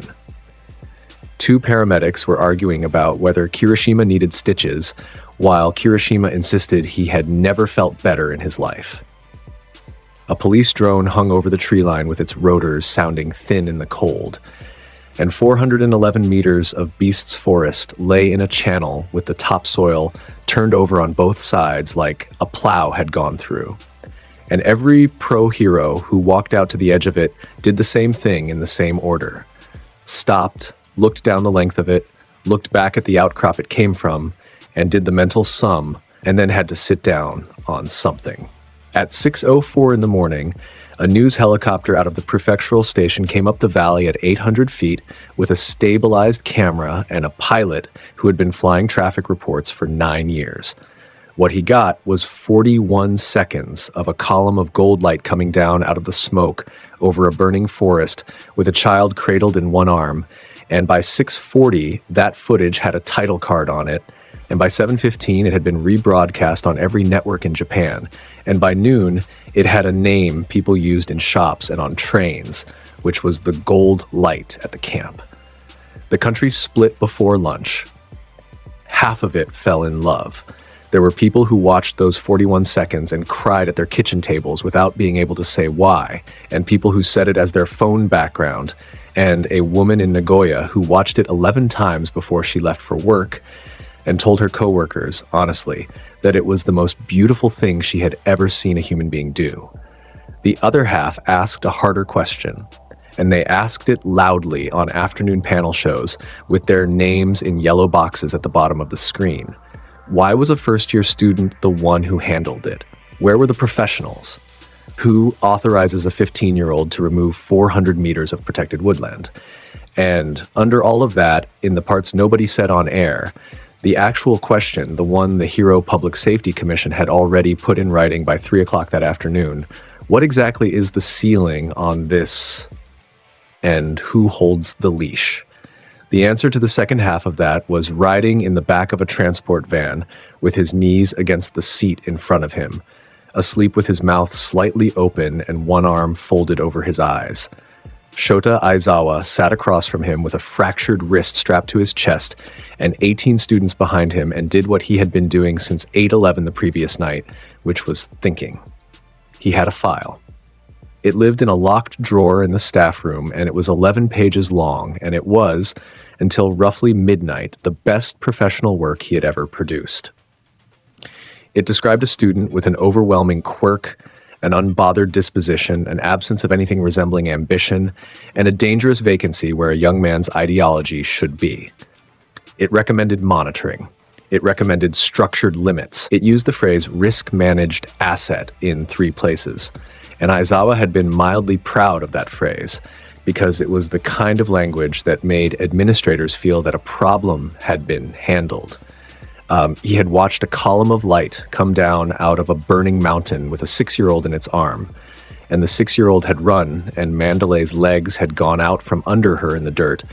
2 paramedics were arguing about whether Kirishima needed stitches, while Kirishima insisted he had never felt better in his life. A police drone hung over the tree line with its rotors sounding thin in the cold, and 411 meters of Beast's forest lay in a channel with the topsoil turned over on both sides like a plow had gone through. And every pro-hero who walked out to the edge of it did the same thing in the same order. Stopped, looked down the length of it, looked back at the outcrop it came from, and did the mental sum, and then had to sit down on something. At 6:04 in the morning, a news helicopter out of the prefectural station came up the valley at 800 feet with a stabilized camera and a pilot who had been flying traffic reports for 9 years. What he got was 41 seconds of a column of gold light coming down out of the smoke over a burning forest with a child cradled in one arm, and by 6:40, that footage had a title card on it, and by 7:15, it had been rebroadcast on every network in Japan, and by noon, it had a name people used in shops and on trains, which was the gold light at the camp. The country split before lunch. Half of it fell in love. There were people who watched those 41 seconds and cried at their kitchen tables without being able to say why, and people who set it as their phone background, and a woman in Nagoya who watched it 11 times before she left for work and told her coworkers, honestly, that it was the most beautiful thing she had ever seen a human being do. The other half asked a harder question, and they asked it loudly on afternoon panel shows with their names in yellow boxes at the bottom of the screen. Why was a first-year student the one who handled it? Where were the professionals? Who authorizes a 15-year-old to remove 400 meters of protected woodland? And under all of that, in the parts nobody said on air, the actual question, the one the Hero Public Safety Commission had already put in writing by 3 o'clock that afternoon, what exactly is the ceiling on this, and who holds the leash? The answer to the second half of that was riding in the back of a transport van with his knees against the seat in front of him, asleep with his mouth slightly open and one arm folded over his eyes. Shota Aizawa sat across from him with a fractured wrist strapped to his chest and 18 students behind him and did what he had been doing since 8:11 the previous night, which was thinking. He had a file. It lived in a locked drawer in the staff room, and it was 11 pages long, and it was, until roughly midnight, the best professional work he had ever produced. It described a student with an overwhelming quirk, an unbothered disposition, an absence of anything resembling ambition, and a dangerous vacancy where a young man's ideology should be. It recommended monitoring. It recommended structured limits. It used the phrase risk-managed asset in 3 places, and Aizawa had been mildly proud of that phrase because it was the kind of language that made administrators feel that a problem had been handled. He had watched a column of light come down out of a burning mountain with a 6-year-old in its arm, and the 6-year-old had run, and Mandalay's legs had gone out from under her in the dirt,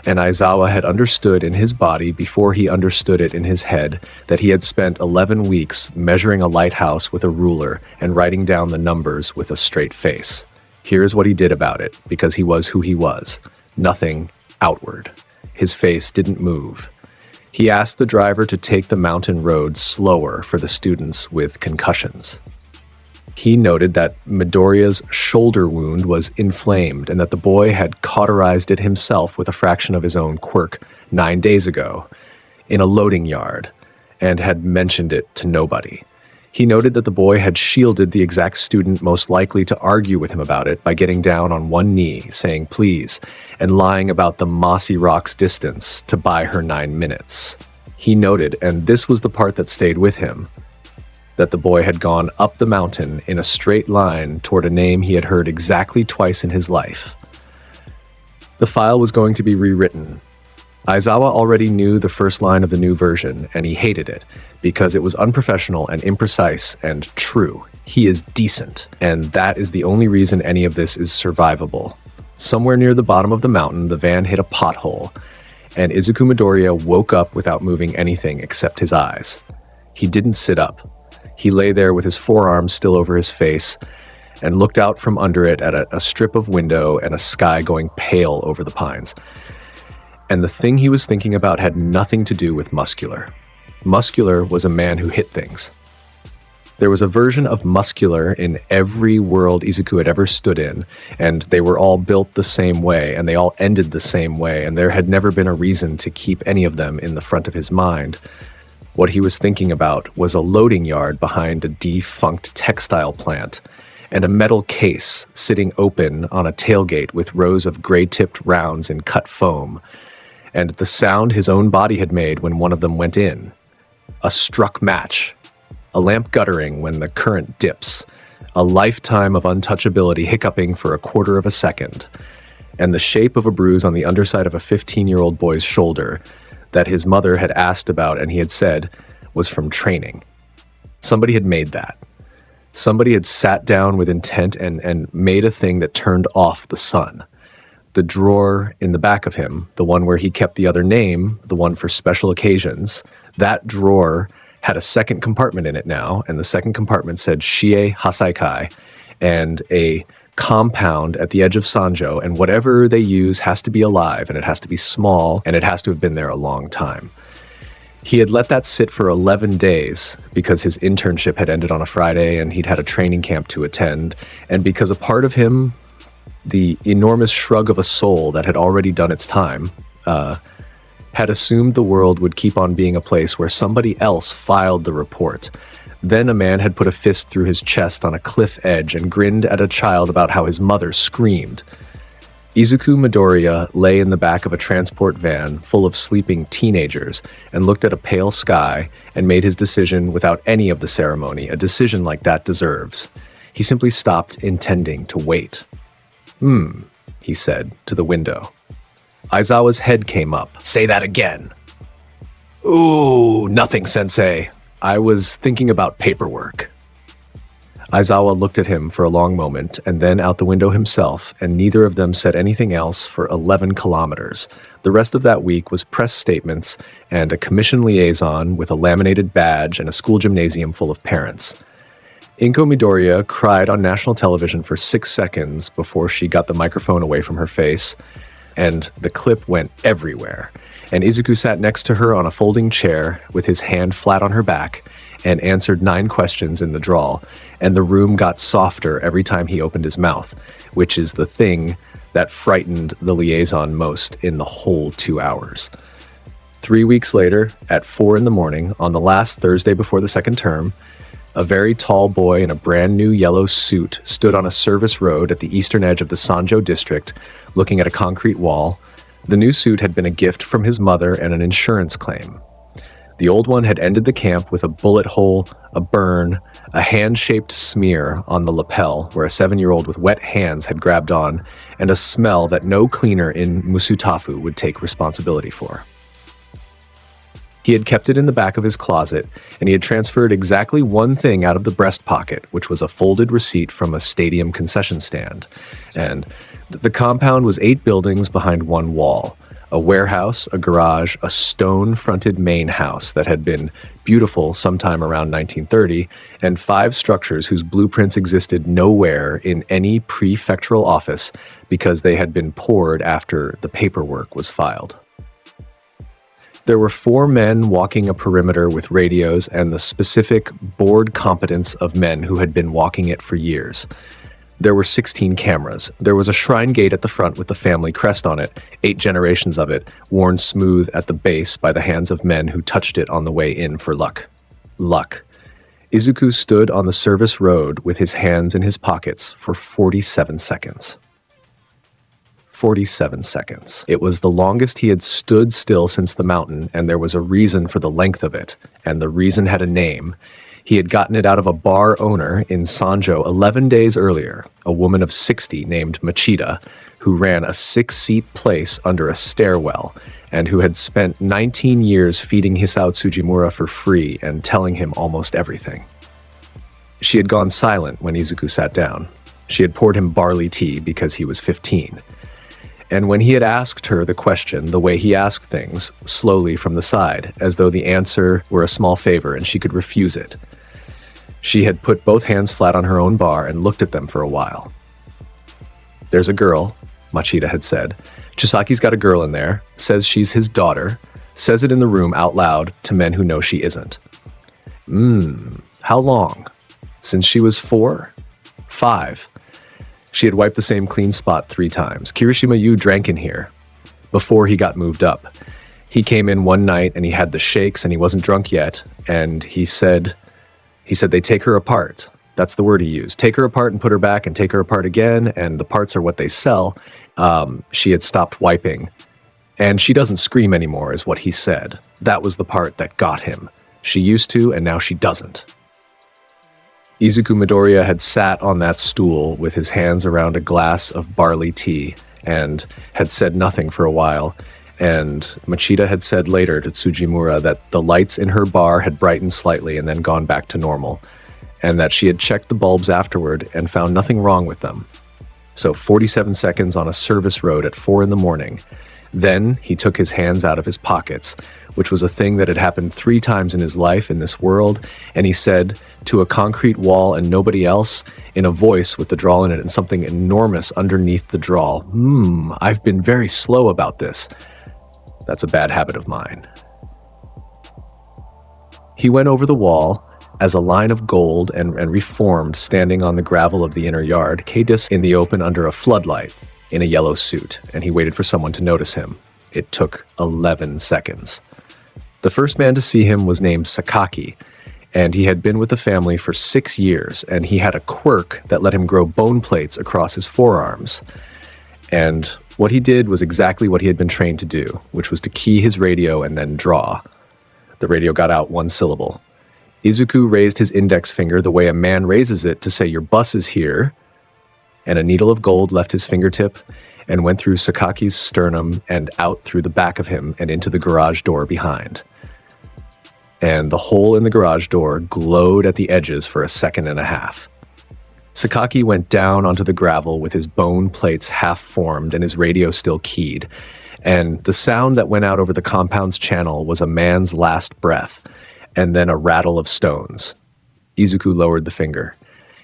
and Aizawa had understood in his body before he understood it in his head that he had spent 11 weeks measuring a lighthouse with a ruler and writing down the numbers with a straight face. Here's what he did about it, because he was who he was. Nothing outward. His face didn't move. He asked the driver to take the mountain road slower for the students with concussions. He noted that Midoriya's shoulder wound was inflamed and that the boy had cauterized it himself with a fraction of his own quirk 9 days ago in a loading yard and had mentioned it to nobody. He noted that the boy had shielded the exact student most likely to argue with him about it by getting down on one knee, saying please, and lying about the mossy rock's distance to buy her 9 minutes. He noted, and this was the part that stayed with him, that the boy had gone up the mountain in a straight line toward a name he had heard exactly twice in his life. The file was going to be rewritten. Aizawa already knew the first line of the new version, and he hated it, because it was unprofessional and imprecise and true. He is decent, and that is the only reason any of this is survivable. Somewhere near the bottom of the mountain, the van hit a pothole, and Izuku Midoriya woke up without moving anything except his eyes. He didn't sit up. He lay there with his forearms still over his face and looked out from under it at a strip of window and a sky going pale over the pines. And the thing he was thinking about had nothing to do with Muscular. Muscular was a man who hit things. There was a version of Muscular in every world Izuku had ever stood in, and they were all built the same way, and they all ended the same way, and there had never been a reason to keep any of them in the front of his mind. What he was thinking about was a loading yard behind a defunct textile plant, and a metal case sitting open on a tailgate with rows of gray-tipped rounds in cut foam, and the sound his own body had made when one of them went in. A struck match, a lamp guttering when the current dips, a lifetime of untouchability hiccuping for a quarter of a second, and the shape of a bruise on the underside of a 15-year-old boy's shoulder that his mother had asked about and he had said was from training. Somebody had made that. Somebody had sat down with intent and made a thing that turned off the sun. The drawer in the back of him, the one where he kept the other name, the one for special occasions, that drawer had a second compartment in it now, and the second compartment said Shie Hasaikai, and a compound at the edge of Sanjo, and whatever they use has to be alive, and it has to be small, and it has to have been there a long time. He had let that sit for 11 days because his internship had ended on a Friday and he'd had a training camp to attend, and because a part of him, the enormous shrug of a soul that had already done its time, had assumed the world would keep on being a place where somebody else filed the report. Then a man had put a fist through his chest on a cliff edge and grinned at a child about how his mother screamed. Izuku Midoriya lay in the back of a transport van full of sleeping teenagers and looked at a pale sky and made his decision without any of the ceremony a decision like that deserves. He simply stopped intending to wait. He said to the window. Aizawa's head came up. Say that again. Ooh, nothing, sensei. I was thinking about paperwork. Aizawa looked at him for a long moment and then out the window himself, and neither of them said anything else for 11 kilometers. The rest of that week was press statements and a commission liaison with a laminated badge and a school gymnasium full of parents. Inko Midoriya cried on national television for 6 seconds before she got the microphone away from her face, and the clip went everywhere. And Izuku sat next to her on a folding chair with his hand flat on her back, and answered 9 questions in the drawl, and the room got softer every time he opened his mouth, which is the thing that frightened the liaison most in the whole 2 hours. 3 weeks later, at 4 in the morning, on the last Thursday before the second term, a very tall boy in a brand new yellow suit stood on a service road at the eastern edge of the Sanjo district, looking at a concrete wall. The new suit had been a gift from his mother and an insurance claim. The old one had ended the camp with a bullet hole, a burn, a hand-shaped smear on the lapel where a 7-year-old with wet hands had grabbed on, and a smell that no cleaner in Musutafu would take responsibility for. He had kept it in the back of his closet, and he had transferred exactly one thing out of the breast pocket, which was a folded receipt from a stadium concession stand. And the compound was 8 buildings behind one wall. A warehouse, a garage, a stone-fronted main house that had been beautiful sometime around 1930, and 5 structures whose blueprints existed nowhere in any prefectural office because they had been poured after the paperwork was filed. There were 4 men walking a perimeter with radios and the specific board competence of men who had been walking it for years. There were 16 cameras. There was a shrine gate at the front with the family crest on it, 8 generations of it, worn smooth at the base by the hands of men who touched it on the way in for luck. Luck. Izuku stood on the service road with his hands in his pockets for 47 seconds. 47 seconds. It was the longest he had stood still since the mountain, and there was a reason for the length of it, and the reason had a name. He had gotten it out of a bar owner in Sanjo 11 days earlier, a woman of 60 named Machida, who ran a 6-seat place under a stairwell, and who had spent 19 years feeding Hisao Tsujimura for free and telling him almost everything. She had gone silent when Izuku sat down. She had poured him barley tea because he was 15. And when he had asked her the question, the way he asked things, slowly from the side, as though the answer were a small favor and she could refuse it. She had put both hands flat on her own bar and looked at them for a while. "There's a girl," Machida had said. "Chisaki's got a girl in there, says she's his daughter, says it in the room out loud to men who know she isn't." How long? Since she was 4? 5. She had wiped the same clean spot 3 times. Kirishima Yu drank in here before he got moved up. He came in one night and he had the shakes and he wasn't drunk yet. And he said they take her apart. That's the word he used. Take her apart and put her back and take her apart again. And the parts are what they sell. She had stopped wiping. And she doesn't scream anymore is what he said. That was the part that got him. She used to and now she doesn't. Izuku Midoriya had sat on that stool with his hands around a glass of barley tea and had said nothing for a while, and Machida had said later to Tsujimura that the lights in her bar had brightened slightly and then gone back to normal, and that she had checked the bulbs afterward and found nothing wrong with them. So 47 seconds on a service road at 4 in the morning. Then he took his hands out of his pockets, which was a thing that had happened 3 times in his life in this world, and he said to a concrete wall and nobody else, in a voice with the drawl in it and something enormous underneath the drawl, I've been very slow about this. That's a bad habit of mine. He went over the wall as a line of gold and reformed, standing on the gravel of the inner yard, K-Dis in the open under a floodlight, in a yellow suit, and he waited for someone to notice him. It took 11 seconds. The first man to see him was named Sakaki, and he had been with the family for 6 years, and he had a quirk that let him grow bone plates across his forearms. And what he did was exactly what he had been trained to do, which was to key his radio and then draw. The radio got out 1 syllable. Izuku raised his index finger the way a man raises it to say, "Your bus is here," and a needle of gold left his fingertip and went through Sakaki's sternum and out through the back of him and into the garage door behind. And the hole in the garage door glowed at the edges for 1.5 seconds. Sakaki went down onto the gravel with his bone plates half formed and his radio still keyed, and the sound that went out over the compound's channel was a man's last breath, and then a rattle of stones. Izuku lowered the finger.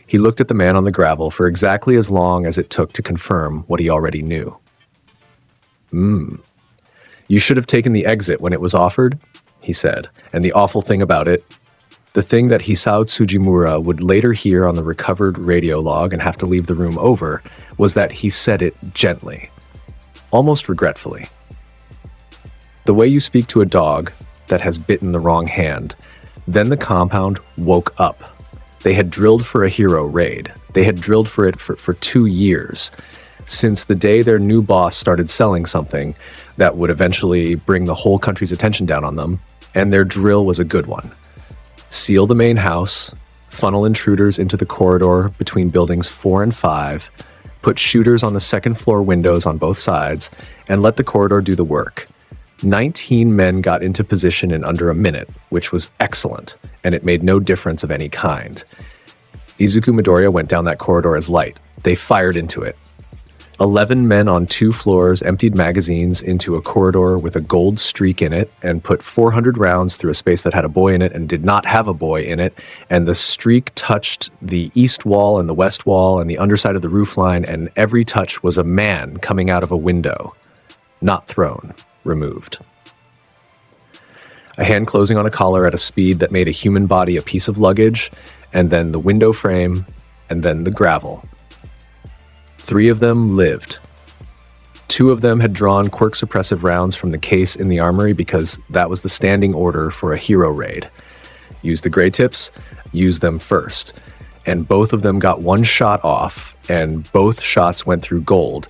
He looked at the man on the gravel for exactly as long as it took to confirm what he already knew. "You should have taken the exit when it was offered," he said, "and the awful thing about it, The thing that Hisao Tsujimura would later hear on the recovered radio log and have to leave the room over was that he said it gently, almost regretfully. The way you speak to a dog that has bitten the wrong hand. Then the compound woke up. They had drilled for a hero raid. They had drilled for it for 2 years, since the day their new boss started selling something that would eventually bring the whole country's attention down on them, and their drill was a good one. Seal the main house, funnel intruders into the corridor between buildings 4 and 5, put shooters on the second floor windows on both sides, and let the corridor do the work. 19 men got into position in under a minute, which was excellent, and it made no difference of any kind. Izuku Midoriya went down that corridor as light. They fired into it. 11 men on 2 floors emptied magazines into a corridor with a gold streak in it and put 400 rounds through a space that had a boy in it and did not have a boy in it, and the streak touched the east wall and the west wall and the underside of the roofline, and every touch was a man coming out of a window. Not thrown, removed. A hand closing on a collar at a speed that made a human body a piece of luggage, and then the window frame, and then the gravel. 3 of them lived. 2 of them had drawn quirk suppressive rounds from the case in the armory because that was the standing order for a hero raid. Use the gray tips, use them first. And both of them got 1 shot off, and both shots went through gold,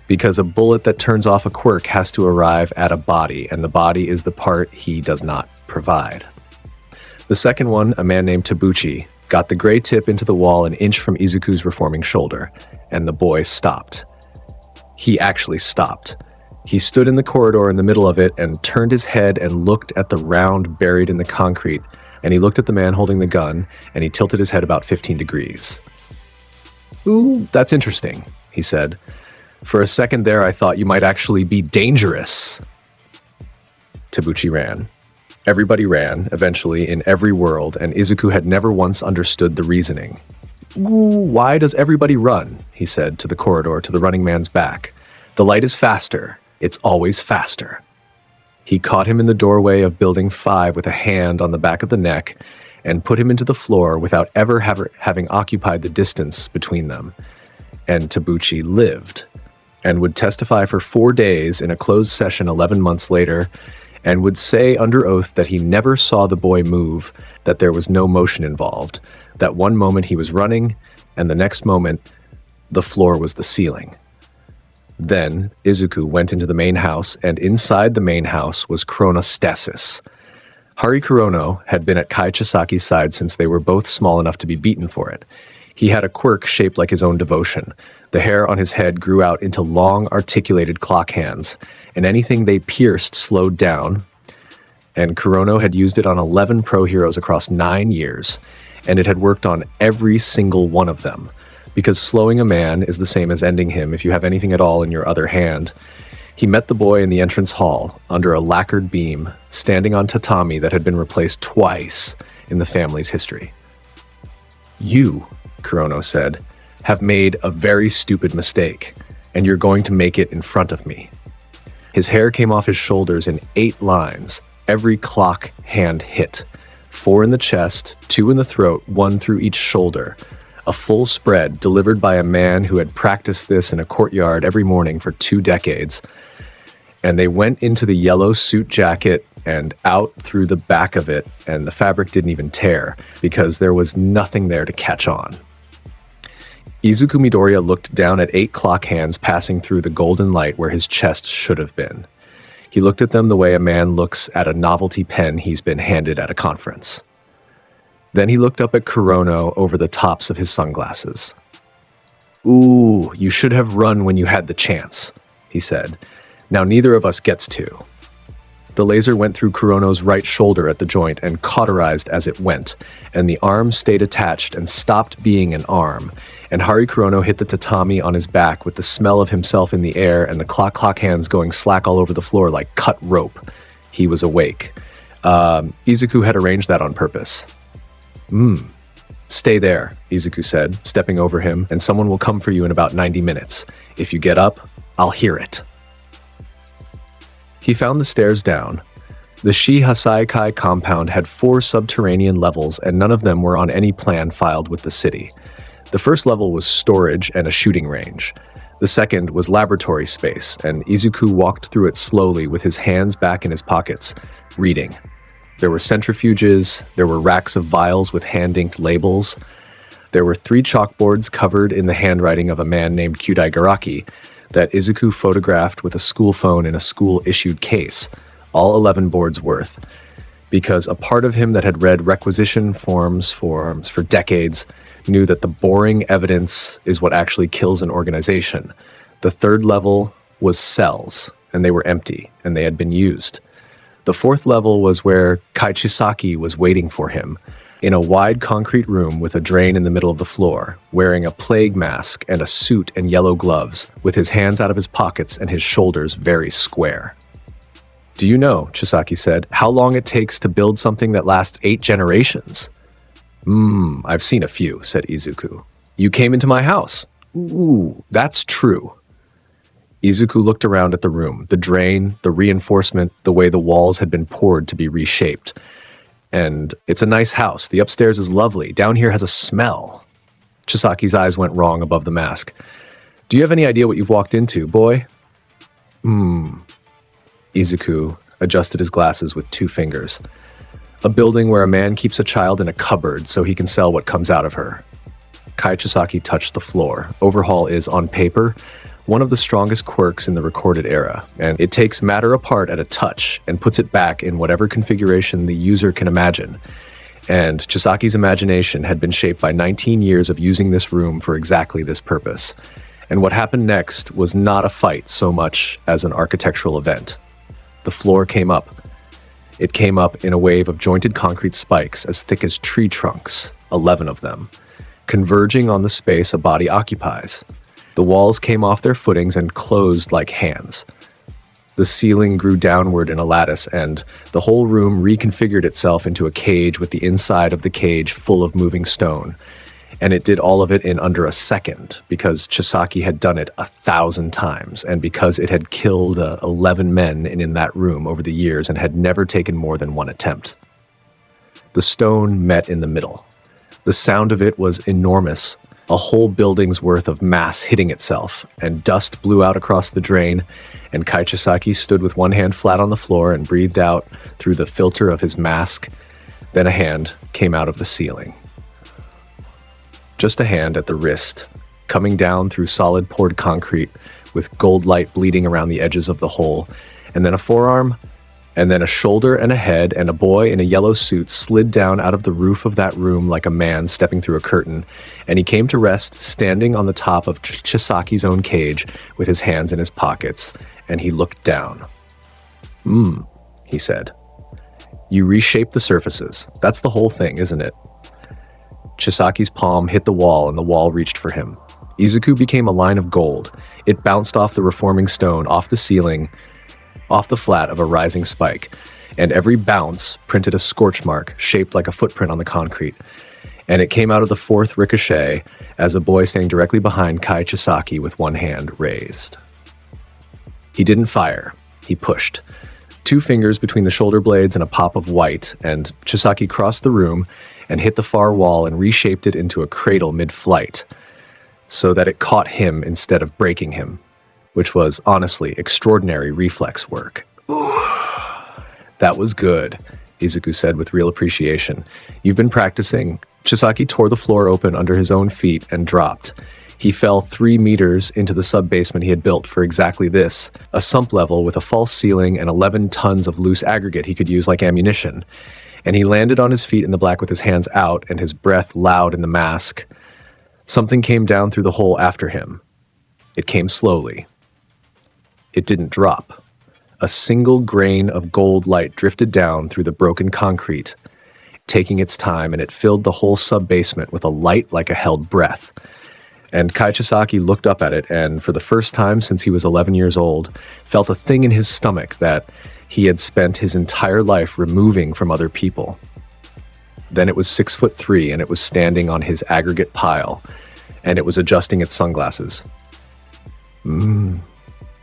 because a bullet that turns off a quirk has to arrive at a body, and the body is the part he does not provide. The second one, a man named Tabuchi, got the gray tip into the wall an inch from Izuku's reforming shoulder, and the boy stopped. He actually stopped. He stood in the corridor in the middle of it and turned his head and looked at the round buried in the concrete, and he looked at the man holding the gun, and he tilted his head about 15 degrees. "Ooh, that's interesting," he said. "For a second there, I thought you might actually be dangerous." Tabuchi ran. Everybody ran, eventually, in every world, and Izuku had never once understood the reasoning. "Why does everybody run?" he said to the corridor to the running man's back. "The light is faster. It's always faster." He caught him in the doorway of Building 5 with a hand on the back of the neck and put him into the floor without ever having occupied the distance between them. And Tabuchi lived, and would testify for 4 days in a closed session 11 months later, and would say under oath that he never saw the boy move, that there was no motion involved, that one moment he was running, and the next moment, the floor was the ceiling. Then, Izuku went into the main house, and inside the main house was chronostasis. Hari Kurono had been at Kai Chisaki's side since they were both small enough to be beaten for it. He had a quirk shaped like his own devotion. The hair on his head grew out into long, articulated clock hands, and anything they pierced slowed down. And Kurono had used it on 11 pro heroes across 9 years, and it had worked on every single one of them, because slowing a man is the same as ending him if you have anything at all in your other hand. He met the boy in the entrance hall, under a lacquered beam, standing on tatami that had been replaced twice in the family's history. "You," Kurono said, "have made a very stupid mistake, and you're going to make it in front of me." His hair came off his shoulders in 8 lines, every clock hand hit. 4 in the chest, 2 in the throat, 1 through each shoulder. A full spread delivered by a man who had practiced this in a courtyard every morning for 2 decades. And they went into the yellow suit jacket and out through the back of it, and the fabric didn't even tear, because there was nothing there to catch on. Izuku Midoriya looked down at 8 clock hands passing through the golden light where his chest should have been. He looked at them the way a man looks at a novelty pen he's been handed at a conference. Then he looked up at Kurono over the tops of his sunglasses. "Ooh, you should have run when you had the chance," he said. "Now neither of us gets to." The laser went through Kurono's right shoulder at the joint and cauterized as it went, and the arm stayed attached and stopped being an arm, and Hari Kurono hit the tatami on his back with the smell of himself in the air and the clock hands going slack all over the floor like cut rope. He was awake. Izuku had arranged that on purpose. "Stay there," Izuku said, stepping over him, "and someone will come for you in about 90 minutes. If you get up, I'll hear it." He found the stairs down. The Shihasaikai compound had 4 subterranean levels, and none of them were on any plan filed with the city. The first level was storage and a shooting range. The second was laboratory space, and Izuku walked through it slowly with his hands back in his pockets, reading. There were centrifuges, there were racks of vials with hand-inked labels. There were 3 chalkboards covered in the handwriting of a man named Kyudai Garaki that Izuku photographed with a school phone in a school-issued case, all 11 boards worth, because a part of him that had read requisition forms for decades knew that the boring evidence is what actually kills an organization. The third level was cells, and they were empty, and they had been used. The fourth level was where Kaichisaki was waiting for him, in a wide concrete room with a drain in the middle of the floor, wearing a plague mask and a suit and yellow gloves, with his hands out of his pockets and his shoulders very square. "Do you know," Chisaki said, "how long it takes to build something that lasts 8 generations? I've seen a few," said Izuku. "You came into my house." "Ooh, that's true." Izuku looked around at the room, the drain, the reinforcement, the way the walls had been poured to be reshaped. "And it's a nice house. The upstairs is lovely. Down here has a smell." Chisaki's eyes went wrong above the mask. "Do you have any idea what you've walked into, boy?" Izuku adjusted his glasses with 2 fingers. "A building where a man keeps a child in a cupboard so he can sell what comes out of her." Kai Chisaki touched the floor. Overhaul is, on paper, one of the strongest quirks in the recorded era, and it takes matter apart at a touch and puts it back in whatever configuration the user can imagine. And Chisaki's imagination had been shaped by 19 years of using this room for exactly this purpose. And what happened next was not a fight so much as an architectural event. The floor came up. It came up in a wave of jointed concrete spikes as thick as tree trunks, 11 of them, converging on the space a body occupies. The walls came off their footings and closed like hands. The ceiling grew downward in a lattice, and the whole room reconfigured itself into a cage with the inside of the cage full of moving stone. And it did all of it in under a second, because Chisaki had done it 1,000 times, and because it had killed 11 men in that room over the years and had never taken more than 1 attempt. The stone met in the middle. The sound of it was enormous, a whole building's worth of mass hitting itself, and dust blew out across the drain, and Kai Chisaki stood with 1 hand flat on the floor and breathed out through the filter of his mask. Then a hand came out of the ceiling. Just a hand at the wrist, coming down through solid poured concrete with gold light bleeding around the edges of the hole, and then a forearm, and then a shoulder and a head, and a boy in a yellow suit slid down out of the roof of that room like a man stepping through a curtain, and he came to rest standing on the top of Chisaki's own cage with his hands in his pockets, and he looked down. He said. "You reshape the surfaces. That's the whole thing, isn't it?" Chisaki's palm hit the wall, and the wall reached for him. Izuku became a line of gold. It bounced off the reforming stone, off the ceiling, off the flat of a rising spike, and every bounce printed a scorch mark shaped like a footprint on the concrete. And it came out of the 4th ricochet as a boy standing directly behind Kai Chisaki with 1 hand raised. He didn't fire. He pushed. 2 fingers between the shoulder blades and a pop of white, and Chisaki crossed the room and hit the far wall and reshaped it into a cradle mid-flight, so that it caught him instead of breaking him, which was, honestly, extraordinary reflex work. "That was good," Izuku said with real appreciation. "You've been practicing." Chisaki tore the floor open under his own feet and dropped. He fell 3 meters into the sub-basement he had built for exactly this, a sump level with a false ceiling and 11 tons of loose aggregate he could use like ammunition. And he landed on his feet in the black with his hands out and his breath loud in the mask. Something came down through the hole after him. It came slowly. It didn't drop. A single grain of gold light drifted down through the broken concrete, taking its time, and it filled the whole sub-basement with a light like a held breath. And Kai Chisaki looked up at it, and for the first time since he was 11 years old, felt a thing in his stomach that he had spent his entire life removing from other people. Then it was 6'3", and it was standing on his aggregate pile, and it was adjusting its sunglasses.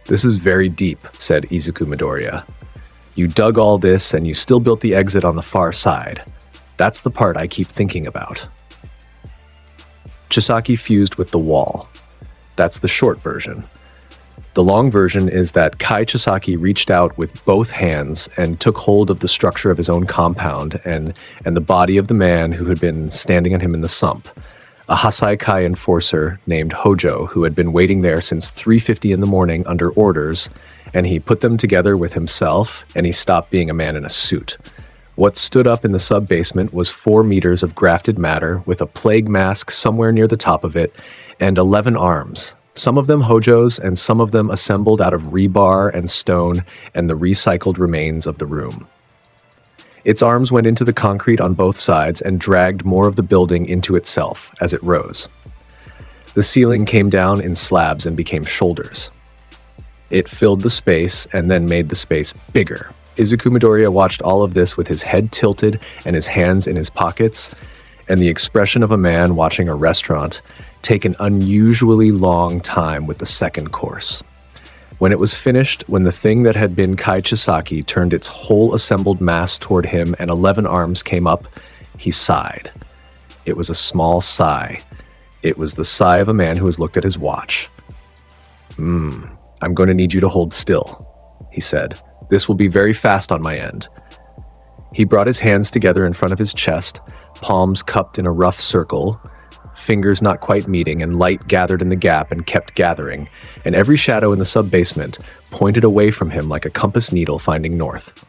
"This is very deep," said Izuku Midoriya. You dug all this and you still built the exit on the far side. That's the part I keep thinking about. Chisaki fused with the wall. That's the short version. The long version is that Kai Chisaki reached out with both hands and took hold of the structure of his own compound and the body of the man who had been standing on him in the sump, a Hasai Kai enforcer named Hojo who had been waiting there since 3:50 in the morning under orders, and he put them together with himself and he stopped being a man in a suit. What stood up in the sub-basement was 4 meters of grafted matter with a plague mask somewhere near the top of it and 11 arms. Some of them Hojo's and some of them assembled out of rebar and stone and the recycled remains of the room. Its arms went into the concrete on both sides and dragged more of the building into itself as it rose. The ceiling came down in slabs and became shoulders. It filled the space and then made the space bigger. Izuku Midoriya watched all of this with his head tilted and his hands in his pockets, and the expression of a man watching a restaurant take an unusually long time with the second course. When it was finished, when the thing that had been Kai Chisaki turned its whole assembled mass toward him and 11 arms came up, he sighed. It was a small sigh. It was the sigh of a man who has looked at his watch. I'm going to need you to hold still, he said. This will be very fast on my end. He brought his hands together in front of his chest, palms cupped in a rough circle, fingers not quite meeting, and light gathered in the gap and kept gathering, and every shadow in the sub-basement pointed away from him like a compass needle finding north.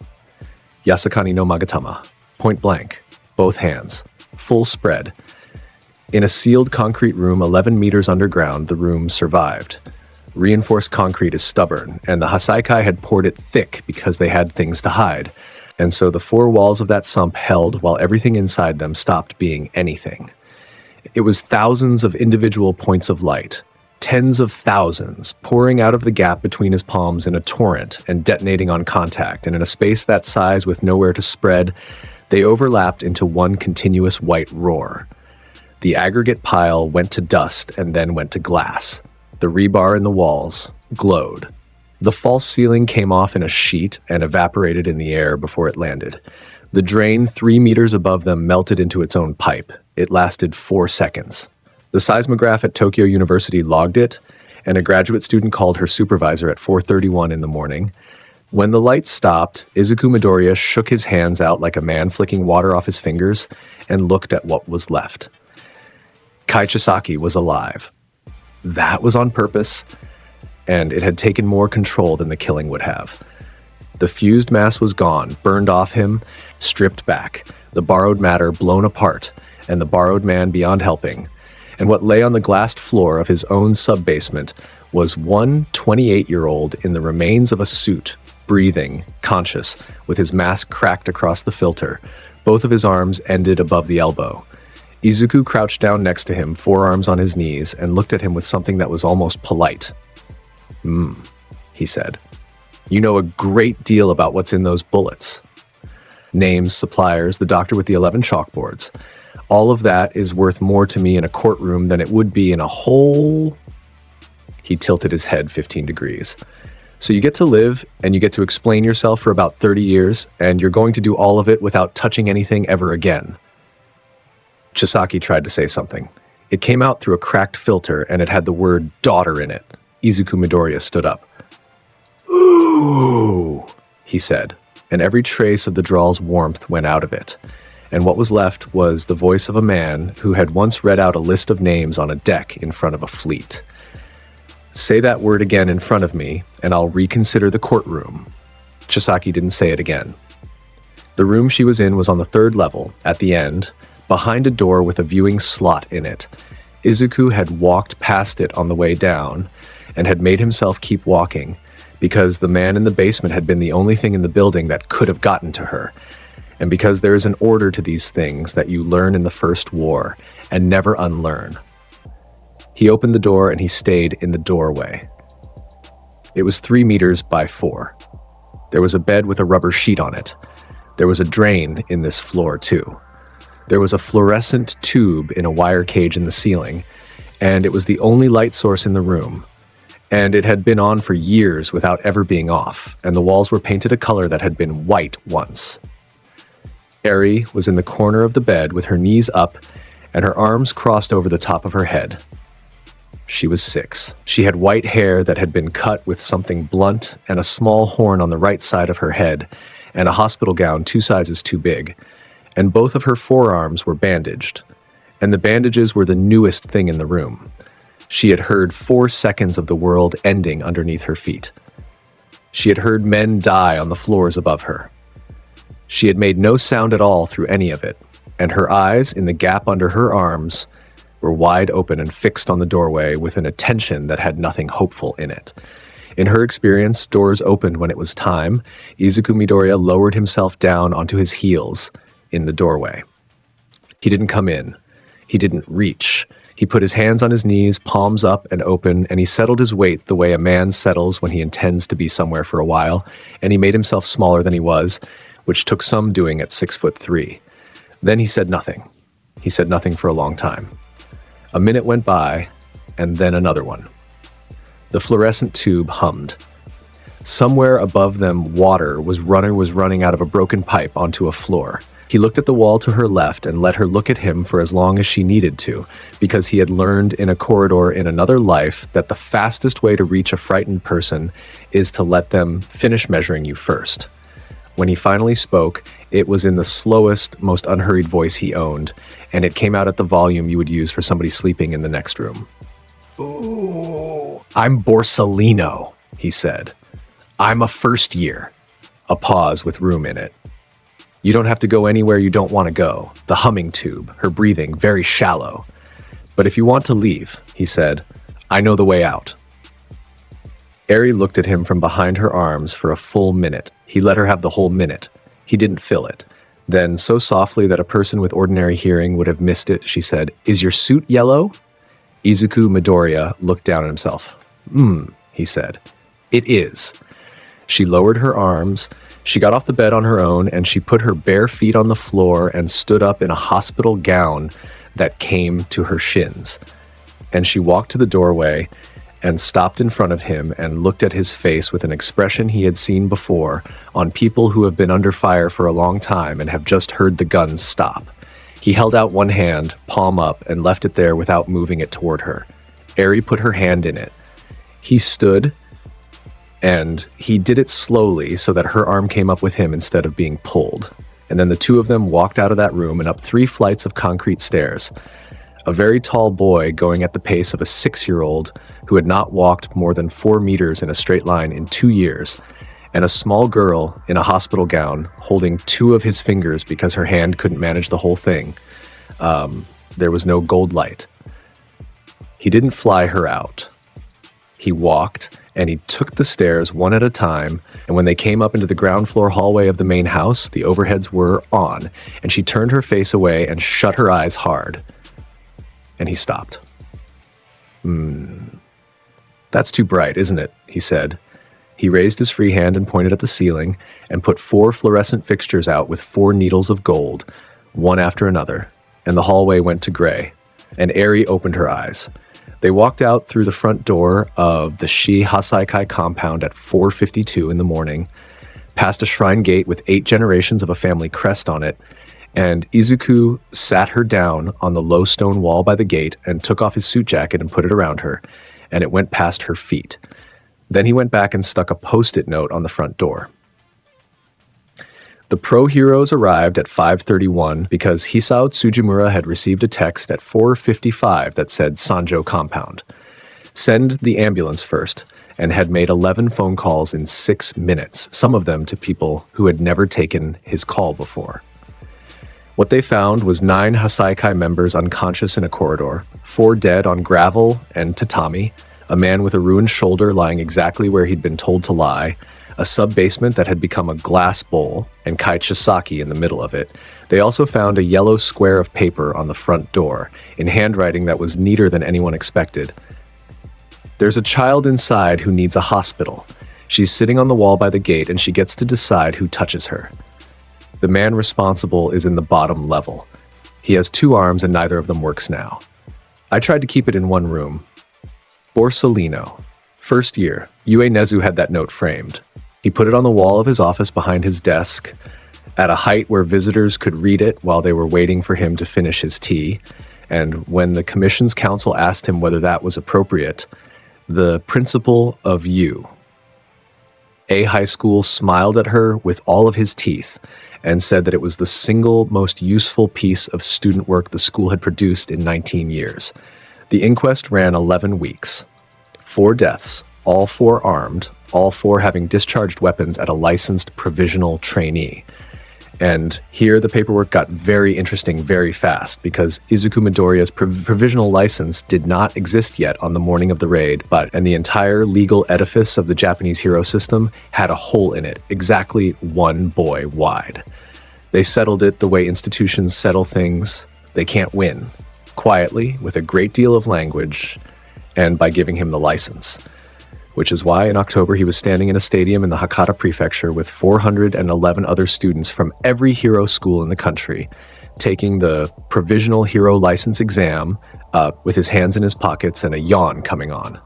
Yasakani no Magatama, point blank, both hands, full spread. In a sealed concrete room 11 meters underground, the room survived. Reinforced concrete is stubborn, and the Hasaikai had poured it thick because they had things to hide, and so the 4 walls of that sump held while everything inside them stopped being anything. It was thousands of individual points of light, tens of thousands, pouring out of the gap between his palms in a torrent and detonating on contact, and in a space that size with nowhere to spread, they overlapped into one continuous white roar. The aggregate pile went to dust and then went to glass. The rebar in the walls glowed. The false ceiling came off in a sheet and evaporated in the air before it landed. The drain 3 meters above them melted into its own pipe. It lasted 4 seconds. The seismograph at Tokyo University logged it, and a graduate student called her supervisor at 4:31 in the morning. When the lights stopped, Izuku Midoriya shook his hands out like a man flicking water off his fingers and looked at what was left. Kai Chisaki was alive. That was on purpose, and it had taken more control than the killing would have. The fused mass was gone, burned off him, stripped back, the borrowed matter blown apart, and the borrowed man beyond helping. And what lay on the glassed floor of his own sub-basement was one 28-year-old in the remains of a suit, breathing, conscious, with his mask cracked across the filter. Both of his arms ended above the elbow. Izuku crouched down next to him, forearms on his knees, and looked at him with something that was almost polite. He said. You know a great deal about what's in those bullets. Names, suppliers, the doctor with the 11 chalkboards. All of that is worth more to me in a courtroom than it would be in a whole... He tilted his head 15 degrees. So you get to live, and you get to explain yourself for about 30 years, and you're going to do all of it without touching anything ever again. Chisaki tried to say something. It came out through a cracked filter, and it had the word daughter in it. Izuku Midoriya stood up. Ooh, he said, and every trace of the drawl's warmth went out of it. And what was left was the voice of a man who had once read out a list of names on a deck in front of a fleet. Say that word again in front of me, and I'll reconsider the courtroom. Chisaki didn't say it again. The room she was in was on the 3rd level, at the end, behind a door with a viewing slot in it. Izuku had walked past it on the way down, and had made himself keep walking, because the man in the basement had been the only thing in the building that could have gotten to her, and because there is an order to these things that you learn in the First War, and never unlearn. He opened the door and he stayed in the doorway. It was 3 meters by 4. There was a bed with a rubber sheet on it. There was a drain in this floor too. There was a fluorescent tube in a wire cage in the ceiling, and it was the only light source in the room. and it had been on for years without ever being off, and the walls were painted a color that had been white once. Eri was in the corner of the bed with her knees up and her arms crossed over the top of her head. She was 6. She had white hair that had been cut with something blunt and a small horn on the right side of her head and a hospital gown 2 sizes too big, and both of her forearms were bandaged, and the bandages were the newest thing in the room. She had heard 4 seconds of the world ending underneath her feet. She had heard men die on the floors above her. She had made no sound at all through any of it, and her eyes, in the gap under her arms, were wide open and fixed on the doorway with an attention that had nothing hopeful in it. In her experience, doors opened when it was time. Izuku Midoriya lowered himself down onto his heels in the doorway. He didn't come in. He didn't reach. He put his hands on his knees, palms up and open, and he settled his weight the way a man settles when he intends to be somewhere for a while, and he made himself smaller than he was, which took some doing at 6'3". Then he said nothing. He said nothing for a long time. A minute went by, and then another one. The fluorescent tube hummed. Somewhere above them, water was running out of a broken pipe onto a floor. He looked at the wall to her left and let her look at him for as long as she needed to, because he had learned in a corridor in another life that the fastest way to reach a frightened person is to let them finish measuring you first. When he finally spoke, it was in the slowest, most unhurried voice he owned, and it came out at the volume you would use for somebody sleeping in the next room. "Ooh, I'm Borsalino," he said. "I'm a first year." A pause with room in it. "You don't have to go anywhere you don't want to go." The humming tube, her breathing very shallow. "But if you want to leave," he said, "I know the way out." Eri looked at him from behind her arms for a full minute. He let her have the whole minute. He didn't fill it. Then, so softly that a person with ordinary hearing would have missed it, she said, "Is your suit yellow?" Izuku Midoriya looked down at himself. He said. "It is." She lowered her arms. She got off the bed on her own, and she put her bare feet on the floor and stood up in a hospital gown that came to her shins. And she walked to the doorway and stopped in front of him and looked at his face with an expression he had seen before on people who have been under fire for a long time and have just heard the guns stop. He held out one hand, palm up, and left it there without moving it toward her. Eri put her hand in it. He stood, and he did it slowly so that her arm came up with him instead of being pulled. And then the two of them walked out of that room and up 3 flights of concrete stairs. A very tall boy going at the pace of a 6-year-old who had not walked more than 4 meters in a straight line in 2 years, and a small girl in a hospital gown holding 2 of his fingers because her hand couldn't manage the whole thing. There was no gold light. He didn't fly her out. He walked, and he took the stairs one at a time, and when they came up into the ground floor hallway of the main house, the overheads were on, and she turned her face away and shut her eyes hard. And he stopped. "That's too bright, isn't it?" he said. He raised his free hand and pointed at the ceiling and put 4 fluorescent fixtures out with 4 needles of gold, one after another, and the hallway went to gray, and Eri opened her eyes. They walked out through the front door of the Shi Hasaikai compound at 4:52 in the morning, past a shrine gate with 8 generations of a family crest on it, and Izuku sat her down on the low stone wall by the gate and took off his suit jacket and put it around her, and it went past her feet. Then he went back and stuck a post-it note on the front door. The pro-heroes arrived at 5:31 because Hisao Tsujimura had received a text at 4:55 that said Sanjo Compound. Send the ambulance first, and had made 11 phone calls in 6 minutes, some of them to people who had never taken his call before. What they found was 9 Hasaikai members unconscious in a corridor, 4 dead on gravel and tatami, a man with a ruined shoulder lying exactly where he'd been told to lie, a sub-basement that had become a glass bowl, and Kaichisaki in the middle of it. They also found a yellow square of paper on the front door, in handwriting that was neater than anyone expected. "There's a child inside who needs a hospital. She's sitting on the wall by the gate, and she gets to decide who touches her. The man responsible is in the bottom level. He has 2 arms and neither of them works now. I tried to keep it in one room. Borsalino. First year, Uenezu had that note framed. He put it on the wall of his office behind his desk, at a height where visitors could read it while they were waiting for him to finish his tea. And when the commission's counsel asked him whether that was appropriate, the principal of U, A High School, smiled at her with all of his teeth and said that it was the single most useful piece of student work the school had produced in 19 years. The inquest ran 11 weeks. 4 deaths, all 4 armed, all 4 having discharged weapons at a licensed provisional trainee. And here the paperwork got very interesting very fast because Izuku Midoriya's provisional license did not exist yet on the morning of the raid, and the entire legal edifice of the Japanese hero system had a hole in it, exactly 1 boy wide. They settled it the way institutions settle things. They can't win. Quietly, with a great deal of language, and by giving him the license. Which is why in October he was standing in a stadium in the Hakata prefecture with 411 other students from every hero school in the country, taking the provisional hero license exam with his hands in his pockets and a yawn coming on.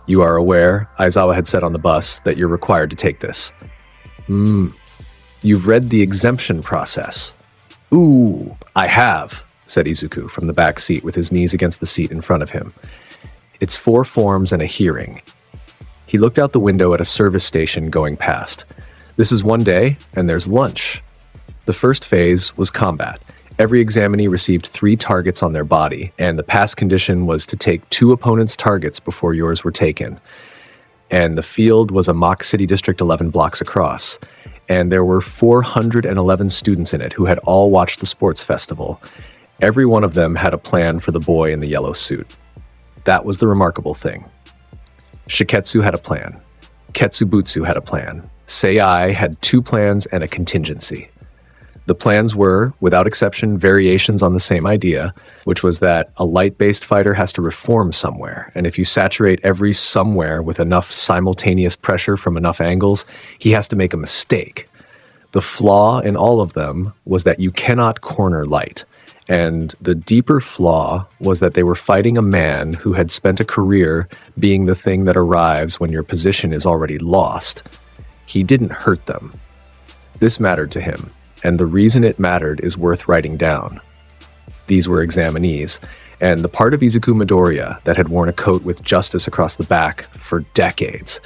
You are aware, Aizawa had said on the bus, that you're required to take this. You've read the exemption process. Ooh, I have, said Izuku from the back seat with his knees against the seat in front of him. It's 4 forms and a hearing. He looked out the window at a service station going past. This is 1 day, and there's lunch. The first phase was combat. Every examinee received 3 targets on their body, and the pass condition was to take 2 opponents' targets before yours were taken. And the field was a mock city district 11 blocks across. And there were 411 students in it who had all watched the sports festival. Every one of them had a plan for the boy in the yellow suit. That was the remarkable thing. Shiketsu had a plan. Ketsubutsu had a plan. Sei had 2 plans and a contingency. The plans were, without exception, variations on the same idea, which was that a light-based fighter has to reform somewhere, and if you saturate every somewhere with enough simultaneous pressure from enough angles, he has to make a mistake. The flaw in all of them was that you cannot corner light. And the deeper flaw was that they were fighting a man who had spent a career being the thing that arrives when your position is already lost. He didn't hurt them. This mattered to him, and the reason it mattered is worth writing down. These were examinees, and the part of Izuku Midoriya that had worn a coat with justice across the back for decades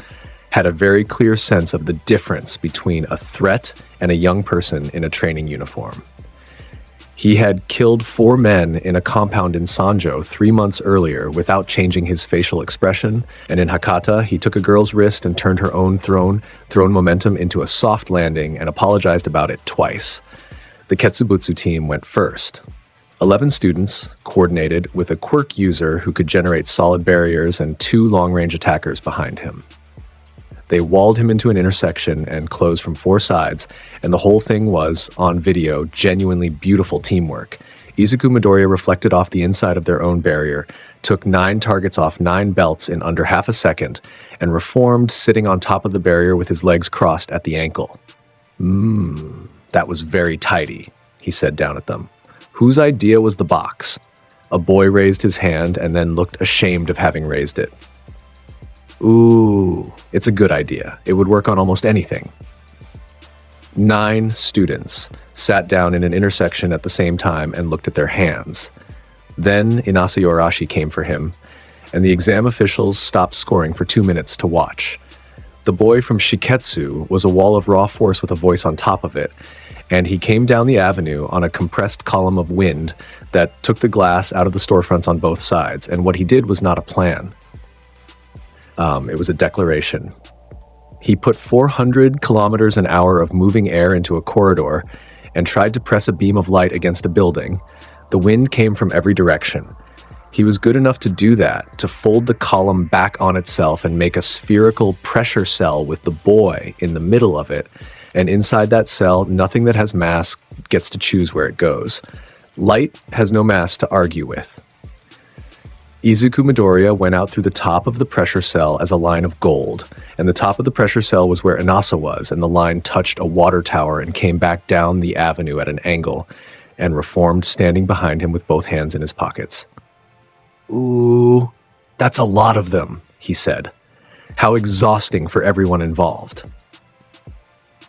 had a very clear sense of the difference between a threat and a young person in a training uniform. He had killed 4 men in a compound in Sanjo 3 months earlier without changing his facial expression, and in Hakata, he took a girl's wrist and turned her own thrown momentum into a soft landing and apologized about it twice. The Ketsubutsu team went first. 11 students, coordinated with a quirk user who could generate solid barriers and 2 long-range attackers behind him. They walled him into an intersection and closed from 4 sides, and the whole thing was, on video, genuinely beautiful teamwork. Izuku Midoriya reflected off the inside of their own barrier, took 9 targets off 9 belts in under half a second, and reformed sitting on top of the barrier with his legs crossed at the ankle. That was very tidy, he said down at them. Whose idea was the box? A boy raised his hand and then looked ashamed of having raised it. Ooh, it's a good idea. It would work on almost anything. 9 students sat down in an intersection at the same time and looked at their hands. Then Inasa Yorashi came for him, and the exam officials stopped scoring for 2 minutes to watch. The boy from Shiketsu was a wall of raw force with a voice on top of it, and he came down the avenue on a compressed column of wind that took the glass out of the storefronts on both sides, and what he did was not a plan. It was a declaration. He put 400 kilometers an hour of moving air into a corridor and tried to press a beam of light against a building. The wind came from every direction. He was good enough to do that, to fold the column back on itself and make a spherical pressure cell with the boy in the middle of it. And inside that cell, nothing that has mass gets to choose where it goes. Light has no mass to argue with. Izuku Midoriya went out through the top of the pressure cell as a line of gold, and the top of the pressure cell was where Inasa was, and the line touched a water tower and came back down the avenue at an angle, and reformed standing behind him with both hands in his pockets. Ooh, that's a lot of them, he said. How exhausting for everyone involved.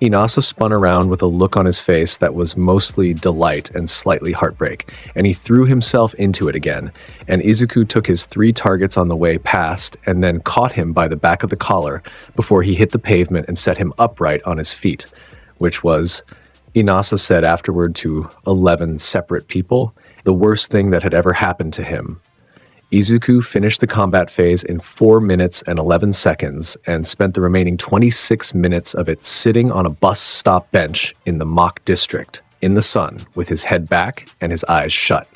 Inasa spun around with a look on his face that was mostly delight and slightly heartbreak, and he threw himself into it again, and Izuku took his 3 targets on the way past and then caught him by the back of the collar before he hit the pavement and set him upright on his feet, which was, Inasa said afterward to 11 separate people, the worst thing that had ever happened to him. Izuku finished the combat phase in 4 minutes and 11 seconds and spent the remaining 26 minutes of it sitting on a bus stop bench in the mock district, in the sun, with his head back and his eyes shut.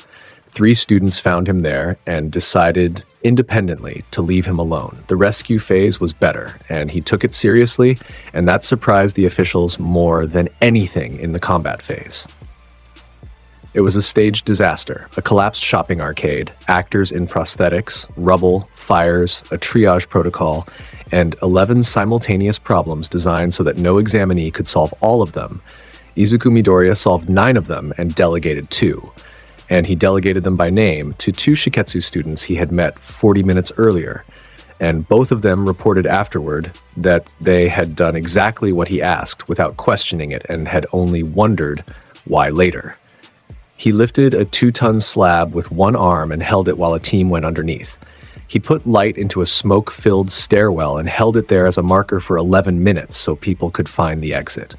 3 students found him there and decided independently to leave him alone. The rescue phase was better, and he took it seriously, and that surprised the officials more than anything in the combat phase. It was a staged disaster, a collapsed shopping arcade, actors in prosthetics, rubble, fires, a triage protocol, and 11 simultaneous problems designed so that no examinee could solve all of them. Izuku Midoriya solved 9 of them and delegated 2. And he delegated them by name to 2 Shiketsu students he had met 40 minutes earlier, and both of them reported afterward that they had done exactly what he asked without questioning it and had only wondered why later. He lifted a 2-ton slab with one arm and held it while a team went underneath. He put light into a smoke-filled stairwell and held it there as a marker for 11 minutes so people could find the exit.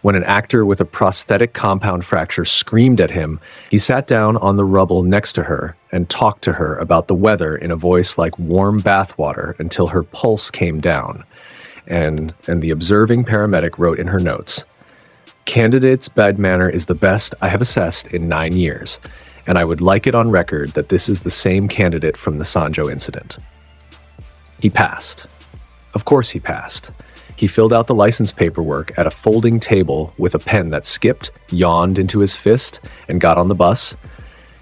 When an actor with a prosthetic compound fracture screamed at him, he sat down on the rubble next to her and talked to her about the weather in a voice like warm bathwater until her pulse came down. And the observing paramedic wrote in her notes, "Candidate's bad manner is the best I have assessed in 9 years, and I would like it on record that this is the same candidate from the Sanjo incident." He passed. Of course he passed. He filled out the license paperwork at a folding table with a pen that skipped, yawned into his fist, and got on the bus,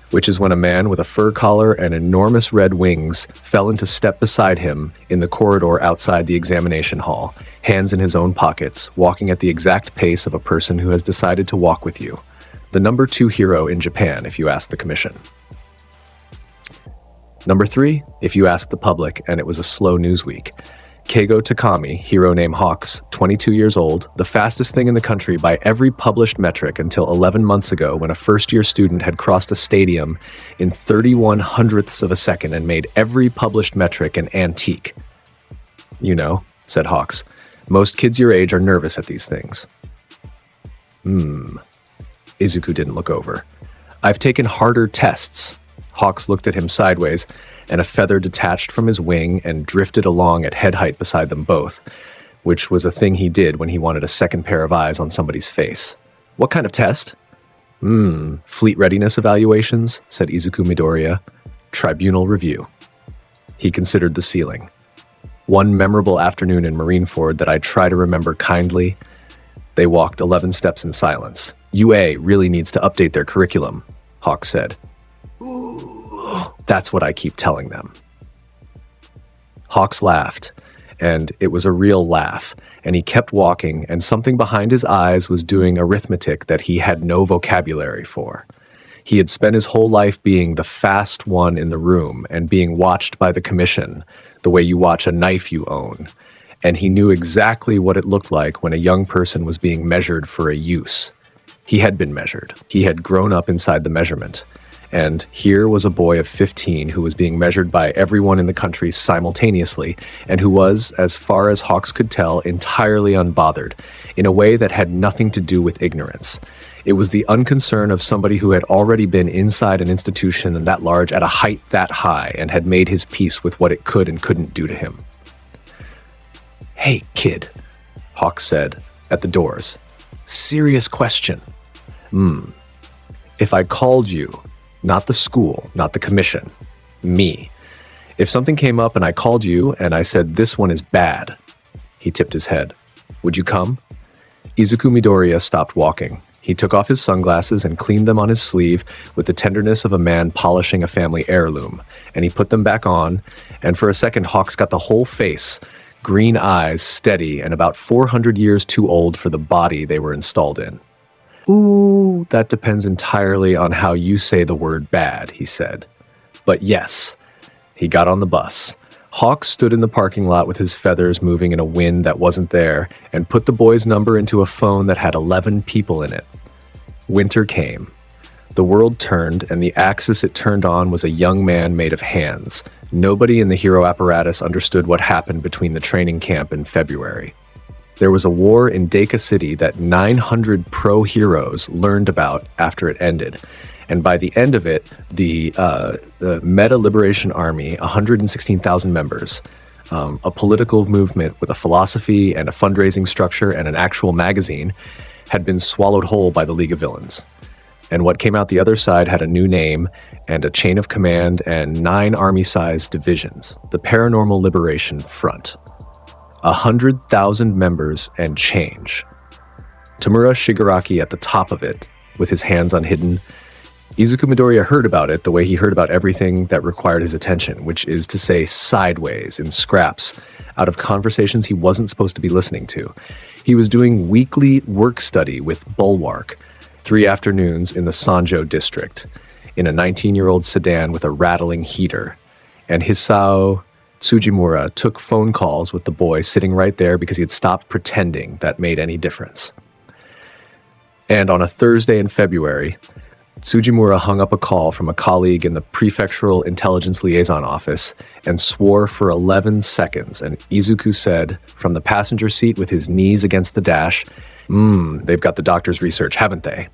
which is when a man with a fur collar and enormous red wings fell into step beside him in the corridor outside the examination hall, hands in his own pockets, walking at the exact pace of a person who has decided to walk with you. The number 2 hero in Japan, if you ask the commission. Number 3, if you ask the public, and it was a slow news week. Keigo Takami, hero named Hawks, 22 years old, the fastest thing in the country by every published metric until 11 months ago when a first-year student had crossed a stadium in 31 hundredths of a second and made every published metric an antique. "You know," said Hawks, "most kids your age are nervous at these things." Izuku didn't look over. "I've taken harder tests." Hawks looked at him sideways, and a feather detached from his wing and drifted along at head height beside them both, which was a thing he did when he wanted a second pair of eyes on somebody's face. "What kind of test?" Fleet readiness evaluations," said Izuku Midoriya. "Tribunal review." He considered the ceiling. "One memorable afternoon in Marineford that I try to remember kindly." They walked 11 steps in silence. "UA really needs to update their curriculum," Hawk said. "That's what I keep telling them." Hawks laughed, and it was a real laugh, and he kept walking, and something behind his eyes was doing arithmetic that he had no vocabulary for. He had spent his whole life being the fast one in the room and being watched by the commission, the way you watch a knife you own, and he knew exactly what it looked like when a young person was being measured for a use. He had been measured. He had grown up inside the measurement. And here was a boy of 15 who was being measured by everyone in the country simultaneously, and who was, as far as Hawks could tell, entirely unbothered, in a way that had nothing to do with ignorance. It was the unconcern of somebody who had already been inside an institution that large at a height that high and had made his peace with what it could and couldn't do to him. "Hey, kid," Hawks said, at the doors. "Serious question. If I called you, not the school, not the commission, me. If something came up and I called you and I said, 'This one is bad,'" he tipped his head, "would you come?" Izuku Midoriya stopped walking. He took off his sunglasses and cleaned them on his sleeve with the tenderness of a man polishing a family heirloom, and he put them back on, and for a second Hawks got the whole face, green eyes, steady, and about 400 years too old for the body they were installed in. "Ooh, that depends entirely on how you say the word bad," he said. "But yes." He got on the bus. Hawk stood in the parking lot with his feathers moving in a wind that wasn't there and put the boy's number into a phone that had 11 people in it. Winter came. The world turned, and the axis it turned on was a young man made of hands. Nobody in the hero apparatus understood what happened between the training camp in February. There was a war in Deku City that 900 pro-heroes learned about after it ended. And by the end of it, the Meta Liberation Army, 116,000 members, a political movement with a philosophy and a fundraising structure and an actual magazine, had been swallowed whole by the League of Villains. And what came out the other side had a new name and a chain of command and 9 army-sized divisions, the Paranormal Liberation Front. 100,000 members and change. Tamura Shigaraki at the top of it, with his hands unhidden. Izuku Midoriya heard about it the way he heard about everything that required his attention, which is to say sideways, in scraps, out of conversations he wasn't supposed to be listening to. He was doing weekly work study with Bulwark, 3 afternoons in the Sanjo district, in a 19-year-old sedan with a rattling heater. And Hisao Tsujimura took phone calls with the boy sitting right there because he had stopped pretending that made any difference. And on a Thursday in February, Tsujimura hung up a call from a colleague in the Prefectural Intelligence Liaison Office and swore for 11 seconds, and Izuku said, from the passenger seat with his knees against the dash, they've got the doctor's research, haven't they?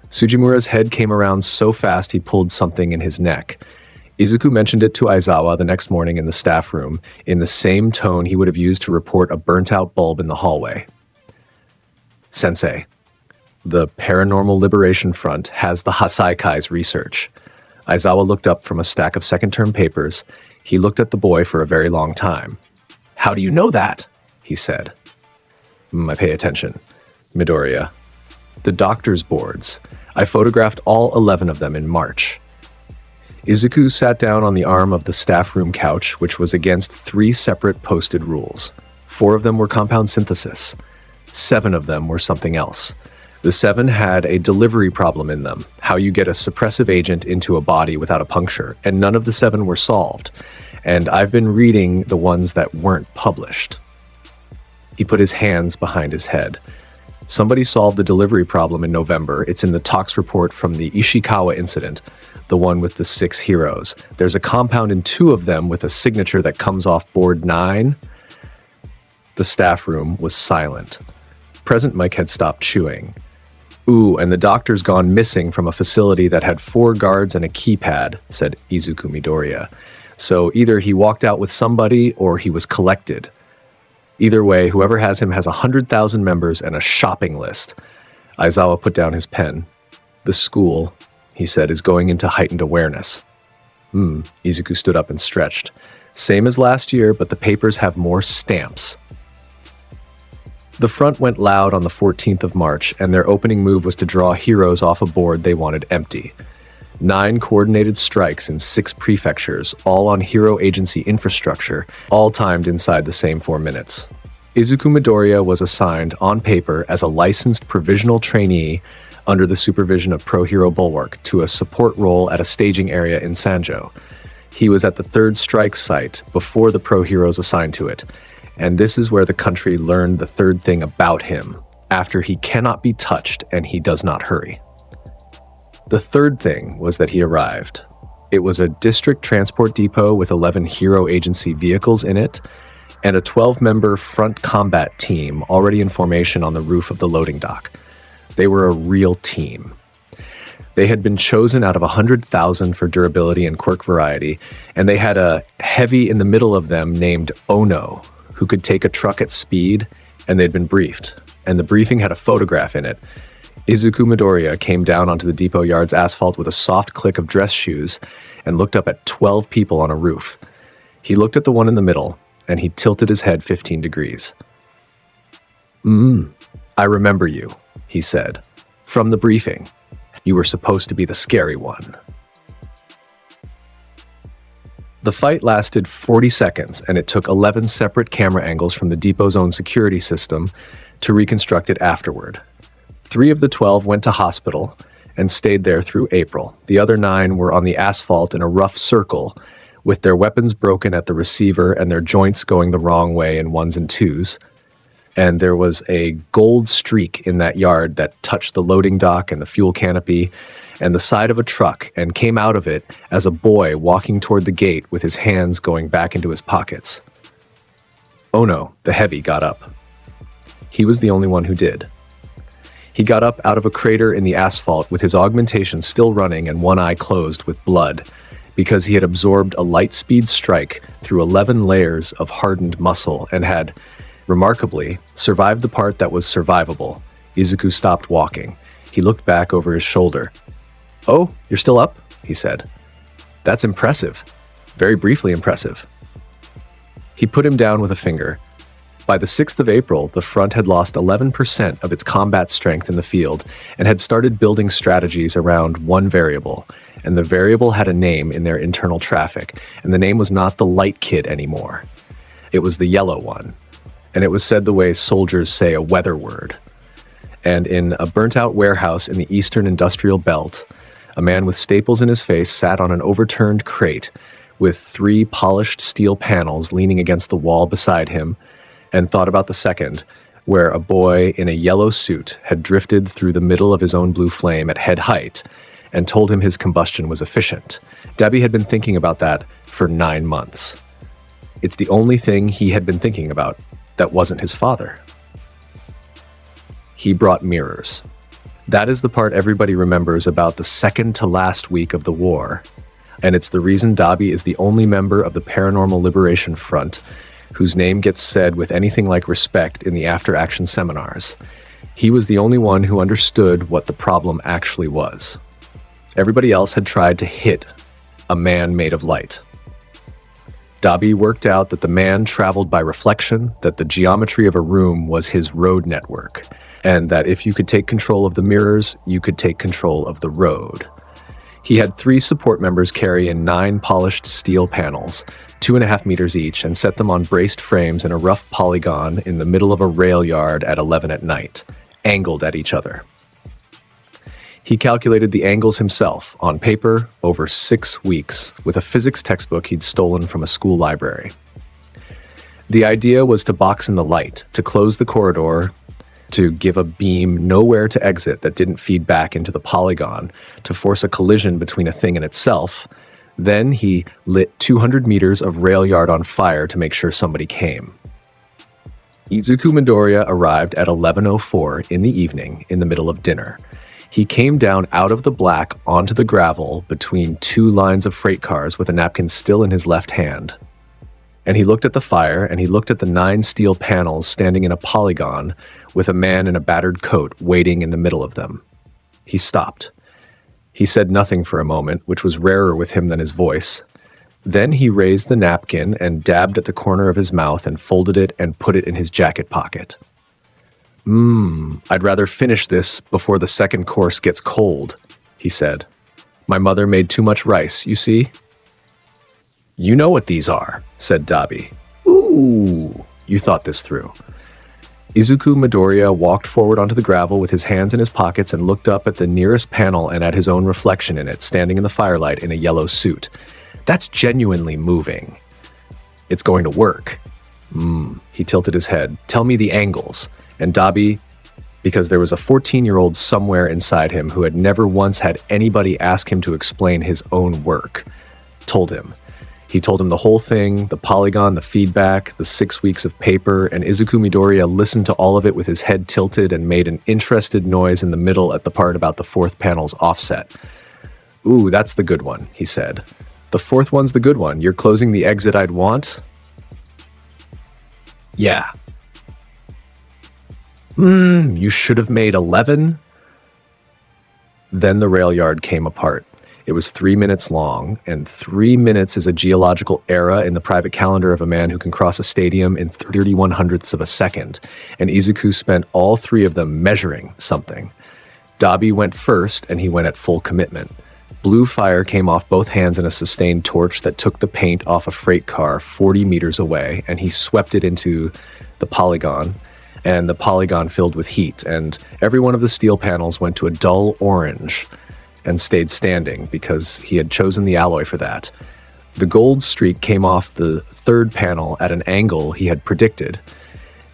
Tsujimura's head came around so fast he pulled something in his neck. Izuku mentioned it to Aizawa the next morning in the staff room, in the same tone he would have used to report a burnt-out bulb in the hallway. Sensei, the Paranormal Liberation Front has the Hasaikai's research. Aizawa looked up from a stack of second-term papers. He looked at the boy for a very long time. How do you know that? He said. I pay attention. Midoriya. The doctor's boards. I photographed all 11 of them in March. Izuku sat down on the arm of the staff room couch, which was against 3 separate posted rules. 4 of them were compound synthesis. 7 of them were something else. The 7 had a delivery problem in them, how you get a suppressive agent into a body without a puncture, and none of the 7 were solved. And I've been reading the ones that weren't published. He put his hands behind his head. Somebody solved the delivery problem in November. It's in the tox report from the Ishikawa incident, the one with the 6 heroes. There's a compound in 2 of them with a signature that comes off board 9. The staff room was silent. Present Mike had stopped chewing. Ooh, and the doctor's gone missing from a facility that had 4 guards and a keypad, said Izuku Midoriya. So either he walked out with somebody or he was collected. Either way, whoever has him has 100,000 members and a shopping list. Aizawa put down his pen. The school, he said, is going into heightened awareness. Izuku stood up and stretched. Same as last year, but the papers have more stamps. The front went loud on the 14th of March, and their opening move was to draw heroes off a board they wanted empty. 9 coordinated strikes in 6 prefectures, all on hero agency infrastructure, all timed inside the same 4 minutes. Izuku Midoriya was assigned, on paper, as a licensed provisional trainee under the supervision of Pro Hero Bulwark to a support role at a staging area in Sanjo. He was at the 3rd strike site before the Pro Heroes assigned to it, and this is where the country learned the 3rd thing about him, after he cannot be touched and he does not hurry. The 3rd thing was that he arrived. It was a district transport depot with 11 hero agency vehicles in it, and a 12-member front combat team already in formation on the roof of the loading dock. They were a real team. They had been chosen out of 100,000 for durability and quirk variety, and they had a heavy in the middle of them named Ono, who could take a truck at speed, and they'd been briefed. And the briefing had a photograph in it. Izuku Midoriya came down onto the depot yard's asphalt with a soft click of dress shoes and looked up at 12 people on a roof. He looked at the one in the middle, and he tilted his head 15 degrees. I remember you, he said. From the briefing. You were supposed to be the scary one. The fight lasted 40 seconds, and it took 11 separate camera angles from the depot's own security system to reconstruct it afterward. 3 of the 12 went to hospital and stayed there through April. The other 9 were on the asphalt in a rough circle with their weapons broken at the receiver and their joints going the wrong way in ones and twos. And there was a gold streak in that yard that touched the loading dock and the fuel canopy and the side of a truck and came out of it as a boy walking toward the gate with his hands going back into his pockets. Ono, the heavy, got up. He was the only one who did. He got up out of a crater in the asphalt with his augmentation still running and one eye closed with blood because he had absorbed a lightspeed strike through 11 layers of hardened muscle and had, remarkably, survived the part that was survivable. Izuku stopped walking. He looked back over his shoulder. "Oh, you're still up?" he said. "That's impressive. Very briefly impressive." He put him down with a finger. By the 6th of April, the front had lost 11% of its combat strength in the field and had started building strategies around one variable, and the variable had a name in their internal traffic, and the name was not the light kid anymore. It was the yellow one, and it was said the way soldiers say a weather word. And in a burnt-out warehouse in the eastern industrial belt, a man with staples in his face sat on an overturned crate with 3 polished steel panels leaning against the wall beside him, and thought about the second, where a boy in a yellow suit had drifted through the middle of his own blue flame at head height and told him his combustion was efficient. Dabi had been thinking about that for 9 months. It's the only thing he had been thinking about that wasn't his father. He brought mirrors. That is the part everybody remembers about the second to last week of the war, and it's the reason Dabi is the only member of the Paranormal Liberation Front whose name gets said with anything like respect in the after-action seminars. He was the only one who understood what the problem actually was. Everybody else had tried to hit a man made of light. Dabi worked out that the man traveled by reflection, that the geometry of a room was his road network, and that if you could take control of the mirrors, you could take control of the road. He had 3 support members carry in 9 polished steel panels, 2.5 meters each, and set them on braced frames in a rough polygon in the middle of a rail yard at 11 at night, angled at each other. He calculated the angles himself, on paper, over 6 weeks, with a physics textbook he'd stolen from a school library. The idea was to box in the light, to close the corridor, to give a beam nowhere to exit that didn't feed back into the polygon, to force a collision between a thing and itself. Then he lit 200 meters of rail yard on fire to make sure somebody came. Izuku Midoriya arrived at 11:04 in the evening in the middle of dinner. He came down out of the black onto the gravel between 2 lines of freight cars with a napkin still in his left hand. And he looked at the fire, and he looked at the 9 steel panels standing in a polygon with a man in a battered coat waiting in the middle of them. He stopped. He said nothing for a moment, which was rarer with him than his voice. Then he raised the napkin and dabbed at the corner of his mouth and folded it and put it in his jacket pocket. I'd rather finish this before the second course gets cold," he said. "My mother made too much rice, you see?" "You know what these are," said Dabi. "Ooh, you thought this through." Izuku Midoriya walked forward onto the gravel with his hands in his pockets and looked up at the nearest panel and at his own reflection in it, standing in the firelight in a yellow suit. "That's genuinely moving. It's going to work." He tilted his head. "Tell me the angles." And Dabi, because there was a 14-year-old somewhere inside him who had never once had anybody ask him to explain his own work, told him. He told him the whole thing, the polygon, the feedback, the 6 weeks of paper, and Izuku Midoriya listened to all of it with his head tilted and made an interested noise in the middle at the part about the 4th panel's offset. "Ooh, that's the good one," he said. "The 4th one's the good one. You're closing the exit I'd want?" "Yeah." You should have made 11. Then the rail yard came apart. It was 3 minutes long, and 3 minutes is a geological era in the private calendar of a man who can cross a stadium in 31/100ths of a second, and Izuku spent all 3 of them measuring something. Dabi went first, and he went at full commitment. Blue fire came off both hands in a sustained torch that took the paint off a freight car 40 meters away, and he swept it into the polygon, and the polygon filled with heat, and every one of the steel panels went to a dull orange and stayed standing because he had chosen the alloy for that. The gold streak came off the third panel at an angle he had predicted,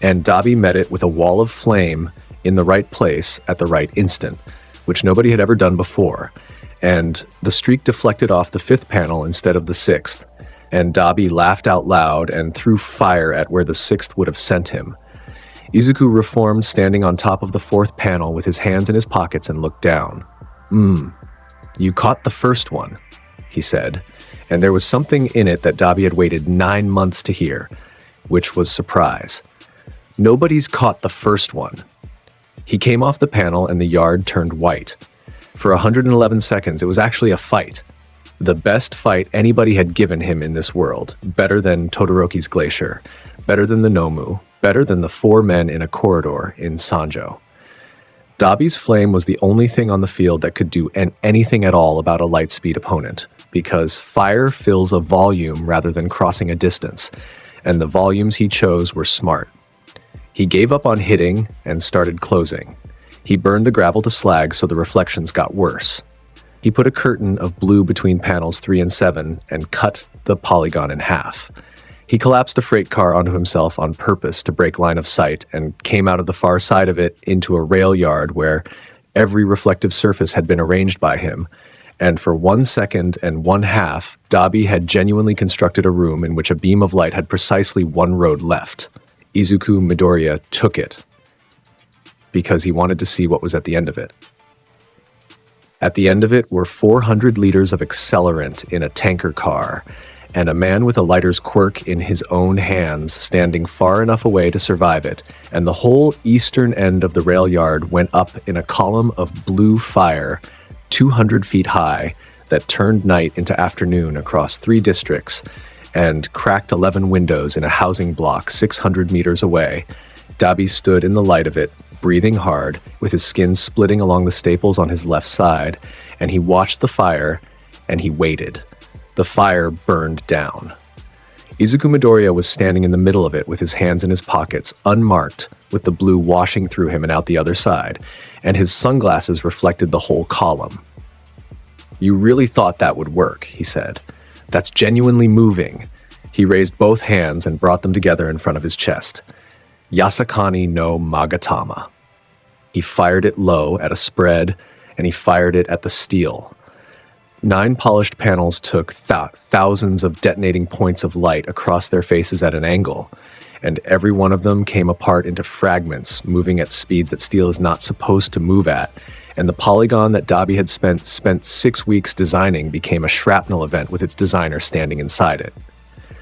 and Dabi met it with a wall of flame in the right place at the right instant, which nobody had ever done before, and the streak deflected off the fifth panel instead of the sixth, and Dabi laughed out loud and threw fire at where the sixth would have sent him. Izuku reformed standing on top of the fourth panel with his hands in his pockets and looked down. You caught the first one," he said, and there was something in it that Dabi had waited 9 months to hear, which was surprise. "Nobody's caught the first one." He came off the panel and the yard turned white. For 111 seconds, it was actually a fight. The best fight anybody had given him in this world, better than Todoroki's glacier, better than the Nomu, better than the 4 men in a corridor in Sanjo. Dabi's flame was the only thing on the field that could do anything at all about a lightspeed opponent, because fire fills a volume rather than crossing a distance, and the volumes he chose were smart. He gave up on hitting and started closing. He burned the gravel to slag so the reflections got worse. He put a curtain of blue between panels 3 and 7 and cut the polygon in half. He collapsed a freight car onto himself on purpose to break line of sight and came out of the far side of it into a rail yard where every reflective surface had been arranged by him, and for 1 second and 1/2, Dabi had genuinely constructed a room in which a beam of light had precisely one road left. Izuku Midoriya took it because he wanted to see what was at the end of it. At the end of it were 400 liters of accelerant in a tanker car, and a man with a lighter's quirk in his own hands standing far enough away to survive it, and the whole eastern end of the rail yard went up in a column of blue fire 200 feet high that turned night into afternoon across 3 districts and cracked 11 windows in a housing block 600 meters away. Dabi stood in the light of it, breathing hard, with his skin splitting along the staples on his left side, and he watched the fire, and he waited. The fire burned down. Izuku Midoriya was standing in the middle of it with his hands in his pockets, unmarked, with the blue washing through him and out the other side, and his sunglasses reflected the whole column. "You really thought that would work," he said. "That's genuinely moving." He raised both hands and brought them together in front of his chest. "Yasakani no Magatama." He fired it low at a spread, and he fired it at the steel. 9 polished panels took thousands of detonating points of light across their faces at an angle, and every one of them came apart into fragments, moving at speeds that steel is not supposed to move at, and the polygon that Dabi had spent 6 weeks designing became a shrapnel event with its designer standing inside it.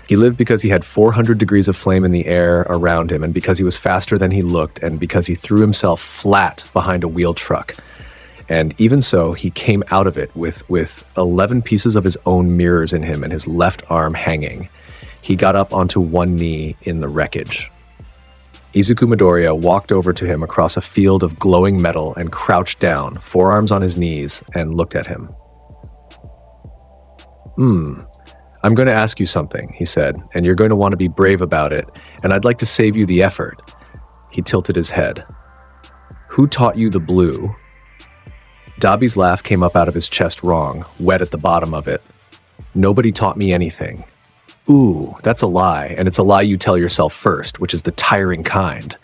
He lived because he had 400 degrees of flame in the air around him, and because he was faster than he looked, and because he threw himself flat behind a wheel truck. And even so, he came out of it with 11 pieces of his own mirrors in him and his left arm hanging. He got up onto one knee in the wreckage. Izuku Midoriya walked over to him across a field of glowing metal and crouched down, forearms on his knees, and looked at him. I'm going to ask you something," he said, "and you're going to want to be brave about it, and I'd like to save you the effort." He tilted his head. "Who taught you the blue?" Dabi's laugh came up out of his chest wrong, wet at the bottom of it. "Nobody taught me anything." "Ooh, that's a lie, and it's a lie you tell yourself first, which is the tiring kind."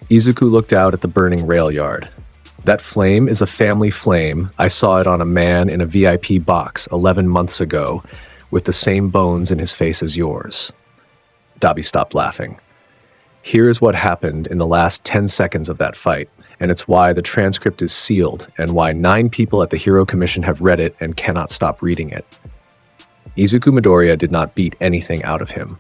Izuku looked out at the burning rail yard. "That flame is a family flame. I saw it on a man in a VIP box 11 months ago, with the same bones in his face as yours." Dabi stopped laughing. "Here is what happened in the last 10 seconds of that fight, and it's why the transcript is sealed, and why 9 people at the Hero Commission have read it and cannot stop reading it." Izuku Midoriya did not beat anything out of him.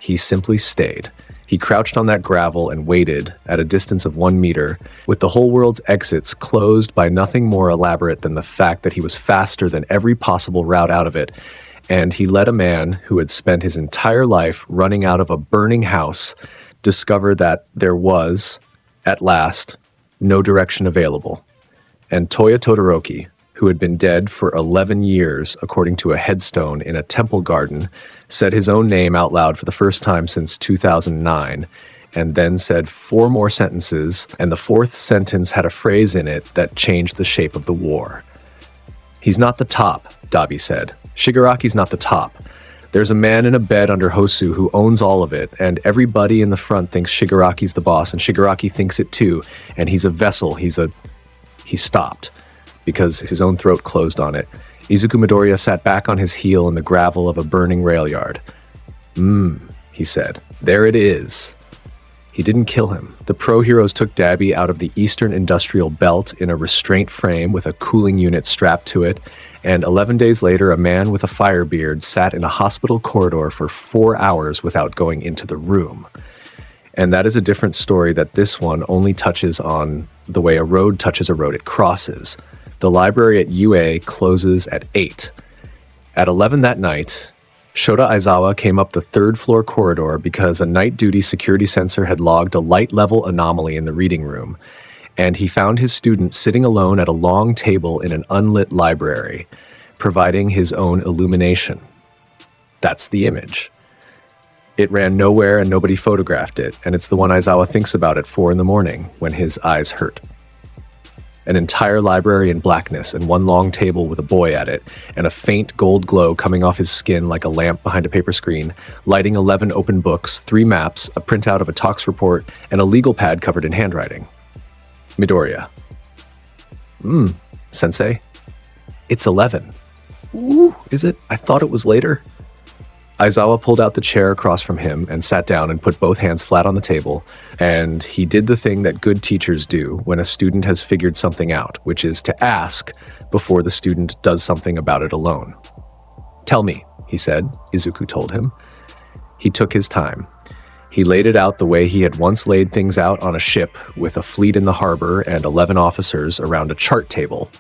He simply stayed. He crouched on that gravel and waited, at a distance of 1 meter, with the whole world's exits closed by nothing more elaborate than the fact that he was faster than every possible route out of it, and he let a man who had spent his entire life running out of a burning house discover that there was, at last, no direction available. And Toya Todoroki, who had been dead for 11 years, according to a headstone in a temple garden, said his own name out loud for the first time since 2009, and then said 4 more sentences, and the 4th sentence had a phrase in it that changed the shape of the war. "He's not the top," Dabi said. "Shigaraki's not the top. There's a man in a bed under Hosu who owns all of it, and everybody in the front thinks Shigaraki's the boss, and Shigaraki thinks it too, and he's a vessel, He stopped, because his own throat closed on it. Izuku Midoriya sat back on his heel in the gravel of a burning rail yard. He said. There it is. He didn't kill him. The pro-heroes took Dabi out of the Eastern Industrial Belt in a restraint frame with a cooling unit strapped to it, and 11 days later, a man with a fire beard sat in a hospital corridor for 4 hours without going into the room. And that is a different story that this one only touches on the way a road touches a road it crosses. The library at UA closes at 8. At 11 that night, Shota Aizawa came up the third-floor corridor because a night-duty security sensor had logged a light-level anomaly in the reading room, and he found his student sitting alone at a long table in an unlit library, providing his own illumination. That's the image. It ran nowhere and nobody photographed it, and it's the one Aizawa thinks about at 4 a.m. when his eyes hurt. An entire library in blackness and one long table with a boy at it, and a faint gold glow coming off his skin like a lamp behind a paper screen, lighting 11 open books, 3 maps, a printout of a tox report, and a legal pad covered in handwriting. Midoriya. Sensei. It's 11. Ooh, is it? I thought it was later. Aizawa pulled out the chair across from him and sat down and put both hands flat on the table, and he did the thing that good teachers do when a student has figured something out, which is to ask before the student does something about it alone. Tell me, he said, Izuku told him. He took his time. He laid it out the way he had once laid things out on a ship with a fleet in the harbor and 11 officers around a chart table.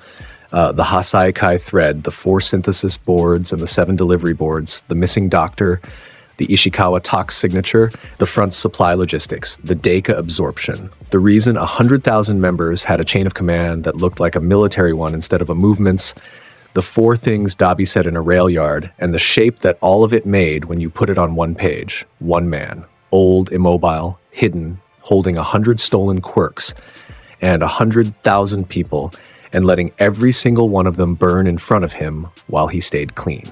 The Hasai Kai thread, the 4 synthesis boards and the 7 delivery boards, the missing doctor, the Ishikawa tox signature, the front's supply logistics, the Deku absorption, the reason 100,000 members had a chain of command that looked like a military one instead of a movement's, the 4 things Dabi said in a rail yard, and the shape that all of it made when you put it on one page. One man, old, immobile, hidden, holding 100 stolen quirks, and 100,000 people, and letting every single one of them burn in front of him while he stayed clean.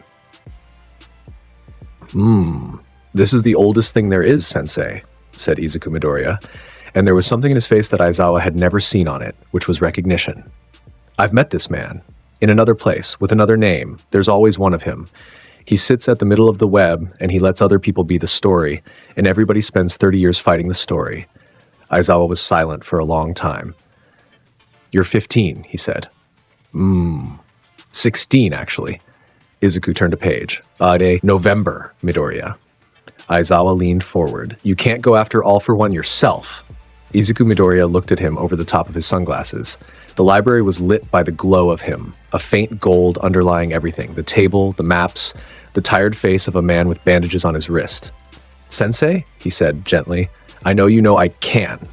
This is the oldest thing there is, Sensei, said Izuku Midoriya, and there was something in his face that Aizawa had never seen on it, which was recognition. I've met this man. In another place, with another name, there's always one of him. He sits at the middle of the web, and he lets other people be the story, and everybody spends 30 years fighting the story. Aizawa was silent for a long time. You're 15, he said. 16, actually. Izuku turned a page. November, Midoriya. Aizawa leaned forward. You can't go after All for One yourself. Izuku Midoriya looked at him over the top of his sunglasses. The library was lit by the glow of him, a faint gold underlying everything, the table, the maps, the tired face of a man with bandages on his wrist. Sensei, he said gently, I know you know I can.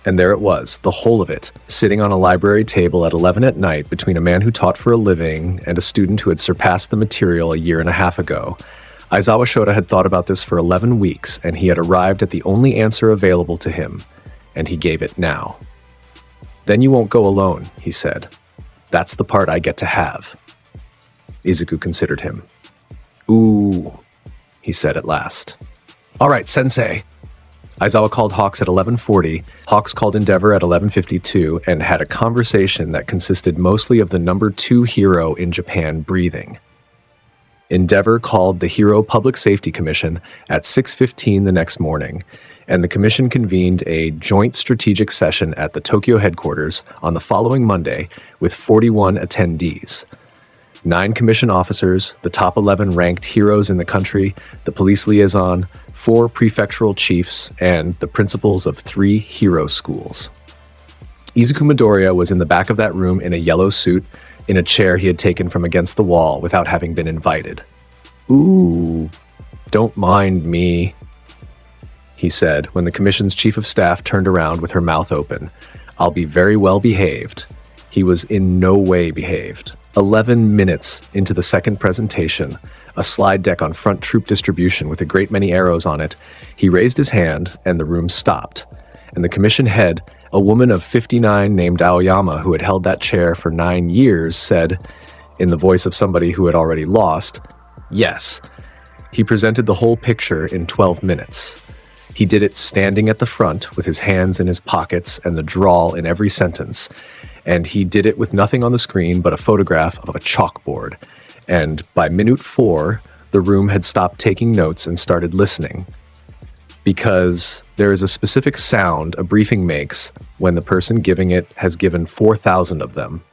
And there it was, the whole of it, sitting on a library table at 11 at night between a man who taught for a living and a student who had surpassed the material a year and a half ago. Aizawa Shota had thought about this for 11 weeks, and he had arrived at the only answer available to him, and he gave it now. Then you won't go alone, he said. That's the part I get to have. Izuku considered him. Ooh, he said at last. All right, Sensei. Aizawa called Hawks at 11:40, Hawks called Endeavor at 11:52, and had a conversation that consisted mostly of the number 2 hero in Japan breathing. Endeavor called the Hero Public Safety Commission at 6:15 the next morning, and the commission convened a joint strategic session at the Tokyo headquarters on the following Monday with 41 attendees. 9 commission officers, the top 11 ranked heroes in the country, the police liaison, 4 prefectural chiefs, and the principals of 3 hero schools. Izuku Midoriya was in the back of that room in a yellow suit, in a chair he had taken from against the wall without having been invited. Ooh, don't mind me, he said when the commission's chief of staff turned around with her mouth open. I'll be very well behaved. He was in no way behaved. 11 minutes into the second presentation, a slide deck on front troop distribution with a great many arrows on it, he raised his hand and the room stopped. And the commission head, a woman of 59 named Aoyama who had held that chair for 9 years, said, in the voice of somebody who had already lost, yes, He presented the whole picture in 12 minutes. He did it standing at the front with his hands in his pockets and the drawl in every sentence. And he did it with nothing on the screen but a photograph of a chalkboard. And by minute 4, the room had stopped taking notes and started listening. Because there is a specific sound a briefing makes when the person giving it has given 4,000 of them.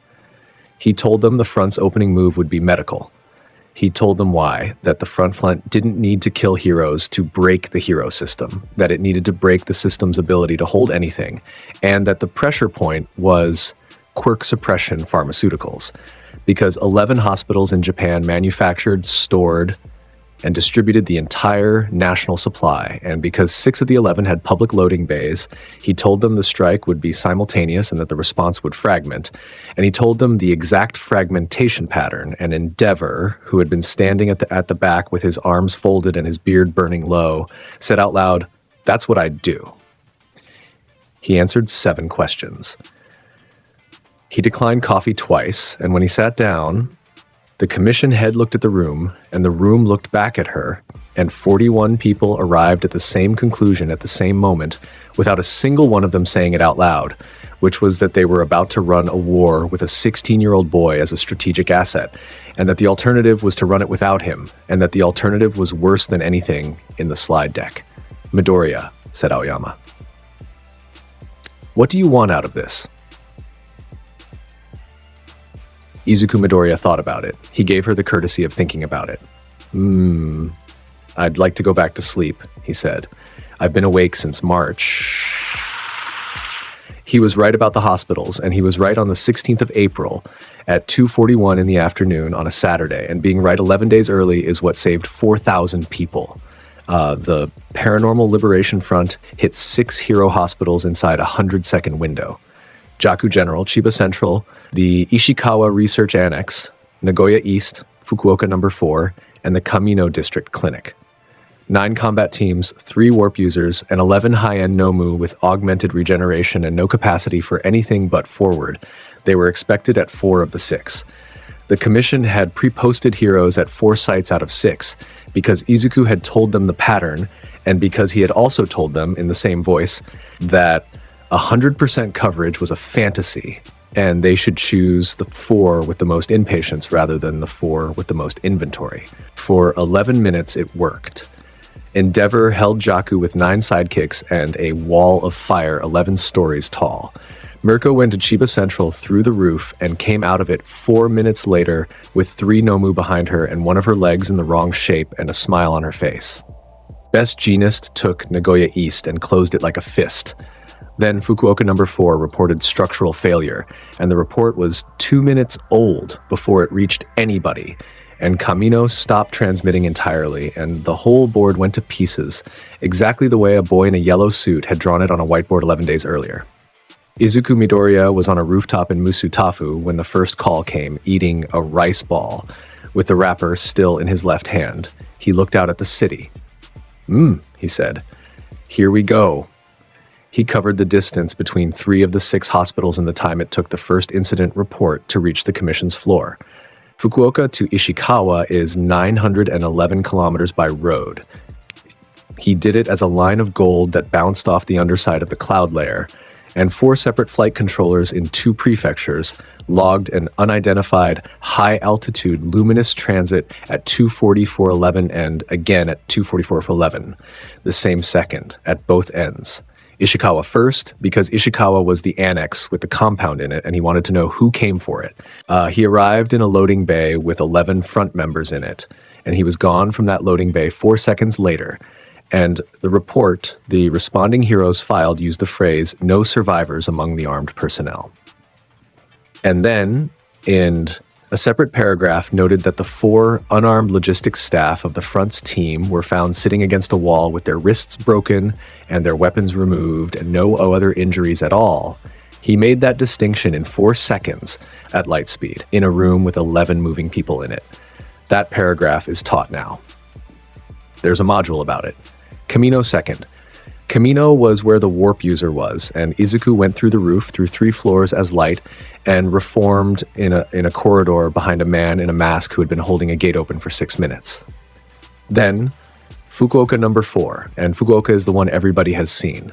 He told them the front's opening move would be medical. He told them why, that the front didn't need to kill heroes to break the hero system, that it needed to break the system's ability to hold anything, and that the pressure point was quirk suppression pharmaceuticals, because 11 hospitals in Japan manufactured, stored, and distributed the entire national supply, and because 6 of the 11 had public loading bays, he told them the strike would be simultaneous and that the response would fragment, and he told them the exact fragmentation pattern, and Endeavor, who had been standing at the back with his arms folded and his beard burning low, said out loud, "That's what I'd do." He answered 7 questions. He declined coffee twice, and when he sat down, the commission head looked at the room, and the room looked back at her, and 41 people arrived at the same conclusion at the same moment, without a single one of them saying it out loud, which was that they were about to run a war with a 16-year-old boy as a strategic asset, and that the alternative was to run it without him, and that the alternative was worse than anything in the slide deck. "Midoriya," said Aoyama. "What do you want out of this?" Izuku Midoriya thought about it. He gave her the courtesy of thinking about it. I'd like to go back to sleep," he said. "I've been awake since March." He was right about the hospitals, and he was right on the 16th of April at 2:41 in the afternoon on a Saturday, and being right 11 days early is what saved 4,000 people. The Paranormal Liberation Front hit 6 hero hospitals inside a 100-second window. Jaku General, Chiba Central, the Ishikawa Research Annex, Nagoya East, Fukuoka No. 4, and the Kamino District Clinic. 9 combat teams, 3 warp users, and 11 high-end Nomu with augmented regeneration and no capacity for anything but forward. They were expected at 4 of the 6. The commission had pre-posted heroes at 4 sites out of 6, because Izuku had told them the pattern, and because he had also told them, in the same voice, that 100% coverage was a fantasy, and they should choose the 4 with the most inpatients rather than the 4 with the most inventory. For 11 minutes, it worked. Endeavor held Jaku with 9 sidekicks and a wall of fire 11 stories tall. Mirko went to Chiba Central through the roof and came out of it 4 minutes later with 3 Nomu behind her and one of her legs in the wrong shape and a smile on her face. Best Genist took Nagoya East and closed it like a fist. Then Fukuoka No. 4 reported structural failure, and the report was 2 minutes old before it reached anybody, and Kamino stopped transmitting entirely, and the whole board went to pieces, exactly the way a boy in a yellow suit had drawn it on a whiteboard 11 days earlier. Izuku Midoriya was on a rooftop in Musutafu when the first call came, eating a rice ball, with the wrapper still in his left hand. He looked out at the city. He said. "Here we go." He covered the distance between 3 of the 6 hospitals in the time it took the first incident report to reach the commission's floor. Fukuoka to Ishikawa is 911 kilometers by road. He did it as a line of gold that bounced off the underside of the cloud layer, and 4 separate flight controllers in 2 prefectures logged an unidentified high-altitude luminous transit at 2:44:11 and again at 2:44:11, the same second, at both ends. Ishikawa first, because Ishikawa was the annex with the compound in it, and he wanted to know who came for it. He arrived in a loading bay with 11 front members in it, and he was gone from that loading bay 4 seconds later. And the report the responding heroes filed used the phrase, "no survivors among the armed personnel." And then, in a separate paragraph, noted that the 4 unarmed logistics staff of the front's team were found sitting against a wall with their wrists broken and their weapons removed and no other injuries at all. He made that distinction in 4 seconds at lightspeed, in a room with 11 moving people in it. That paragraph is taught now. There's a module about it. Kamino second. Kamino was where the warp user was, and Izuku went through the roof through 3 floors as light and reformed in a corridor behind a man in a mask who had been holding a gate open for 6 minutes. Then, Fukuoka number 4, and Fukuoka is the one everybody has seen.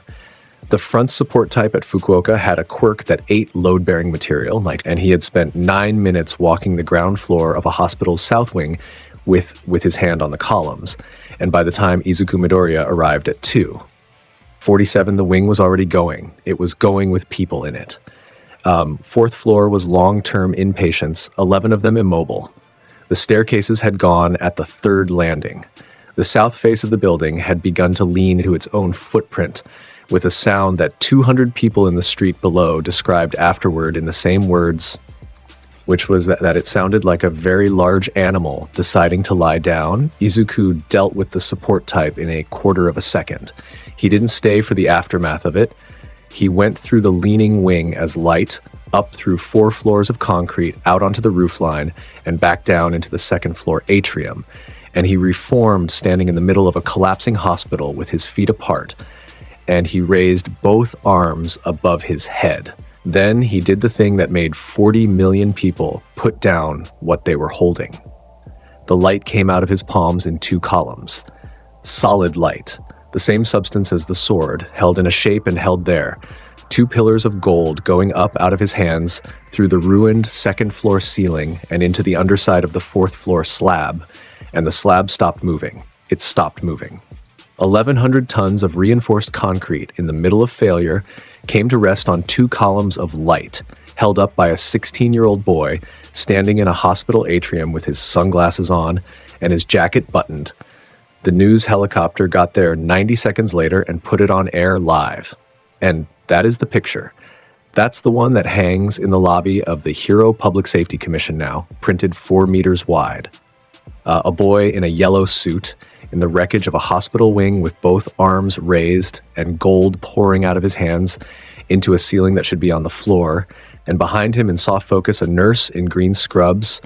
The front support type at Fukuoka had a quirk that ate load-bearing material, and he had spent 9 minutes walking the ground floor of a hospital's south wing with his hand on the columns, and by the time Izuku Midoriya arrived at 2. 47, the wing was already going. It was going with people in it. 4th floor was long-term inpatients, 11 of them immobile. The staircases had gone at the 3rd landing. The south face of the building had begun to lean into its own footprint, with a sound that 200 people in the street below described afterward in the same words, which was that it sounded like a very large animal deciding to lie down. Izuku dealt with the support type in a quarter of a second. He didn't stay for the aftermath of it. He went through the leaning wing as light, up through 4 floors of concrete, out onto the roofline, and back down into the 2nd floor atrium. And he reformed standing in the middle of a collapsing hospital with his feet apart, and he raised both arms above his head. Then he did the thing that made 40 million people put down what they were holding. The light came out of his palms in 2 columns. Solid light, the same substance as the sword, held in a shape and held there. 2 pillars of gold going up out of his hands through the ruined 2nd floor ceiling and into the underside of the 4th floor slab, and the slab stopped moving. It stopped moving. 1,100 tons of reinforced concrete in the middle of failure came to rest on 2 columns of light, held up by a 16-year-old boy standing in a hospital atrium with his sunglasses on and his jacket buttoned. The news helicopter got there 90 seconds later and put it on air live. And that is the picture. That's the one that hangs in the lobby of the Hero Public Safety Commission now, printed 4 meters wide. A boy in a yellow suit in the wreckage of a hospital wing with both arms raised and gold pouring out of his hands into a ceiling that should be on the floor, and behind him in soft focus a nurse in green scrubs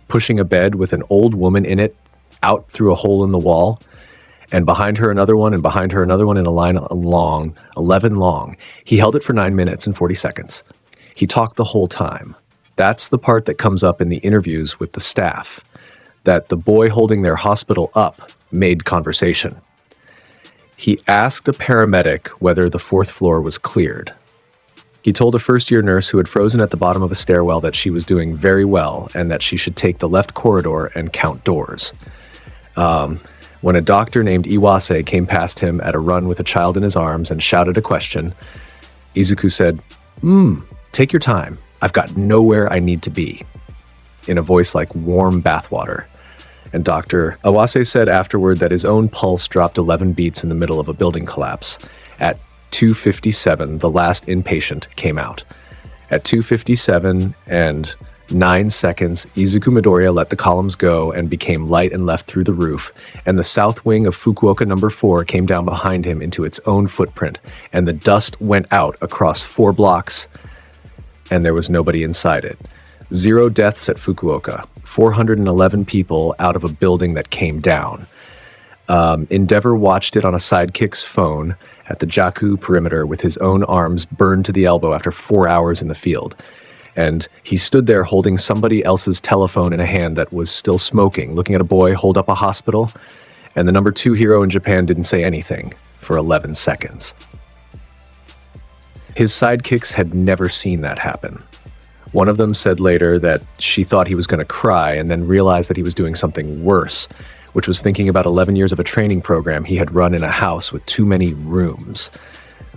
pushing a bed with an old woman in it out through a hole in the wall, and behind her another one, and behind her another one in a line long, 11 long. He held it for 9 minutes and 40 seconds. He talked the whole time. That's the part that comes up in the interviews with the staff, that the boy holding their hospital up made conversation. He asked a paramedic whether the 4th floor was cleared. He told a first-year nurse who had frozen at the bottom of a stairwell that she was doing very well and that she should take the left corridor and count doors. When a doctor named Iwase came past him at a run with a child in his arms and shouted a question, Izuku said, take your time. I've got nowhere I need to be," in a voice like warm bathwater. And Dr. Iwase said afterward that his own pulse dropped 11 beats in the middle of a building collapse. At 2:57, the last inpatient came out. At 2:57 and 9 seconds, Izuku Midoriya let the columns go and became light and left through the roof, and the south wing of Fukuoka number 4 came down behind him into its own footprint, and the dust went out across 4 blocks, and there was nobody inside it. 0 deaths at Fukuoka, 411 people out of a building that came down. Endeavor watched it on a sidekick's phone at the Jakku perimeter with his own arms burned to the elbow after 4 hours in the field. And he stood there holding somebody else's telephone in a hand that was still smoking, looking at a boy hold up a hospital, and the number 2 hero in Japan didn't say anything for 11 seconds. His sidekicks had never seen that happen. One of them said later that she thought he was going to cry and then realized that he was doing something worse, which was thinking about 11 years of a training program he had run in a house with too many rooms.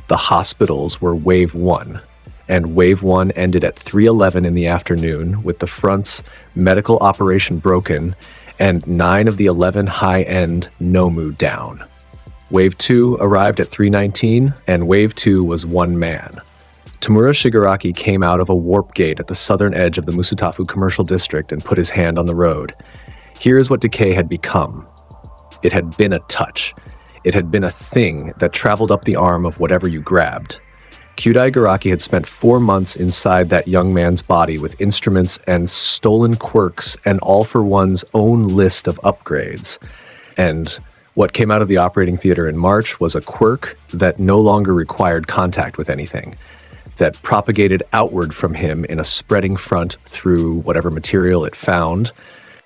The hospitals were Wave 1, and Wave 1 ended at 3:11 in the afternoon with the front's medical operation broken and 9 of the 11 high-end Nomu down. Wave 2 arrived at 3:19, and Wave 2 was 1 man. Tamura Shigaraki came out of a warp gate at the southern edge of the Musutafu commercial district and put his hand on the road. Here is what decay had become. It had been a touch. It had been a thing that traveled up the arm of whatever you grabbed. Kyudai Garaki had spent 4 months inside that young man's body with instruments and stolen quirks and all for one's own list of upgrades. And what came out of the operating theater in March was a quirk that no longer required contact with anything, that propagated outward from him in a spreading front through whatever material it found,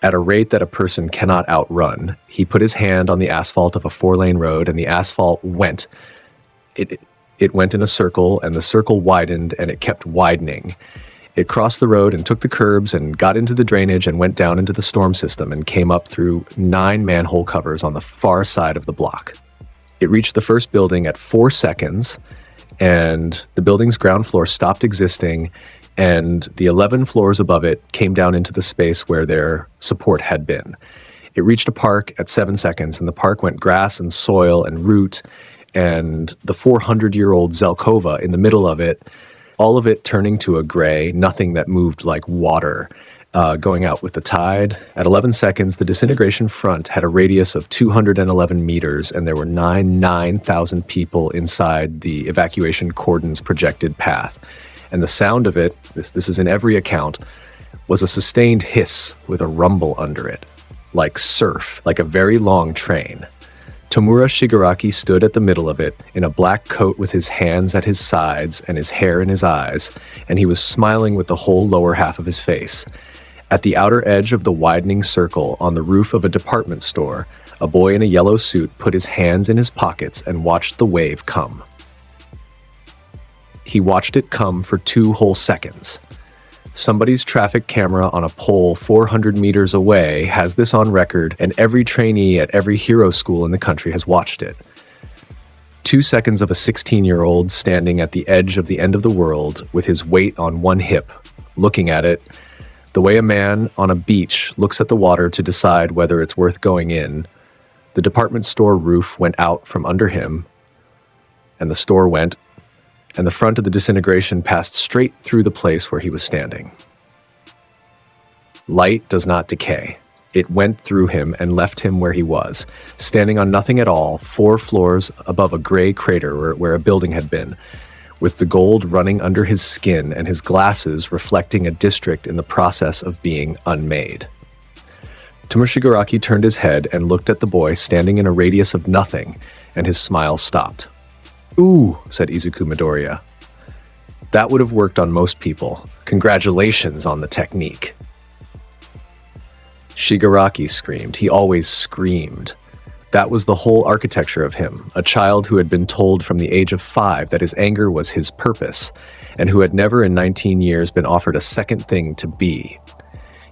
At a rate that a person cannot outrun, he put his hand on the asphalt of a 4-lane road, and the asphalt went. It went in a circle, and the circle widened, and it kept widening. It crossed the road and took the curbs and got into the drainage and went down into the storm system and came up through 9 manhole covers on the far side of the block. It reached the first building at 4 seconds, and the building's ground floor stopped existing, and the 11 floors above it came down into the space where their support had been. It reached a park at 7 seconds, and the park went grass and soil and root, and the 400-year-old Zelkova in the middle of it, all of it turning to a gray, nothing that moved like water, going out with the tide. At 11 seconds, the disintegration front had a radius of 211 meters, and there were 9,000 people inside the evacuation cordon's projected path. And the sound of it, this is in every account, was a sustained hiss with a rumble under it, like surf, like a very long train. Tomura Shigaraki stood at the middle of it, in a black coat with his hands at his sides and his hair in his eyes, and he was smiling with the whole lower half of his face. At the outer edge of the widening circle, on the roof of a department store, a boy in a yellow suit put his hands in his pockets and watched the wave come. He watched it come for 2 whole seconds. Somebody's traffic camera on a pole 400 meters away has this on record, and every trainee at every hero school in the country has watched it. 2 seconds of a 16-year-old standing at the edge of the end of the world with his weight on one hip, looking at it, the way a man on a beach looks at the water to decide whether it's worth going in. The department store roof went out from under him, and the store went, and the front of the disintegration passed straight through the place where he was standing. Light does not decay. It went through him and left him where he was, standing on nothing at all, 4 floors above a gray crater where a building had been, with the gold running under his skin and his glasses reflecting a district in the process of being unmade. Tomura Shigaraki turned his head and looked at the boy standing in a radius of nothing, and his smile stopped. "Ooh," said Izuku Midoriya. "That would have worked on most people. Congratulations on the technique." Shigaraki screamed. He always screamed. That was the whole architecture of him, a child who had been told from the age of 5 that his anger was his purpose, and who had never in 19 years been offered a second thing to be.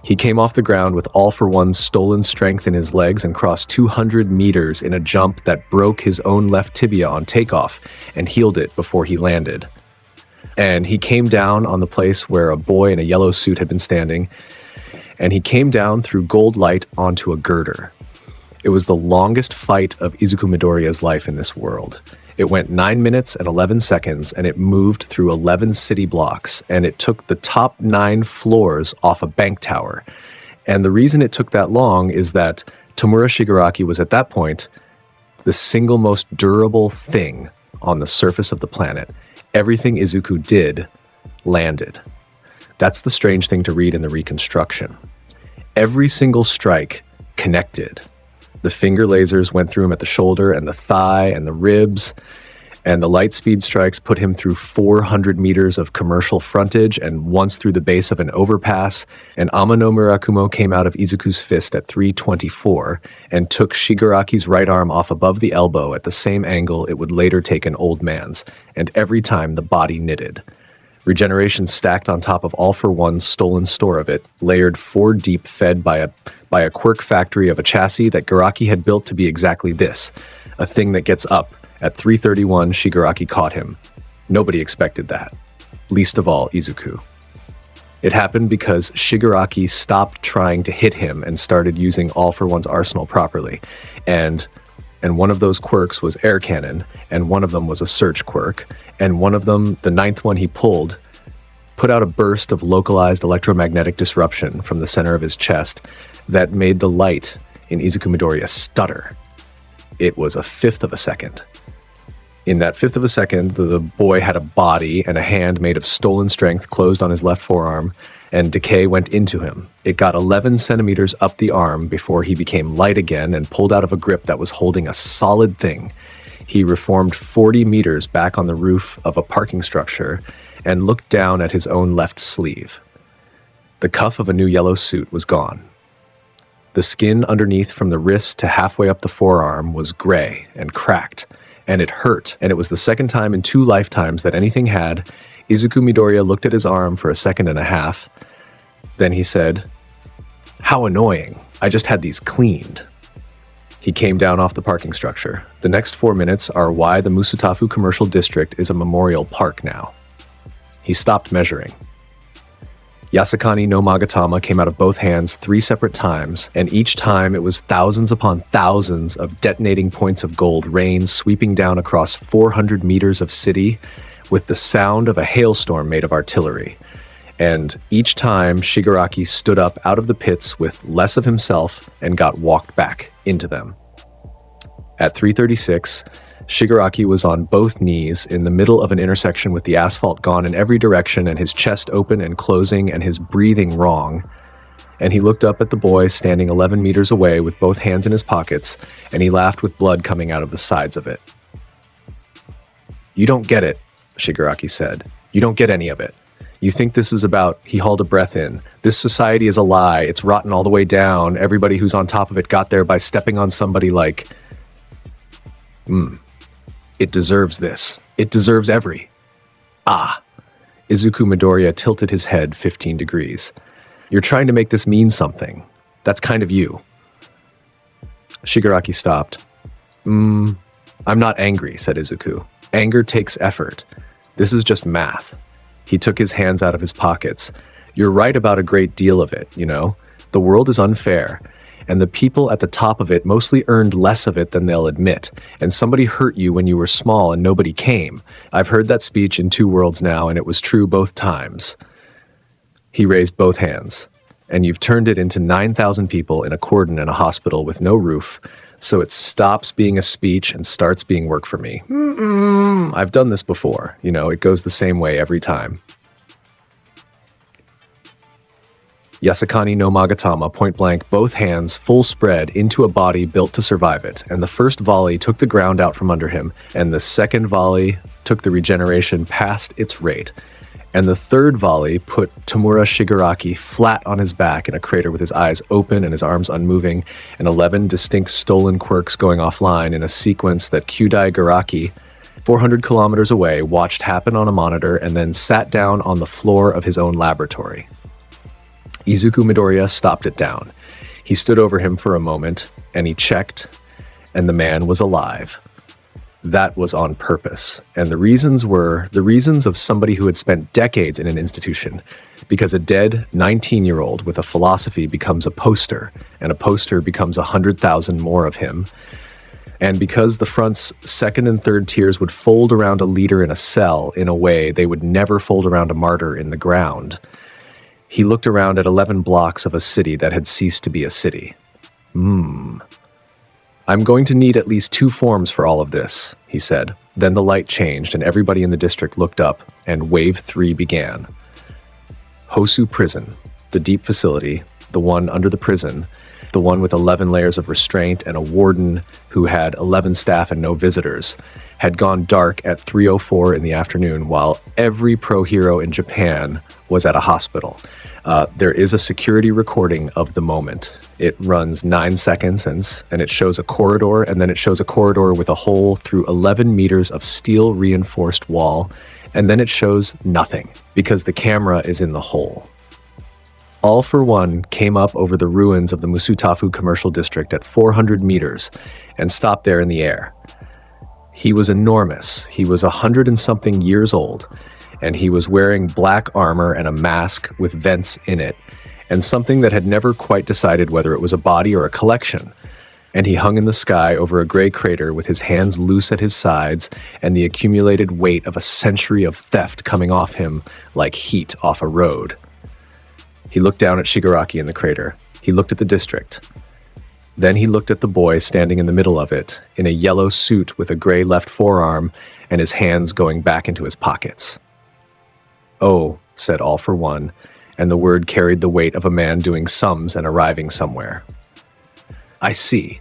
He came off the ground with all-for-one's stolen strength in his legs and crossed 200 meters in a jump that broke his own left tibia on takeoff and healed it before he landed. And he came down on the place where a boy in a yellow suit had been standing, and he came down through gold light onto a girder. It was the longest fight of Izuku Midoriya's life in this world. It went 9 minutes and 11 seconds, and it moved through 11 city blocks, and it took the top 9 floors off a bank tower. And the reason it took that long is that Tomura Shigaraki was at that point the single most durable thing on the surface of the planet. Everything Izuku did landed. That's the strange thing to read in the reconstruction. Every single strike connected. The finger lasers went through him at the shoulder and the thigh and the ribs, and the lightspeed strikes put him through 400 meters of commercial frontage and once through the base of an overpass, and Amano Murakumo came out of Izuku's fist at 324 and took Shigaraki's right arm off above the elbow at the same angle it would later take an old man's, and every time the body knitted. Regeneration stacked on top of all-for-one's stolen store of it, layered 4 deep, fed by a quirk factory of a chassis that Garaki had built to be exactly this, a thing that gets up. At 3:31, Shigaraki caught him. Nobody expected that, least of all Izuku. It happened because Shigaraki stopped trying to hit him and started using all-for-one's arsenal properly, and one of those quirks was air cannon, and one of them was a search quirk, and one of them, the 9th one he pulled, put out a burst of localized electromagnetic disruption from the center of his chest that made the light in Izuku Midoriya stutter. It was a 1/5 of a second. In that 1/5 of a second, the boy had a body and a hand made of stolen strength closed on his left forearm, and decay went into him. It got 11 centimeters up the arm before he became light again and pulled out of a grip that was holding a solid thing. He reformed 40 meters back on the roof of a parking structure and looked down at his own left sleeve. The cuff of a new yellow suit was gone. The skin underneath from the wrist to halfway up the forearm was gray and cracked, and it hurt, and it was the second time in 2 lifetimes that anything had. Izuku Midoriya looked at his arm for a second and a half. Then he said, "How annoying. I just had these cleaned." He came down off the parking structure. The next 4 minutes are why the Musutafu Commercial District is a memorial park now. He stopped measuring. Yasakani no Magatama came out of both hands 3 separate times, and each time it was thousands upon thousands of detonating points of gold rain sweeping down across 400 meters of city with the sound of a hailstorm made of artillery. And each time Shigaraki stood up out of the pits with less of himself and got walked back into them. At 3:36, Shigaraki was on both knees in the middle of an intersection with the asphalt gone in every direction and his chest open and closing and his breathing wrong. And he looked up at the boy standing 11 meters away with both hands in his pockets, and he laughed with blood coming out of the sides of it. "You don't get it," Shigaraki said. "You don't get any of it. You think this is about," he hauled a breath in, "this society is a lie, it's rotten all the way down, everybody who's on top of it got there by stepping on somebody like... It deserves this. It deserves every... Ah." Izuku Midoriya tilted his head 15 degrees. "You're trying to make this mean something. That's kind of you." Shigaraki stopped. I'm not angry," said Izuku. "Anger takes effort. This is just math." He took his hands out of his pockets. "You're right about a great deal of it, you know? The world is unfair, and the people at the top of it mostly earned less of it than they'll admit, and somebody hurt you when you were small and nobody came. I've heard that speech in 2 worlds now, and it was true both times." He raised both hands. "And you've turned it into 9,000 people in a cordon in a hospital with no roof, so it stops being a speech and starts being work for me. I've done this before. You know, it goes the same way every time." Yasakani no Magatama, point blank, both hands full spread into a body built to survive it, and the first volley took the ground out from under him, and the second volley took the regeneration past its rate, and the third volley put Tamura Shigaraki flat on his back in a crater with his eyes open and his arms unmoving, and 11 distinct stolen quirks going offline in a sequence that Kyudai Garaki, 400 kilometers away, watched happen on a monitor and then sat down on the floor of his own laboratory. Izuku Midoriya stopped it down. He stood over him for a moment, and he checked, and the man was alive. That was on purpose, and the reasons were the reasons of somebody who had spent decades in an institution, because a dead 19-year-old with a philosophy becomes a poster, and a poster becomes 100,000 more of him, and because the front's second and third tiers would fold around a leader in a cell in a way they would never fold around a martyr in the ground. He looked around at 11 blocks of a city that had ceased to be a city. "I'm going to need at least 2 forms for all of this," he said. Then the light changed and everybody in the district looked up, and Wave 3 began. Hosu Prison, the deep facility, the one under the prison, the one with 11 layers of restraint and a warden who had 11 staff and no visitors, had gone dark at 3:04 in the afternoon while every pro hero in Japan was at a hospital. There is a security recording of the moment. It runs 9 seconds and it shows a corridor, and then it shows a corridor with a hole through 11 meters of steel reinforced wall, and then it shows nothing because the camera is in the hole. All for One came up over the ruins of the Musutafu Commercial District at 400 meters and stopped there in the air. He was enormous. He was 100 and something years old, and he was wearing black armor and a mask with vents in it, and something that had never quite decided whether it was a body or a collection. And he hung in the sky over a gray crater with his hands loose at his sides and the accumulated weight of a century of theft coming off him like heat off a road. He looked down at Shigaraki in the crater. He looked at the district. Then he looked at the boy standing in the middle of it, in a yellow suit with a gray left forearm and his hands going back into his pockets. "Oh," said All for One, and the word carried the weight of a man doing sums and arriving somewhere. "I see.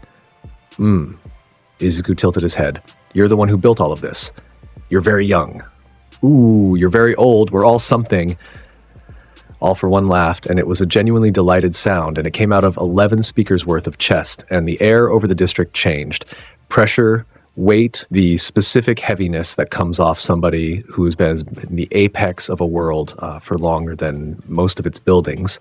Izuku tilted his head. "You're the one who built all of this. You're very young. Ooh, you're very old. We're all something. All for One laughed, and it was a genuinely delighted sound, and it came out of 11 speakers worth of chest, and the air over the district changed. Pressure, weight, the specific heaviness that comes off somebody who's been in the apex of a world for longer than most of its buildings.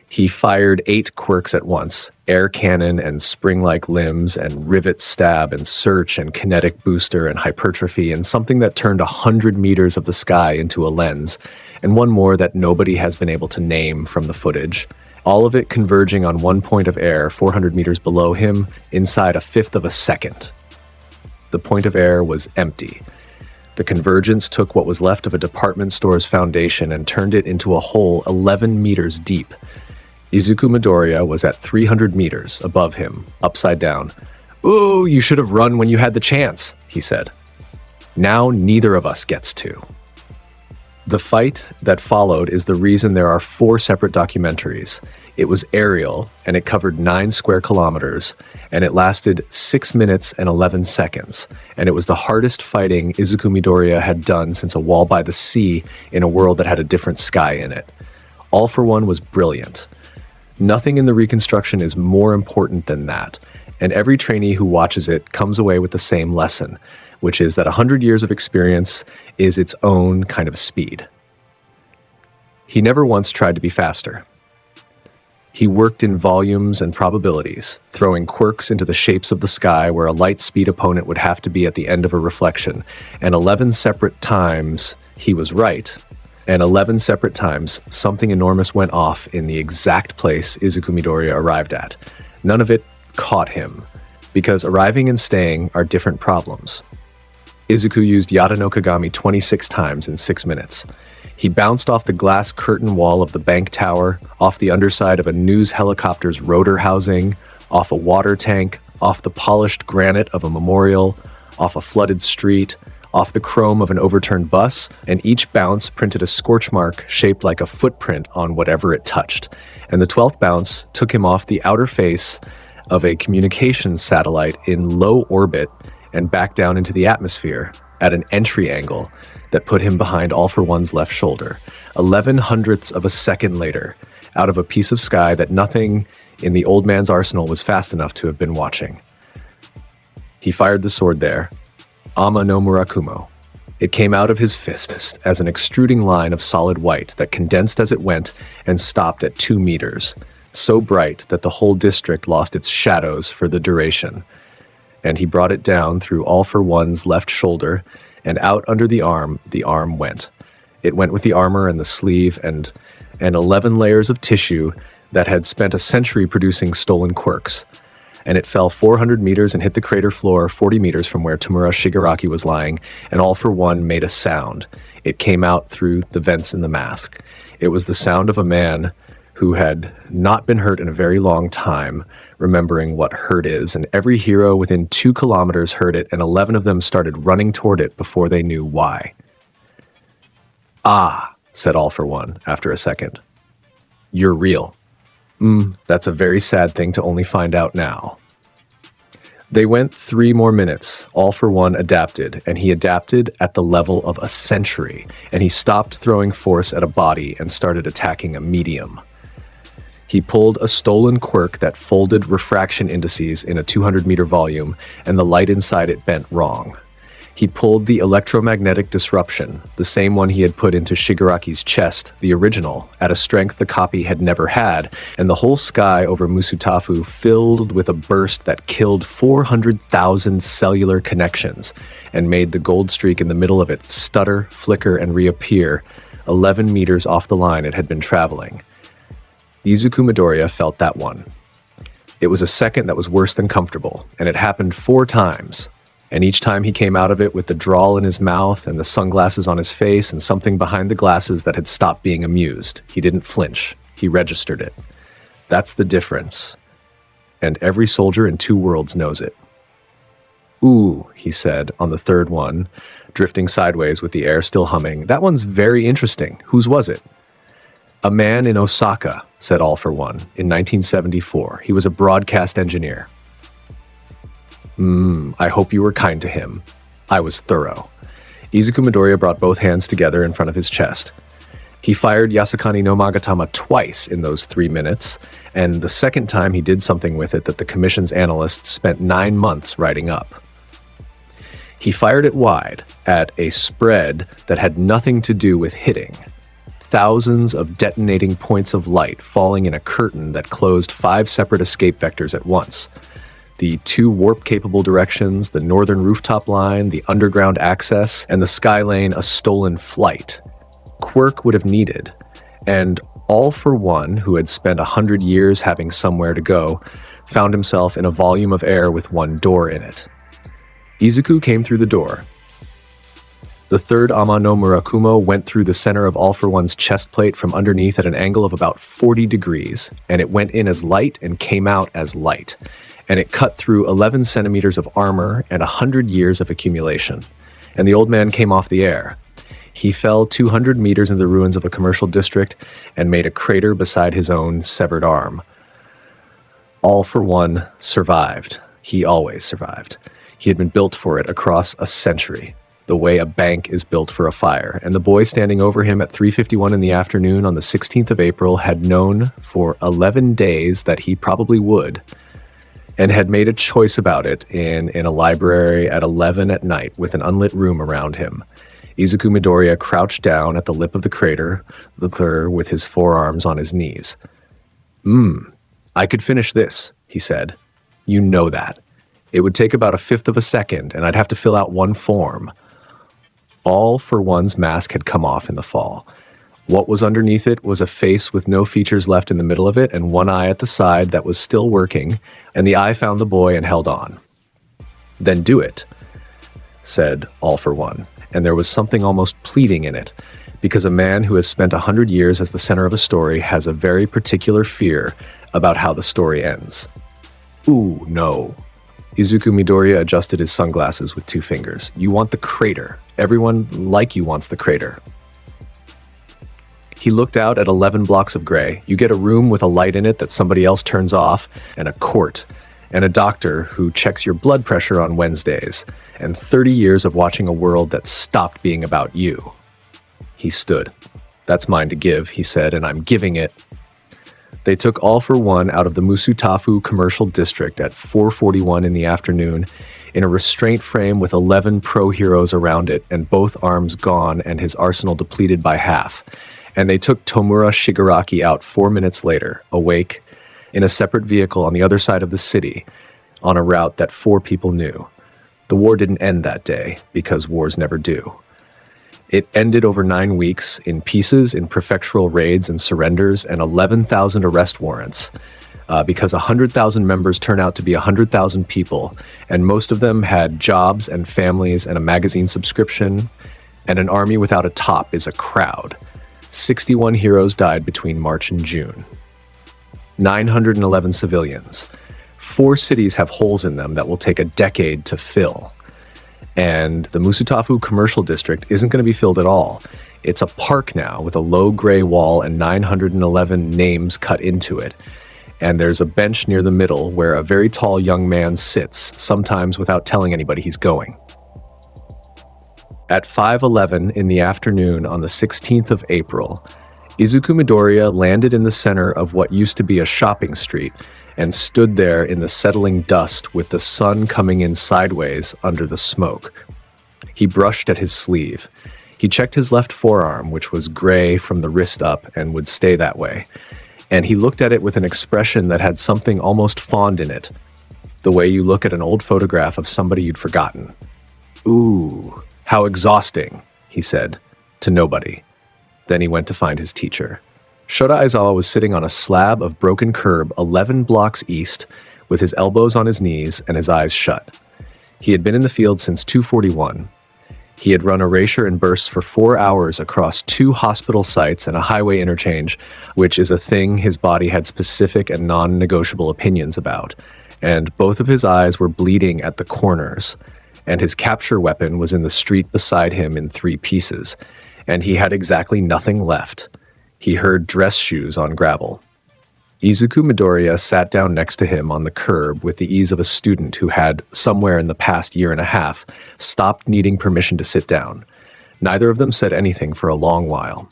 He fired 8 quirks at once: air cannon and spring-like limbs and rivet stab and search and kinetic booster and hypertrophy, and something that turned 100 meters of the sky into a lens, and one more that nobody has been able to name from the footage. All of it converging on one point of air 400 meters below him inside a fifth of a second. The point of air was empty. The convergence took what was left of a department store's foundation and turned it into a hole 11 meters deep. Izuku Midoriya was at 300 meters above him, upside down. "Ooh, you should have run when you had the chance," he said. "Now neither of us gets to." The fight that followed is the reason there are 4 separate documentaries. It was aerial, and it covered 9 square kilometers, and it lasted 6 minutes and 11 seconds, and it was the hardest fighting Izuku Midoriya had done since A Wall by the Sea in a world that had a different sky in it. All for One was brilliant. Nothing in the reconstruction is more important than that, and every trainee who watches it comes away with the same lesson, which is that 100 years of experience is its own kind of speed. He never once tried to be faster. He worked in volumes and probabilities, throwing quirks into the shapes of the sky where a light speed opponent would have to be at the end of a reflection, and 11 separate times he was right. And 11 separate times, something enormous went off in the exact place Izuku Midoriya arrived at. None of it caught him, because arriving and staying are different problems. Izuku used Yata no Kagami 26 times in 6 minutes. He bounced off the glass curtain wall of the bank tower, off the underside of a news helicopter's rotor housing, off a water tank, off the polished granite of a memorial, off a flooded street, off the chrome of an overturned bus, and each bounce printed a scorch mark shaped like a footprint on whatever it touched. And the 12th bounce took him off the outer face of a communications satellite in low orbit and back down into the atmosphere at an entry angle that put him behind All for One's left shoulder, 11 hundredths of a second later, out of a piece of sky that nothing in the old man's arsenal was fast enough to have been watching. He fired the sword there, Ama no Murakumo. It came out of his fist as an extruding line of solid white that condensed as it went and stopped at 2 meters, so bright that the whole district lost its shadows for the duration. And he brought it down through All for One's left shoulder, and out under the arm went. It went with the armor and the sleeve and 11 layers of tissue that had spent a century producing stolen quirks. And it fell 400 meters and hit the crater floor 40 meters from where Tamura Shigaraki was lying, and All for One made a sound. It came out through the vents in the mask. It was the sound of a man who had not been hurt in a very long time, remembering what hurt is, and every hero within 2 kilometers heard it, and 11 of them started running toward it before they knew why. "Ah," said All for One after a second. "You're real. That's a very sad thing to only find out now." They went 3 more minutes. All for One adapted, and he adapted at the level of a century, and he stopped throwing force at a body and started attacking a medium. He pulled a stolen quirk that folded refraction indices in a 200-meter volume, and the light inside it bent wrong. He pulled the electromagnetic disruption, the same one he had put into Shigaraki's chest, the original, at a strength the copy had never had, and the whole sky over Musutafu filled with a burst that killed 400,000 cellular connections and made the gold streak in the middle of it stutter, flicker, and reappear 11 meters off the line it had been traveling. Izuku Midoriya felt that one. It was a second that was worse than comfortable, and it happened 4 times. And each time he came out of it with the drawl in his mouth and the sunglasses on his face and something behind the glasses that had stopped being amused. He didn't flinch. He registered it. That's the difference. And every soldier in 2 worlds knows it. "Ooh," he said on the 3rd one, drifting sideways with the air still humming. "That one's very interesting. Whose was it?" "A man in Osaka," said All for One, in 1974. He was a broadcast engineer. I hope you were kind to him. I was thorough." Izuku Midoriya brought both hands together in front of his chest. He fired Yasukani no Magatama twice in those 3 minutes, and the second time he did something with it that the commission's analysts spent 9 months writing up. He fired it wide at a spread that had nothing to do with hitting. Thousands of detonating points of light falling in a curtain that closed 5 separate escape vectors at once. The 2 warp-capable directions, the northern rooftop line, the underground access, and the sky lane a stolen flight. Quirk would have needed, and All for One, who had spent 100 years having somewhere to go, found himself in a volume of air with 1 door in it. Izuku came through the door. The third Ama no Murakumo went through the center of All for One's chest plate from underneath at an angle of about 40 degrees, and it went in as light and came out as light, and it cut through 11 centimeters of armor and 100 years of accumulation, and the old man came off the air. He fell 200 meters in the ruins of a commercial district and made a crater beside his own severed arm. All for One survived. He always survived. He had been built for it across a century, the way a bank is built for a fire, and the boy standing over him at 3:51 in the afternoon on the 16th of April had known for 11 days that he probably would, and had made a choice about it in a library at 11 at night with an unlit room around him. Izuku Midoriya crouched down at the lip of the crater, with his forearms on his knees. I could finish this, he said. You know that. It would take about 1/5 of a second, and I'd have to fill out 1 form. All for One's mask had come off in the fall. What was underneath it was a face with no features left in the middle of it and 1 eye at the side that was still working, and the eye found the boy and held on. Then do it, said All for One, and there was something almost pleading in it, because a man who has spent 100 years as the center of a story has a very particular fear about how the story ends. Ooh, no. Izuku Midoriya adjusted his sunglasses with 2 fingers. You want the crater. Everyone like you wants the crater. He looked out at 11 blocks of gray. You get a room with a light in it that somebody else turns off, and a court, and a doctor who checks your blood pressure on Wednesdays, and 30 years of watching a world that stopped being about you. He stood. That's mine to give, he said, and I'm giving it. They took All for One out of the Musutafu commercial district at 4:41 in the afternoon in a restraint frame with 11 pro heroes around it and both arms gone and his arsenal depleted by half. And they took Tomura Shigaraki out 4 minutes later, awake, in a separate vehicle on the other side of the city, on a route that 4 people knew. The war didn't end that day, because wars never do. It ended over 9 weeks, in pieces, in prefectural raids and surrenders, and 11,000 arrest warrants, because 100,000 members turn out to be 100,000 people, and most of them had jobs and families and a magazine subscription, and an army without a top is a crowd. 61 heroes died between March and June. 911 civilians. 4 cities have holes in them that will take a decade to fill. And the Musutafu commercial district isn't going to be filled at all. It's a park now with a low gray wall and 911 names cut into it. And there's a bench near the middle where a very tall young man sits, sometimes without telling anybody he's going. At 5:11 in the afternoon on the 16th of April, Izuku Midoriya landed in the center of what used to be a shopping street and stood there in the settling dust with the sun coming in sideways under the smoke. He brushed at his sleeve. He checked his left forearm, which was gray from the wrist up and would stay that way. And he looked at it with an expression that had something almost fond in it, the way you look at an old photograph of somebody you'd forgotten. Ooh, how exhausting, he said, to nobody. Then he went to find his teacher. Shota Aizawa was sitting on a slab of broken curb 11 blocks east, with his elbows on his knees and his eyes shut. He had been in the field since 2:41. He had run erasure and bursts for 4 hours across 2 hospital sites and a highway interchange, which is a thing his body had specific and non-negotiable opinions about. And both of his eyes were bleeding at the corners, and his capture weapon was in the street beside him in 3 pieces, and he had exactly nothing left. He heard dress shoes on gravel. Izuku Midoriya sat down next to him on the curb with the ease of a student who had, somewhere in the past year and a half, stopped needing permission to sit down. Neither of them said anything for a long while.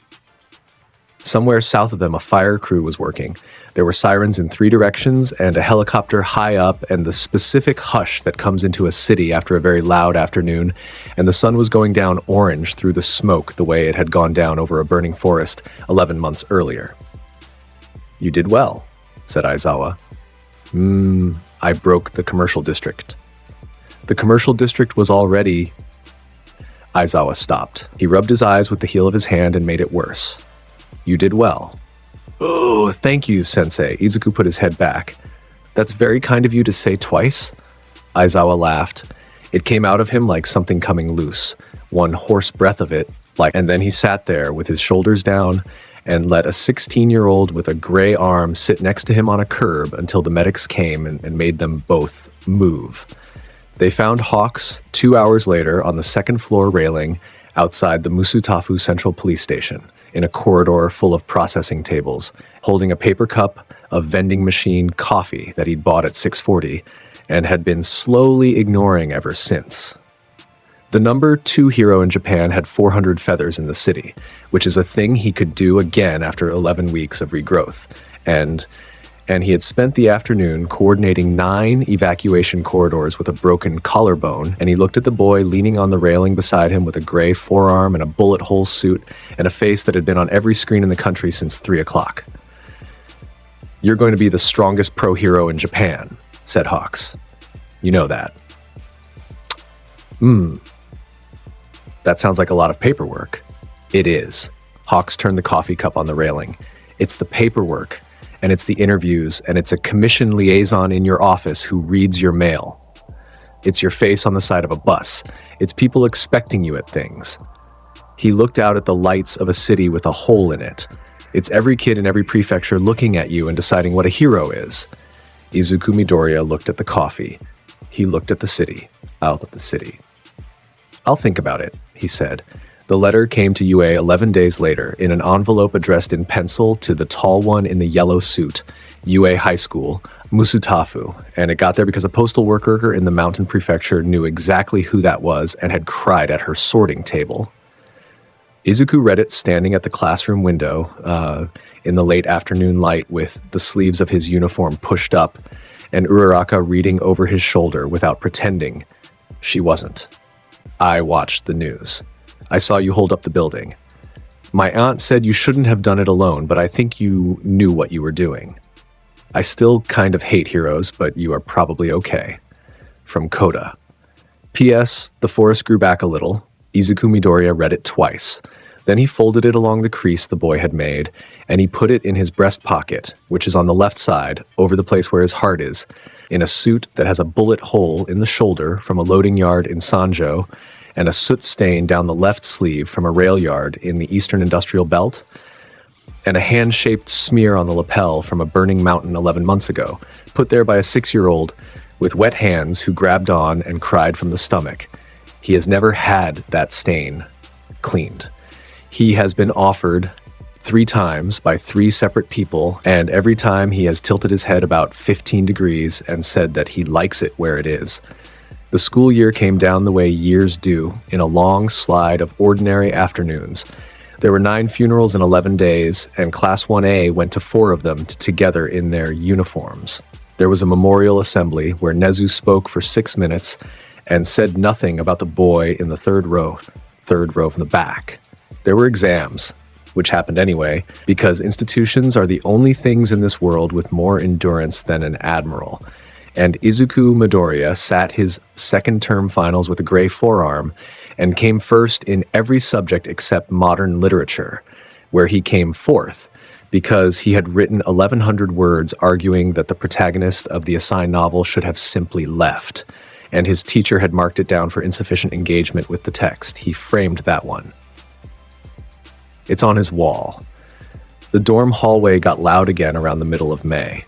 Somewhere south of them, a fire crew was working. There were sirens in 3 directions and a helicopter high up and the specific hush that comes into a city after a very loud afternoon, and the sun was going down orange through the smoke the way it had gone down over a burning forest 11 months earlier. "You did well," said Aizawa. I broke the commercial district." "The commercial district was already—" Aizawa stopped. He rubbed his eyes with the heel of his hand and made it worse. "You did well." "Oh, thank you, Sensei." Izuku put his head back. "That's very kind of you to say twice." Aizawa laughed. It came out of him like something coming loose, one hoarse breath of it, and then he sat there with his shoulders down and let a 16-year-old with a gray arm sit next to him on a curb until the medics came and made them both move. They found Hawks 2 hours later on the second-floor railing outside the Musutafu Central Police Station, in a corridor full of processing tables, holding a paper cup of vending machine coffee that he'd bought at 6:40 and had been slowly ignoring ever since. The number 2 hero in Japan had 400 feathers in the city, which is a thing he could do again after 11 weeks of regrowth, and he had spent the afternoon coordinating 9 evacuation corridors with a broken collarbone, and he looked at the boy leaning on the railing beside him with a gray forearm and a bullet hole suit and a face that had been on every screen in the country since 3 o'clock. "You're going to be the strongest pro hero in Japan," said Hawks. "You know that." That sounds like a lot of paperwork." "It is." Hawks turned the coffee cup on the railing. "It's the paperwork, and it's the interviews, and it's a commission liaison in your office who reads your mail. It's your face on the side of a bus. It's people expecting you at things." He looked out at the lights of a city with a hole in it. "It's every kid in every prefecture looking at you and deciding what a hero is." Izuku Midoriya looked at the coffee. He looked at the city. Out at the city. "I'll think about it," he said. The letter came to UA 11 days later in an envelope addressed in pencil to the tall one in the yellow suit, UA High School, Musutafu, and it got there because a postal worker in the mountain prefecture knew exactly who that was and had cried at her sorting table. Izuku read it standing at the classroom window in the late afternoon light with the sleeves of his uniform pushed up, and Uraraka reading over his shoulder without pretending she wasn't. "I watched the news. I saw you hold up the building. My aunt said you shouldn't have done it alone, but I think you knew what you were doing. I still kind of hate heroes, but you are probably okay. From Koda." P.S. The forest grew back a little. Izuku Midoriya read it twice. Then he folded it along the crease the boy had made, and he put it in his breast pocket, which is on the left side, over the place where his heart is, in a suit that has a bullet hole in the shoulder from a loading yard in Sanjo, and a soot stain down the left sleeve from a rail yard in the Eastern Industrial Belt, and a hand-shaped smear on the lapel from a burning mountain 11 months ago, put there by a 6-year-old with wet hands who grabbed on and cried from the stomach. He has never had that stain cleaned. He has been offered 3 times by 3 separate people, and every time he has tilted his head about 15 degrees and said that he likes it where it is. The school year came down the way years do, in a long slide of ordinary afternoons. There were 9 funerals in 11 days, and Class 1A went to 4 of them together in their uniforms. There was a memorial assembly where Nezu spoke for 6 minutes and said nothing about the boy in the third row from the back. There were exams, which happened anyway, because institutions are the only things in this world with more endurance than an admiral. And Izuku Midoriya sat his second-term finals with a gray forearm and came first in every subject except modern literature, where he came 4th, because he had written 1,100 words arguing that the protagonist of the assigned novel should have simply left, and his teacher had marked it down for insufficient engagement with the text. He framed that one. It's on his wall. The dorm hallway got loud again around the middle of May.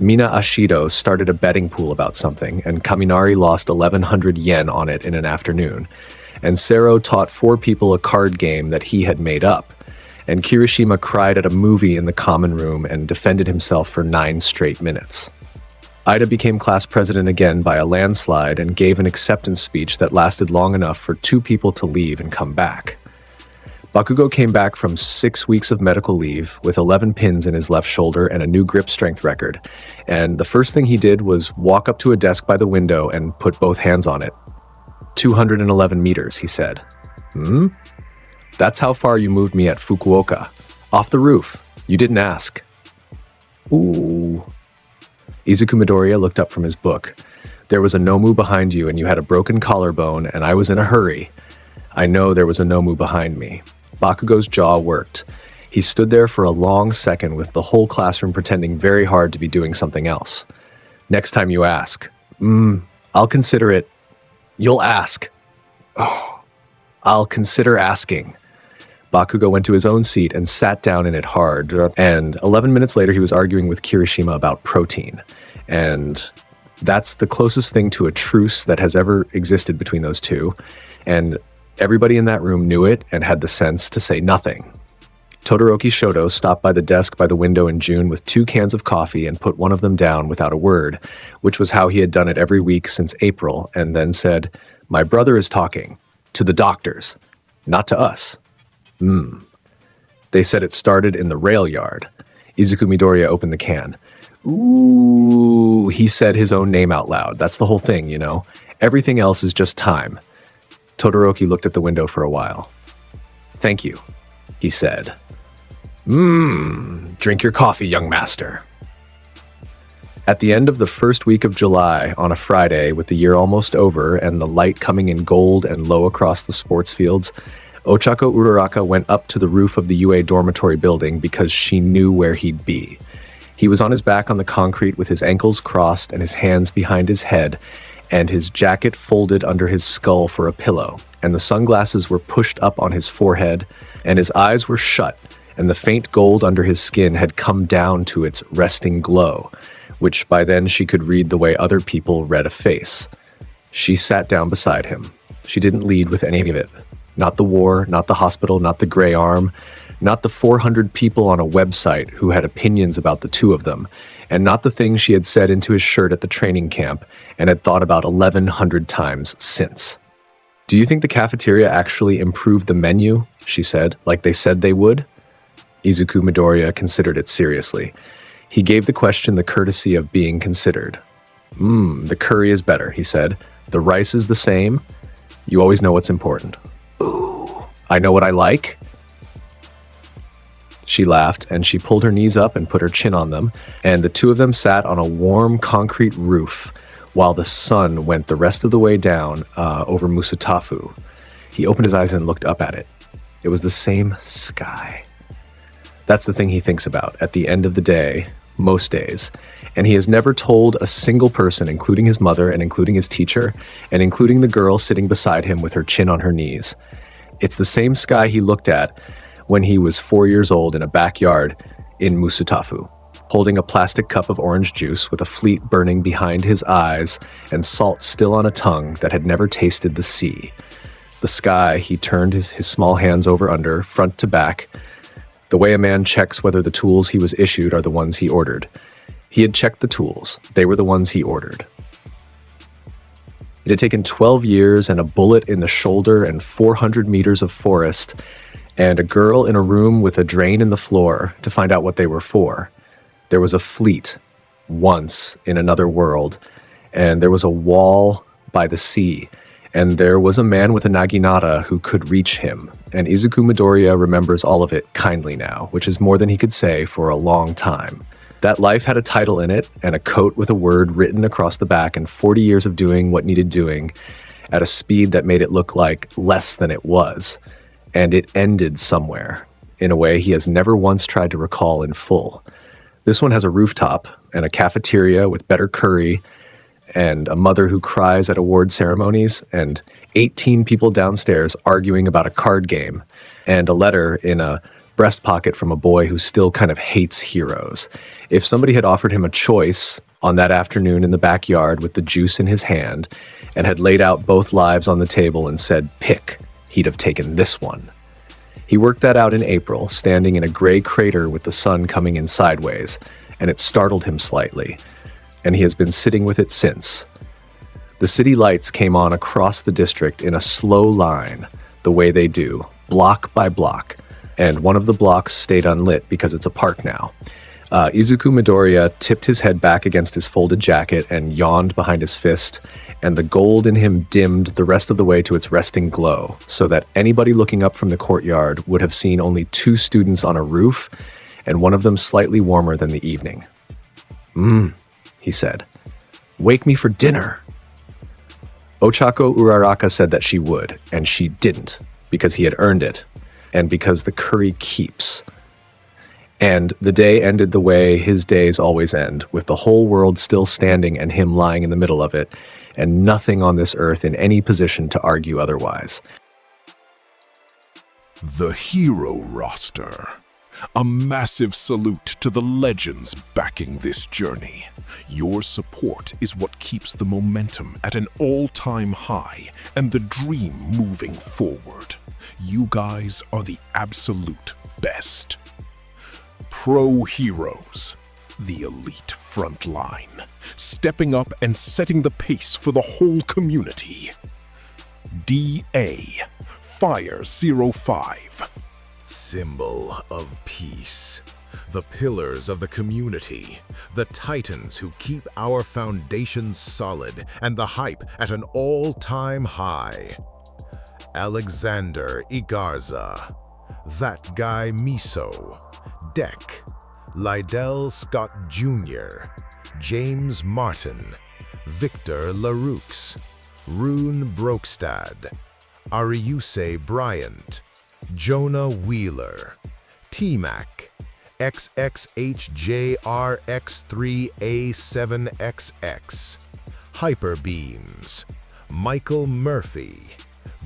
Mina Ashido started a betting pool about something, and Kaminari lost 1,100 yen on it in an afternoon. And Sero taught 4 people a card game that he had made up. And Kirishima cried at a movie in the common room and defended himself for 9 straight minutes. Ida became class president again by a landslide and gave an acceptance speech that lasted long enough for 2 people to leave and come back. Bakugo came back from 6 weeks of medical leave with 11 pins in his left shoulder and a new grip strength record. And the first thing he did was walk up to a desk by the window and put both hands on it. 211 meters, he said. That's how far you moved me at Fukuoka. Off the roof. You didn't ask. Ooh. Izuku Midoriya looked up from his book. There was a Nomu behind you and you had a broken collarbone and I was in a hurry. I know there was a Nomu behind me. Bakugo's jaw worked. He stood there for a long second with the whole classroom pretending very hard to be doing something else. Next time you ask. I'll consider it. You'll ask. Oh, I'll consider asking. Bakugo went to his own seat and sat down in it hard. And 11 minutes later, he was arguing with Kirishima about protein. And that's the closest thing to a truce that has ever existed between those two. And everybody in that room knew it and had the sense to say nothing. Todoroki Shoto stopped by the desk by the window in June with 2 cans of coffee and put one of them down without a word, which was how he had done it every week since April, and then said, "My brother is talking. To the doctors. Not to us." They said it started in the rail yard. Izuku Midoriya opened the can. Ooh, he said his own name out loud. That's the whole thing, you know. Everything else is just time. Todoroki looked at the window for a while. "Thank you," he said. Drink your coffee, young master." At the end of the first week of July, on a Friday, with the year almost over and the light coming in gold and low across the sports fields, Ochako Uraraka went up to the roof of the UA dormitory building because she knew where he'd be. He was on his back on the concrete with his ankles crossed and his hands behind his head, and his jacket folded under his skull for a pillow, and the sunglasses were pushed up on his forehead, and his eyes were shut, and the faint gold under his skin had come down to its resting glow, which by then she could read the way other people read a face. She sat down beside him. She didn't lead with any of it. Not the war, not the hospital, not the gray arm, not the 400 people on a website who had opinions about the two of them, and not the things she had said into his shirt at the training camp and had thought about 1,100 times since. "Do you think the cafeteria actually improved the menu?" she said, "like they said they would?" Izuku Midoriya considered it seriously. He gave the question the courtesy of being considered. The curry is better," he said. "The rice is the same. You always know what's important." "Ooh, I know what I like." She laughed, and she pulled her knees up and put her chin on them, and the two of them sat on a warm concrete roof while the sun went the rest of the way down over Musatafu. He opened his eyes and looked up at it. It was the same sky. That's the thing he thinks about at the end of the day, most days. And he has never told a single person, including his mother and including his teacher, and including the girl sitting beside him with her chin on her knees. It's the same sky he looked at when he was 4 years old in a backyard in Musatafu, holding a plastic cup of orange juice with a fleet burning behind his eyes and salt still on a tongue that had never tasted the sea. The sky he turned his small hands over under, front to back, the way a man checks whether the tools he was issued are the ones he ordered. He had checked the tools. They were the ones he ordered. It had taken 12 years and a bullet in the shoulder and 400 meters of forest and a girl in a room with a drain in the floor to find out what they were for. There was a fleet once in another world, and there was a wall by the sea, and there was a man with a naginata who could reach him, and Izuku Midoriya remembers all of it kindly now, which is more than he could say for a long time. That life had a title in it, and a coat with a word written across the back, and 40 years of doing what needed doing at a speed that made it look like less than it was. And it ended somewhere, in a way he has never once tried to recall in full. This one has a rooftop, and a cafeteria with better curry, and a mother who cries at award ceremonies, and 18 people downstairs arguing about a card game, and a letter in a breast pocket from a boy who still kind of hates heroes. If somebody had offered him a choice on that afternoon in the backyard with the juice in his hand, and had laid out both lives on the table and said, "Pick," he'd have taken this one. He worked that out in April, standing in a gray crater with the sun coming in sideways, and it startled him slightly, and he has been sitting with it since. The city lights came on across the district in a slow line, the way they do, block by block. And one of the blocks stayed unlit because it's a park now. Izuku Midoriya tipped his head back against his folded jacket and yawned behind his fist, and the gold in him dimmed the rest of the way to its resting glow, so that anybody looking up from the courtyard would have seen only 2 students on a roof, and one of them slightly warmer than the evening. He said. Wake me for dinner. Ochako Uraraka said that she would, and she didn't, because he had earned it, and because the curry keeps. And the day ended the way his days always end, with the whole world still standing and him lying in the middle of it, and nothing on this earth in any position to argue otherwise. The hero roster. A massive salute to the legends backing this journey. Your support is what keeps the momentum at an all-time high and the dream moving forward. You guys are the absolute best. Pro heroes, the elite front line, stepping up and setting the pace for the whole community. DA, Fire 05. Symbol of peace. The pillars of the community. The titans who keep our foundations solid and the hype at an all-time high. Alexander Igarza. That guy Miso. Deck. Lydell Scott Jr. James Martin. Victor Larux. Rune Brokstad. Ariuse Bryant. Jonah Wheeler, T-Mac, XXHJRX3A7XX, Hyperbeams, Michael Murphy,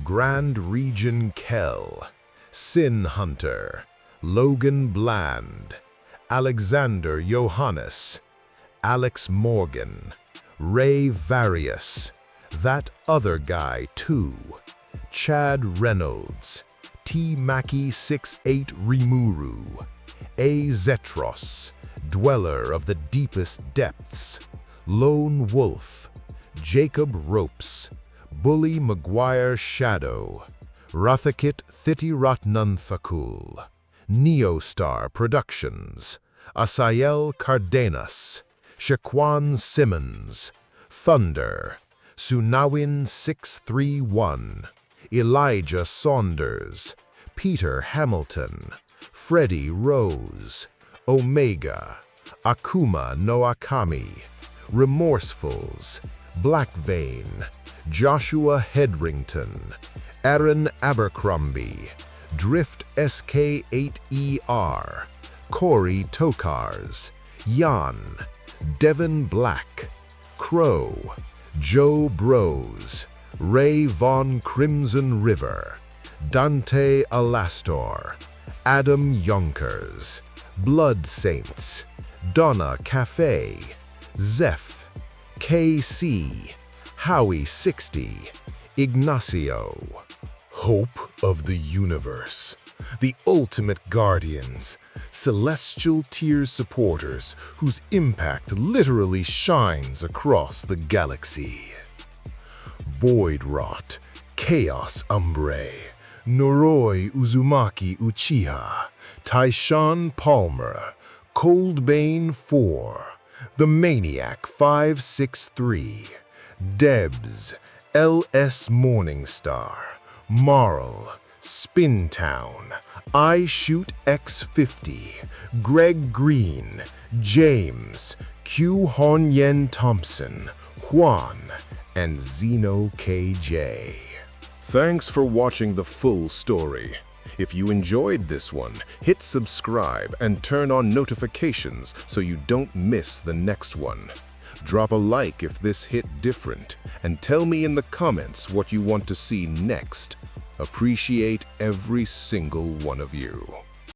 Grand Region Kell, Sin Hunter, Logan Bland, Alexander Johannes, Alex Morgan, Ray Various, That Other Guy Too, Chad Reynolds, T. Mackie 68 Rimuru, A. Zetros, Dweller of the Deepest Depths, Lone Wolf, Jacob Ropes, Bully Maguire Shadow, Rathakit Thitiratnan Thakul, Neostar Productions, Asael Cardenas, Shaquan Simmons, Thunder, Sunawin 631, Elijah Saunders, Peter Hamilton, Freddie Rose, Omega, Akuma Noakami, Remorsefuls, Black Vein, Joshua Hedrington, Aaron Abercrombie, Drift SK8ER, Corey Tokars, Jan, Devin Black, Crow, Joe Bros, Ray Von Crimson River, Dante Alastor, Adam Yonkers, Blood Saints, Donna Cafe, Zeph, KC, Howie 60, Ignacio. Hope of the universe, the ultimate guardians, celestial tier supporters whose impact literally shines across the galaxy. Void Rot, Chaos Umbre, Noroi Uzumaki Uchiha, Tyshawn Palmer, Coldbane 4, The Maniac 563, Debs, LS Morningstar, Marl, Spintown, I Shoot X50, Greg Green, James, Q Hon Yen Thompson, Juan, and Zeno KJ. Thanks for watching the full story. If you enjoyed this one, hit subscribe and turn on notifications so you don't miss the next one. Drop a like if this hit different, and tell me in the comments what you want to see next. Appreciate every single one of you.